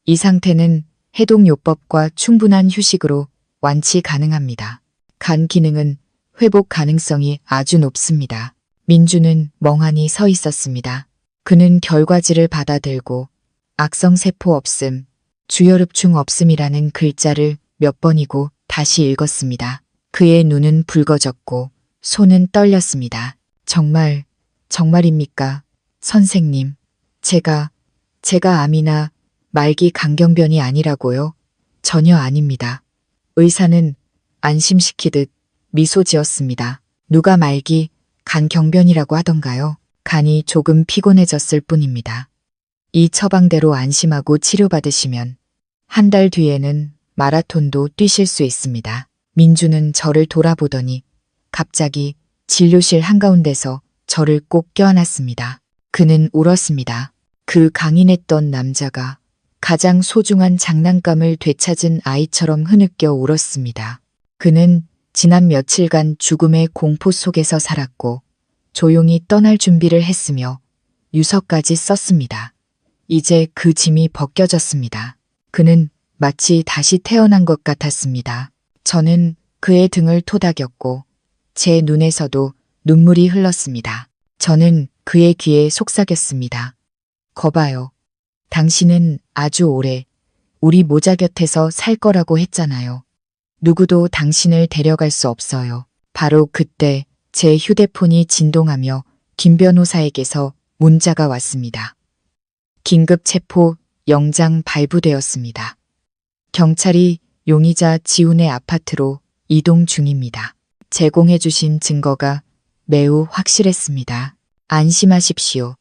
이 상태는 해독요법과 충분한 휴식으로 완치 가능합니다. 간 기능은 회복 가능성이 아주 높습니다. 민주는 멍하니 서 있었습니다. 그는 결과지를 받아들고 악성세포 없음, 주혈흡충 없음이라는 글자를 몇 번이고 다시 읽었습니다. 그의 눈은 붉어졌고 손은 떨렸습니다. 정말입니까? 선생님, 제가 암이나 말기 강경변이 아니라고요? 전혀 아닙니다. 의사는 안심시키듯 미소 지었습니다. 누가 말기 간경변이라고 하던가요? 간이 조금 피곤해졌을 뿐입니다. 이 처방대로 안심하고 치료받으시면 한 달 뒤에는 마라톤도 뛰실 수 있습니다. 민주는 저를 돌아보더니 갑자기 진료실 한가운데서 저를 꼭 껴안았습니다. 그는 울었습니다. 그 강인했던 남자가 가장 소중한 장난감을 되찾은 아이처럼 흐느껴 울었습니다. 그는 지난 며칠간 죽음의 공포 속에서 살았고 조용히 떠날 준비를 했으며 유서까지 썼습니다. 이제 그 짐이 벗겨졌습니다. 그는 마치 다시 태어난 것 같았습니다. 저는 그의 등을 토닥였고 제 눈에서도 눈물이 흘렀습니다. 저는 그의 귀에 속삭였습니다. 거봐요. 당신은 아주 오래 우리 모자 곁에서 살 거라고 했잖아요. 누구도 당신을 데려갈 수 없어요. 바로 그때 제 휴대폰이 진동하며 김 변호사에게서 문자가 왔습니다. 긴급 체포 영장 발부되었습니다. 경찰이 용의자 지훈의 아파트로 이동 중입니다. 제공해주신 증거가 매우 확실했습니다. 안심하십시오.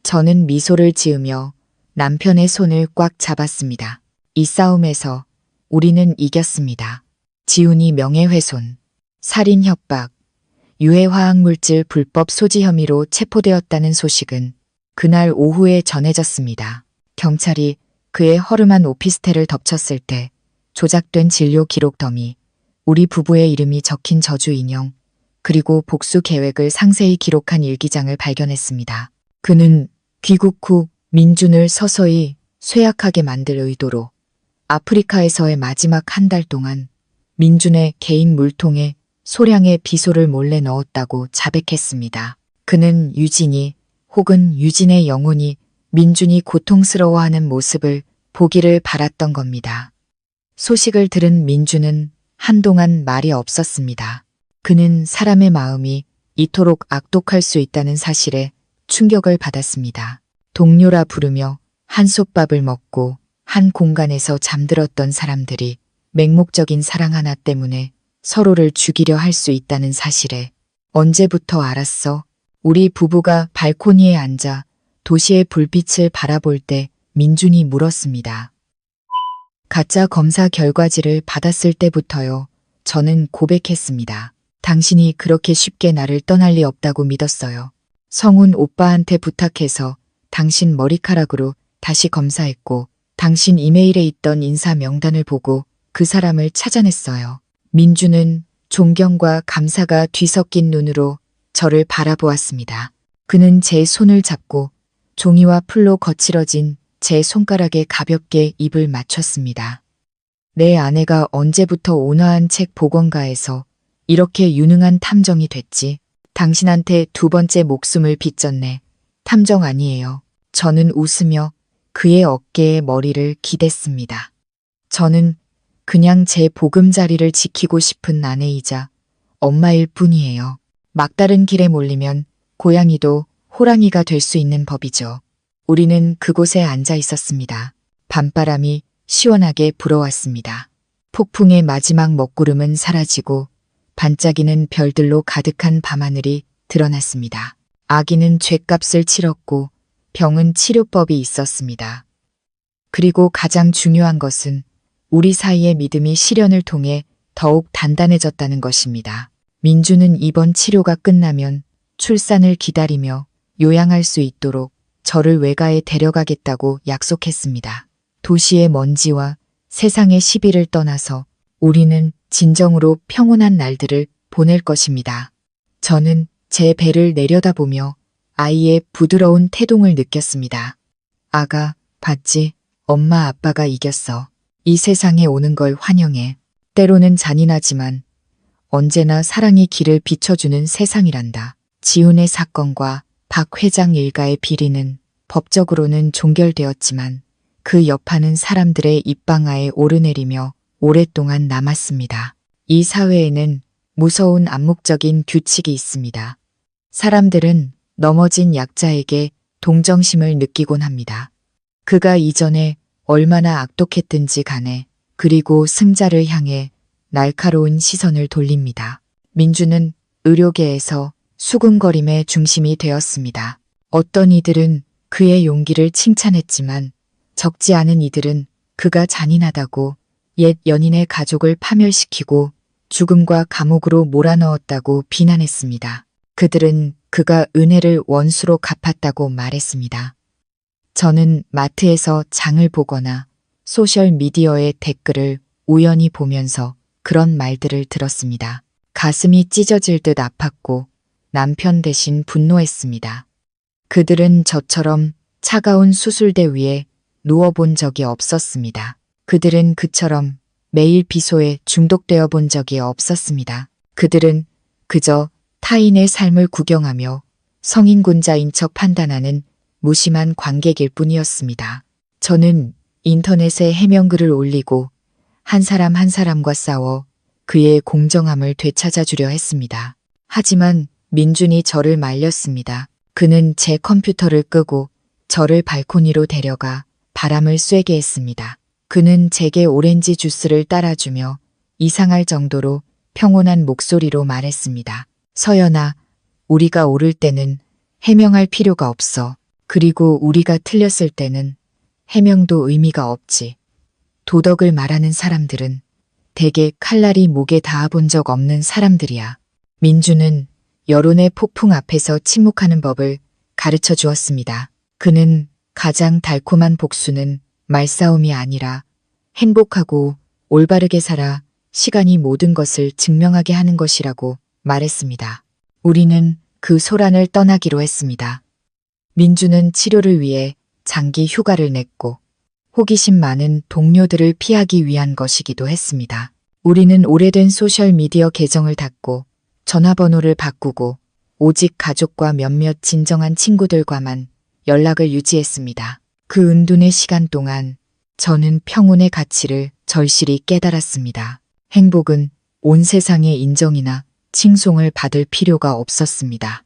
저는 미소를 지으며 남편의 손을 꽉 잡았습니다. 이 싸움에서 우리는 이겼습니다. 지훈이 명예훼손, 살인 협박, 유해화학물질 불법 소지 혐의로 체포되었다는 소식은 그날 오후에 전해졌습니다. 경찰이 그의 허름한 오피스텔을 덮쳤을 때 조작된 진료 기록 더미, 우리 부부의 이름이 적힌 저주 인형, 그리고 복수 계획을 상세히 기록한 일기장을 발견했습니다. 그는 귀국 후 민준을 서서히 쇠약하게 만들 의도로 아프리카에서의 마지막 한 달 동안 민준의 개인 물통에 소량의 비소를 몰래 넣었다고 자백했습니다. 그는 유진이 혹은 유진의 영혼이 민준이 고통스러워하는 모습을 보기를 바랐던 겁니다. 소식을 들은 민준은 한동안 말이 없었습니다. 그는 사람의 마음이 이토록 악독할 수 있다는 사실에 충격을 받았습니다. 동료라 부르며 한솥밥을 먹고 한 공간에서 잠들었던 사람들이 맹목적인 사랑 하나 때문에 서로를 죽이려 할 수 있다는 사실에 언제부터 알았어? 우리 부부가 발코니에 앉아 도시의 불빛을 바라볼 때 민준이 물었습니다. 가짜 검사 결과지를 받았을 때부터요. 저는 고백했습니다. 당신이 그렇게 쉽게 나를 떠날 리 없다고 믿었어요. 성운 오빠한테 부탁해서 당신 머리카락으로 다시 검사했고 당신 이메일에 있던 인사 명단을 보고 그 사람을 찾아냈어요. 민주는 존경과 감사가 뒤섞인 눈으로 저를 바라보았습니다. 그는 제 손을 잡고 종이와 풀로 거칠어진 제 손가락에 가볍게 입을 맞췄습니다. 내 아내가 언제부터 온화한 책 복원가에서 이렇게 유능한 탐정이 됐지? 당신한테 두 번째 목숨을 빚졌네. 탐정 아니에요. 저는 웃으며 그의 어깨에 머리를 기댔습니다. 저는 그냥 제 보금자리를 지키고 싶은 아내이자 엄마일 뿐이에요. 막다른 길에 몰리면 고양이도 호랑이가 될 수 있는 법이죠. 우리는 그곳에 앉아 있었습니다. 밤바람이 시원하게 불어왔습니다. 폭풍의 마지막 먹구름은 사라지고 반짝이는 별들로 가득한 밤하늘이 드러났습니다. 아기는 죗값을 치렀고 병은 치료법이 있었습니다. 그리고 가장 중요한 것은 우리 사이의 믿음이 시련을 통해 더욱 단단해졌다는 것입니다. 민주는 이번 치료가 끝나면 출산을 기다리며 요양할 수 있도록 저를 외가에 데려가겠다고 약속했습니다. 도시의 먼지와 세상의 시비를 떠나서 우리는 진정으로 평온한 날들을 보낼 것입니다. 저는 제 배를 내려다보며 아이의 부드러운 태동을 느꼈습니다. 아가, 봤지? 엄마 아빠가 이겼어. 이 세상에 오는 걸 환영해. 때로는 잔인하지만 언제나 사랑이 길을 비춰주는 세상이란다. 지훈의 사건과 박 회장 일가의 비리는 법적으로는 종결되었지만 그 여파는 사람들의 입방아에 오르내리며 오랫동안 남았습니다. 이 사회에는 무서운 암묵적인 규칙이 있습니다. 사람들은 넘어진 약자에게 동정심을 느끼곤 합니다. 그가 이전에 얼마나 악독했든지 간에 그리고 승자를 향해 날카로운 시선을 돌립니다. 민주는 의료계에서 수군거림의 중심이 되었습니다. 어떤 이들은 그의 용기를 칭찬했지만 적지 않은 이들은 그가 잔인하다고 옛 연인의 가족을 파멸시키고 죽음과 감옥으로 몰아넣었다고 비난했습니다. 그들은 그가 은혜를 원수로 갚았다고 말했습니다. 저는 마트에서 장을 보거나 소셜미디어의 댓글을 우연히 보면서 그런 말들을 들었습니다. 가슴이 찢어질 듯 아팠고 남편 대신 분노했습니다. 그들은 저처럼 차가운 수술대 위에 누워본 적이 없었습니다. 그들은 그처럼 매일 비소에 중독되어 본 적이 없었습니다. 그들은 그저 타인의 삶을 구경하며 성인군자인 척 판단하는 무심한 관객일 뿐이었습니다. 저는 인터넷에 해명글을 올리고 한 사람 한 사람과 싸워 그의 공정함을 되찾아주려 했습니다. 하지만 민준이 저를 말렸습니다. 그는 제 컴퓨터를 끄고 저를 발코니로 데려가 바람을 쐬게 했습니다. 그는 제게 오렌지 주스를 따라주며 이상할 정도로 평온한 목소리로 말했습니다. 서연아, 우리가 옳을 때는 해명할 필요가 없어. 그리고 우리가 틀렸을 때는 해명도 의미가 없지. 도덕을 말하는 사람들은 대개 칼날이 목에 닿아본 적 없는 사람들이야. 민주는 여론의 폭풍 앞에서 침묵하는 법을 가르쳐 주었습니다. 그는 가장 달콤한 복수는 말싸움이 아니라 행복하고 올바르게 살아 시간이 모든 것을 증명하게 하는 것이라고 말했습니다. 우리는 그 소란을 떠나기로 했습니다. 민주는 치료를 위해 장기 휴가를 냈고 호기심 많은 동료들을 피하기 위한 것이기도 했습니다. 우리는 오래된 소셜미디어 계정을 닫고 전화번호를 바꾸고 오직 가족과 몇몇 진정한 친구들과만 연락을 유지했습니다. 그 은둔의 시간 동안 저는 평온의 가치를 절실히 깨달았습니다. 행복은 온 세상의 인정이나 칭송을 받을 필요가 없었습니다.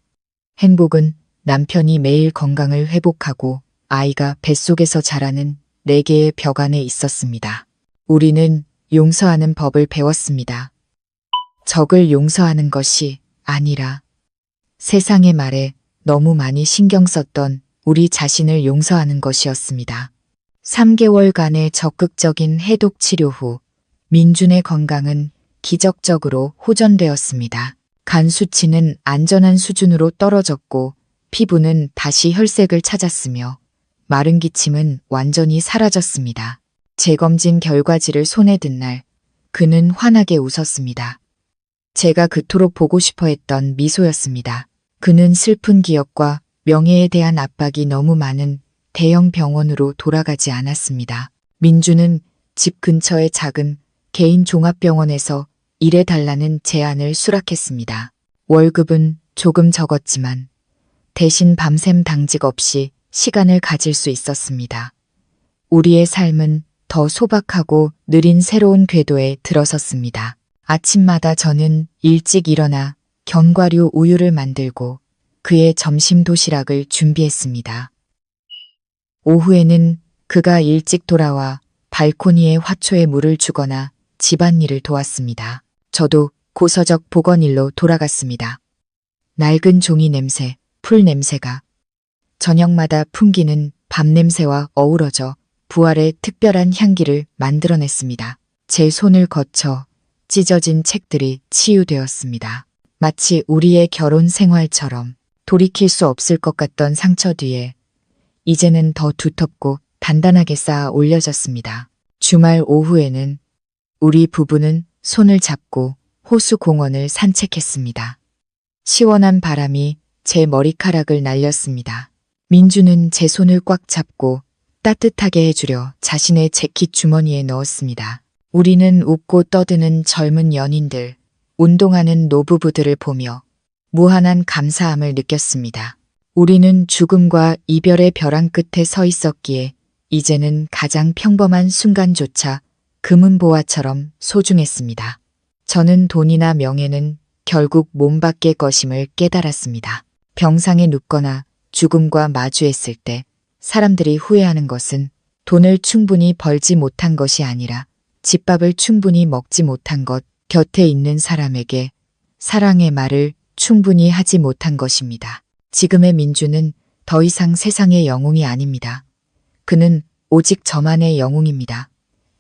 행복은 남편이 매일 건강을 회복하고 아이가 뱃속에서 자라는 4개의 벽 안에 있었습니다. 우리는 용서하는 법을 배웠습니다. 적을 용서하는 것이 아니라 세상의 말에 너무 많이 신경 썼던 우리 자신을 용서하는 것이었습니다. 3개월간의 적극적인 해독 치료 후 민준의 건강은 기적적으로 호전되었습니다. 간 수치는 안전한 수준으로 떨어졌고 피부는 다시 혈색을 찾았으며 마른 기침은 완전히 사라졌습니다. 재검진 결과지를 손에 든 날 그는 환하게 웃었습니다. 제가 그토록 보고 싶어 했던 미소였습니다. 그는 슬픈 기억과 명예에 대한 압박이 너무 많은 대형 병원으로 돌아가지 않았습니다. 민주는 집 근처의 작은 개인 종합병원에서 일해달라는 제안을 수락했습니다. 월급은 조금 적었지만 대신 밤샘 당직 없이 시간을 가질 수 있었습니다. 우리의 삶은 더 소박하고 느린 새로운 궤도에 들어섰습니다. 아침마다 저는 일찍 일어나 견과류 우유를 만들고 그의 점심 도시락을 준비했습니다. 오후에는 그가 일찍 돌아와 발코니에 화초에 물을 주거나 집안일을 도왔습니다. 저도 고서적 보건일로 돌아갔습니다. 낡은 종이 냄새, 풀 냄새가 저녁마다 풍기는 밤 냄새와 어우러져 부활의 특별한 향기를 만들어냈습니다. 제 손을 거쳐 찢어진 책들이 치유되었습니다. 마치 우리의 결혼 생활처럼 돌이킬 수 없을 것 같던 상처 뒤에 이제는 더 두텁고 단단하게 쌓아 올려졌습니다. 주말 오후에는 우리 부부는 손을 잡고 호수 공원을 산책했습니다. 시원한 바람이 제 머리카락을 날렸습니다. 민주는 제 손을 꽉 잡고 따뜻하게 해주려 자신의 재킷 주머니에 넣었습니다. 우리는 웃고 떠드는 젊은 연인들, 운동하는 노부부들을 보며 무한한 감사함을 느꼈습니다. 우리는 죽음과 이별의 벼랑 끝에 서 있었기에 이제는 가장 평범한 순간조차 금은보화처럼 소중했습니다. 저는 돈이나 명예는 결국 몸 밖의 것임을 깨달았습니다. 병상에 눕거나 죽음과 마주했을 때 사람들이 후회하는 것은 돈을 충분히 벌지 못한 것이 아니라 집밥을 충분히 먹지 못한 것, 곁에 있는 사람에게 사랑의 말을 충분히 하지 못한 것입니다. 지금의 민주는 더 이상 세상의 영웅이 아닙니다. 그는 오직 저만의 영웅입니다.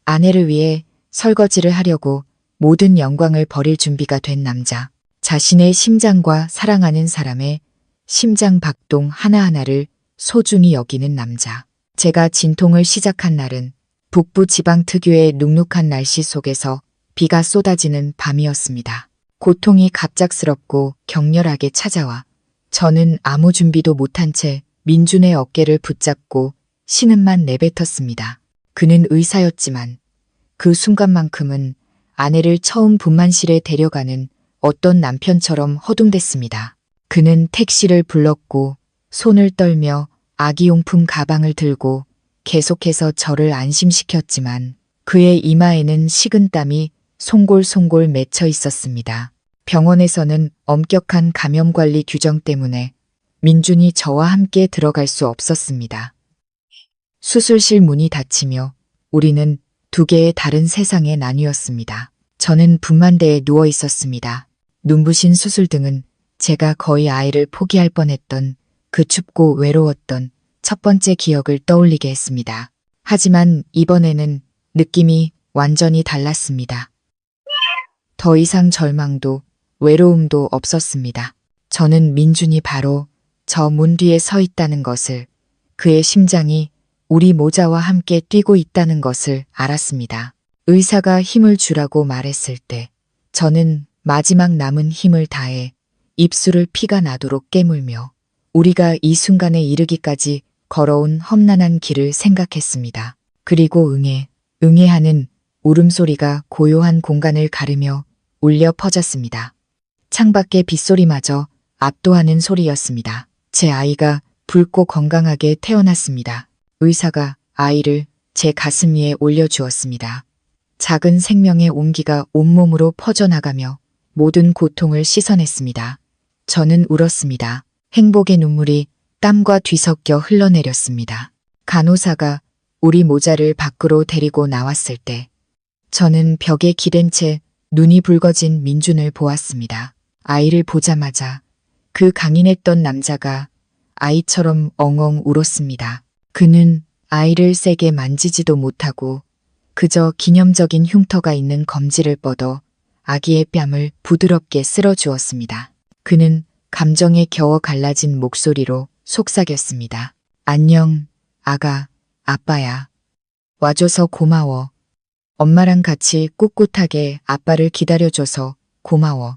아내를 위해 설거지를 하려고 모든 영광을 버릴 준비가 된 남자. 자신의 심장과 사랑하는 사람의 심장 박동 하나하나를 소중히 여기는 남자. 제가 진통을 시작한 날은 북부 지방 특유의 눅눅한 날씨 속에서 비가 쏟아지는 밤이었습니다. 고통이 갑작스럽고 격렬하게 찾아와 저는 아무 준비도 못한 채 민준의 어깨를 붙잡고 신음만 내뱉었습니다. 그는 의사였지만 그 순간만큼은 아내를 처음 분만실에 데려가는 어떤 남편처럼 허둥댔습니다. 그는 택시를 불렀고 손을 떨며 아기용품 가방을 들고 계속해서 저를 안심시켰지만 그의 이마에는 식은땀이 송골송골 맺혀 있었습니다. 병원에서는 엄격한 감염관리 규정 때문에 민준이 저와 함께 들어갈 수 없었습니다. 수술실 문이 닫히며 우리는 두 개의 다른 세상에 나뉘었습니다. 저는 분만대에 누워 있었습니다. 눈부신 수술등은 제가 거의 아이를 포기할 뻔했던 그 춥고 외로웠던 첫 번째 기억을 떠올리게 했습니다. 하지만 이번에는 느낌이 완전히 달랐습니다. 더 이상 절망도 외로움도 없었습니다. 저는 민준이 바로 저 문 뒤에 서 있다는 것을, 그의 심장이 우리 모자와 함께 뛰고 있다는 것을 알았습니다. 의사가 힘을 주라고 말했을 때 저는 마지막 남은 힘을 다해 입술을 피가 나도록 깨물며 우리가 이 순간에 이르기까지 걸어온 험난한 길을 생각했습니다. 그리고 응애 하는 울음소리가 고요한 공간을 가르며 울려 퍼졌습니다. 창밖의 빗소리마저 압도하는 소리였습니다. 제 아이가 붉고 건강하게 태어났습니다. 의사가 아이를 제 가슴 위에 올려주었습니다. 작은 생명의 온기가 온몸으로 퍼져나가며 모든 고통을 씻어냈습니다. 저는 울었습니다. 행복의 눈물이 땀과 뒤섞여 흘러내렸습니다. 간호사가 우리 모자를 밖으로 데리고 나왔을 때 저는 벽에 기댄 채 눈이 붉어진 민준을 보았습니다. 아이를 보자마자 그 강인했던 남자가 아이처럼 엉엉 울었습니다. 그는 아이를 세게 만지지도 못하고 그저 기념적인 흉터가 있는 검지를 뻗어 아기의 뺨을 부드럽게 쓸어주었습니다. 그는 감정에 겨워 갈라진 목소리로 속삭였습니다. 안녕, 아가, 아빠야. 와줘서 고마워. 엄마랑 같이 꿋꿋하게 아빠를 기다려줘서 고마워.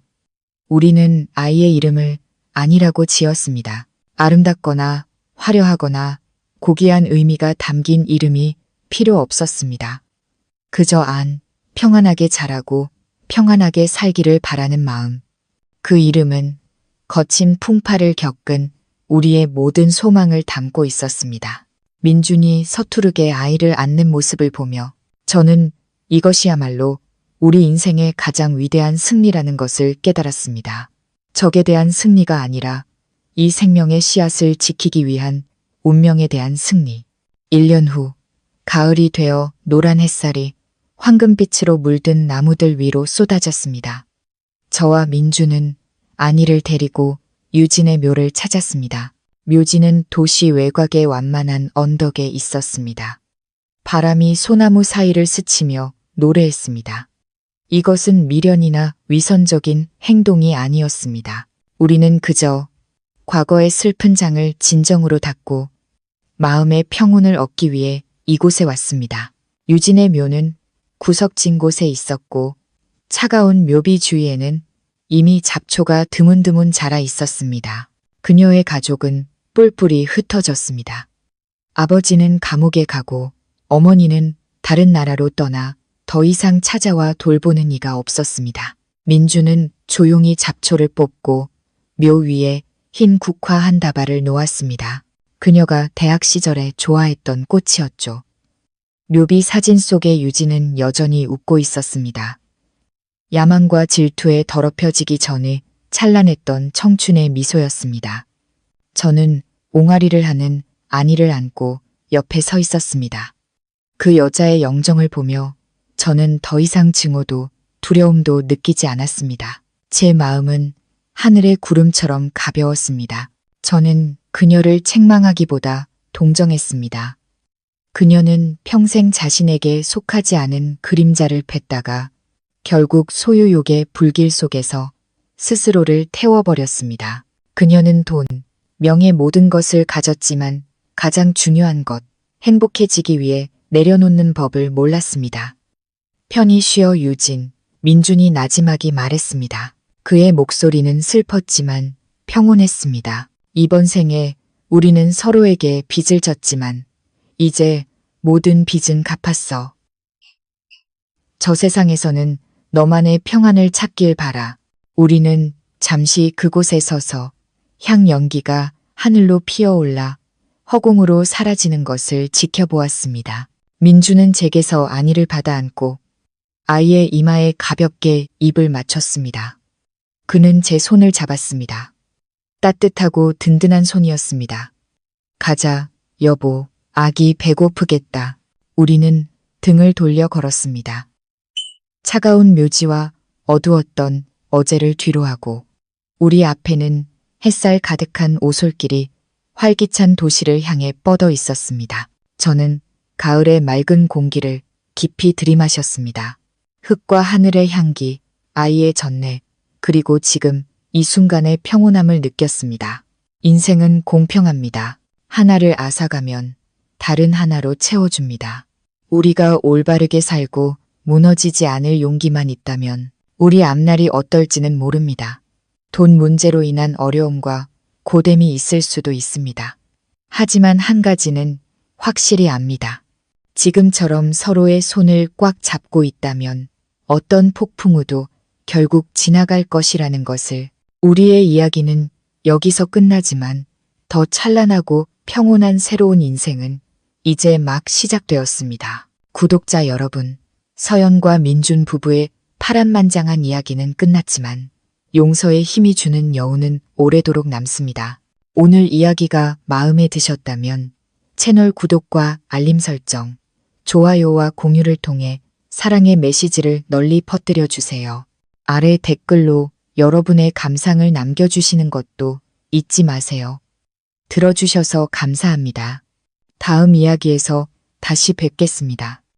우리는 아이의 이름을 안이라고 지었습니다. 아름답거나 화려하거나 고귀한 의미가 담긴 이름이 필요 없었습니다. 그저 평안하게 자라고 평안하게 살기를 바라는 마음. 그 이름은 거친 풍파를 겪은 우리의 모든 소망을 담고 있었습니다. 민준이 서투르게 아이를 안는 모습을 보며 저는 이것이야말로 우리 인생의 가장 위대한 승리라는 것을 깨달았습니다. 적에 대한 승리가 아니라 이 생명의 씨앗을 지키기 위한 운명에 대한 승리. 1년 후 가을이 되어 노란 햇살이 황금빛으로 물든 나무들 위로 쏟아졌습니다. 저와 민주는 안이를 데리고 유진의 묘를 찾았습니다. 묘지는 도시 외곽의 완만한 언덕에 있었습니다. 바람이 소나무 사이를 스치며 노래했습니다. 이것은 미련이나 위선적인 행동이 아니었습니다. 우리는 그저 과거의 슬픈 장을 진정으로 닫고 마음의 평온을 얻기 위해 이곳에 왔습니다. 유진의 묘는 구석진 곳에 있었고 차가운 묘비 주위에는 이미 잡초가 드문드문 자라 있었습니다. 그녀의 가족은 뿔뿔이 흩어졌습니다. 아버지는 감옥에 가고 어머니는 다른 나라로 떠나 더 이상 찾아와 돌보는 이가 없었습니다. 민주는 조용히 잡초를 뽑고 묘 위에 흰 국화 한 다발을 놓았습니다. 그녀가 대학 시절에 좋아했던 꽃이었죠. 묘비 사진 속의 유진은 여전히 웃고 있었습니다. 야망과 질투에 더럽혀지기 전에 찬란했던 청춘의 미소였습니다. 저는 옹알이를 하는 안이를 안고 옆에 서 있었습니다. 그 여자의 영정을 보며 저는 더 이상 증오도 두려움도 느끼지 않았습니다. 제 마음은 하늘의 구름처럼 가벼웠습니다. 저는 그녀를 책망하기보다 동정했습니다. 그녀는 평생 자신에게 속하지 않은 그림자를 팼다가 결국 소유욕의 불길 속에서 스스로를 태워버렸습니다. 그녀는 돈, 명예 모든 것을 가졌지만 가장 중요한 것, 행복해지기 위해 내려놓는 법을 몰랐습니다. 편히 쉬어 유진, 민준이 나지막이 말했습니다. 그의 목소리는 슬펐지만 평온했습니다. 이번 생에 우리는 서로에게 빚을 졌지만 이제 모든 빚은 갚았어. 저 세상에서는 너만의 평안을 찾길 바라. 우리는 잠시 그곳에 서서 향 연기가 하늘로 피어올라 허공으로 사라지는 것을 지켜보았습니다. 민주는 제게서 안이를 받아 안고 아이의 이마에 가볍게 입을 맞췄습니다. 그는 제 손을 잡았습니다. 따뜻하고 든든한 손이었습니다. 가자, 여보, 아기 배고프겠다. 우리는 등을 돌려 걸었습니다. 차가운 묘지와 어두웠던 어제를 뒤로하고 우리 앞에는 햇살 가득한 오솔길이 활기찬 도시를 향해 뻗어 있었습니다. 저는 가을의 맑은 공기를 깊이 들이마셨습니다. 흙과 하늘의 향기, 아이의 전내, 그리고 지금 이 순간의 평온함을 느꼈습니다. 인생은 공평합니다. 하나를 앗아가면 다른 하나로 채워줍니다. 우리가 올바르게 살고 무너지지 않을 용기만 있다면 우리 앞날이 어떨지는 모릅니다. 돈 문제로 인한 어려움과 고됨이 있을 수도 있습니다. 하지만 한 가지는 확실히 압니다. 지금처럼 서로의 손을 꽉 잡고 있다면 어떤 폭풍우도 결국 지나갈 것이라는 것을. 우리의 이야기는 여기서 끝나지만 더 찬란하고 평온한 새로운 인생은 이제 막 시작되었습니다. 구독자 여러분, 서연과 민준 부부의 파란만장한 이야기는 끝났지만 용서에 힘이 주는 여운은 오래도록 남습니다. 오늘 이야기가 마음에 드셨다면 채널 구독과 알림 설정, 좋아요와 공유를 통해 사랑의 메시지를 널리 퍼뜨려 주세요. 아래 댓글로 여러분의 감상을 남겨주시는 것도 잊지 마세요. 들어주셔서 감사합니다. 다음 이야기에서 다시 뵙겠습니다.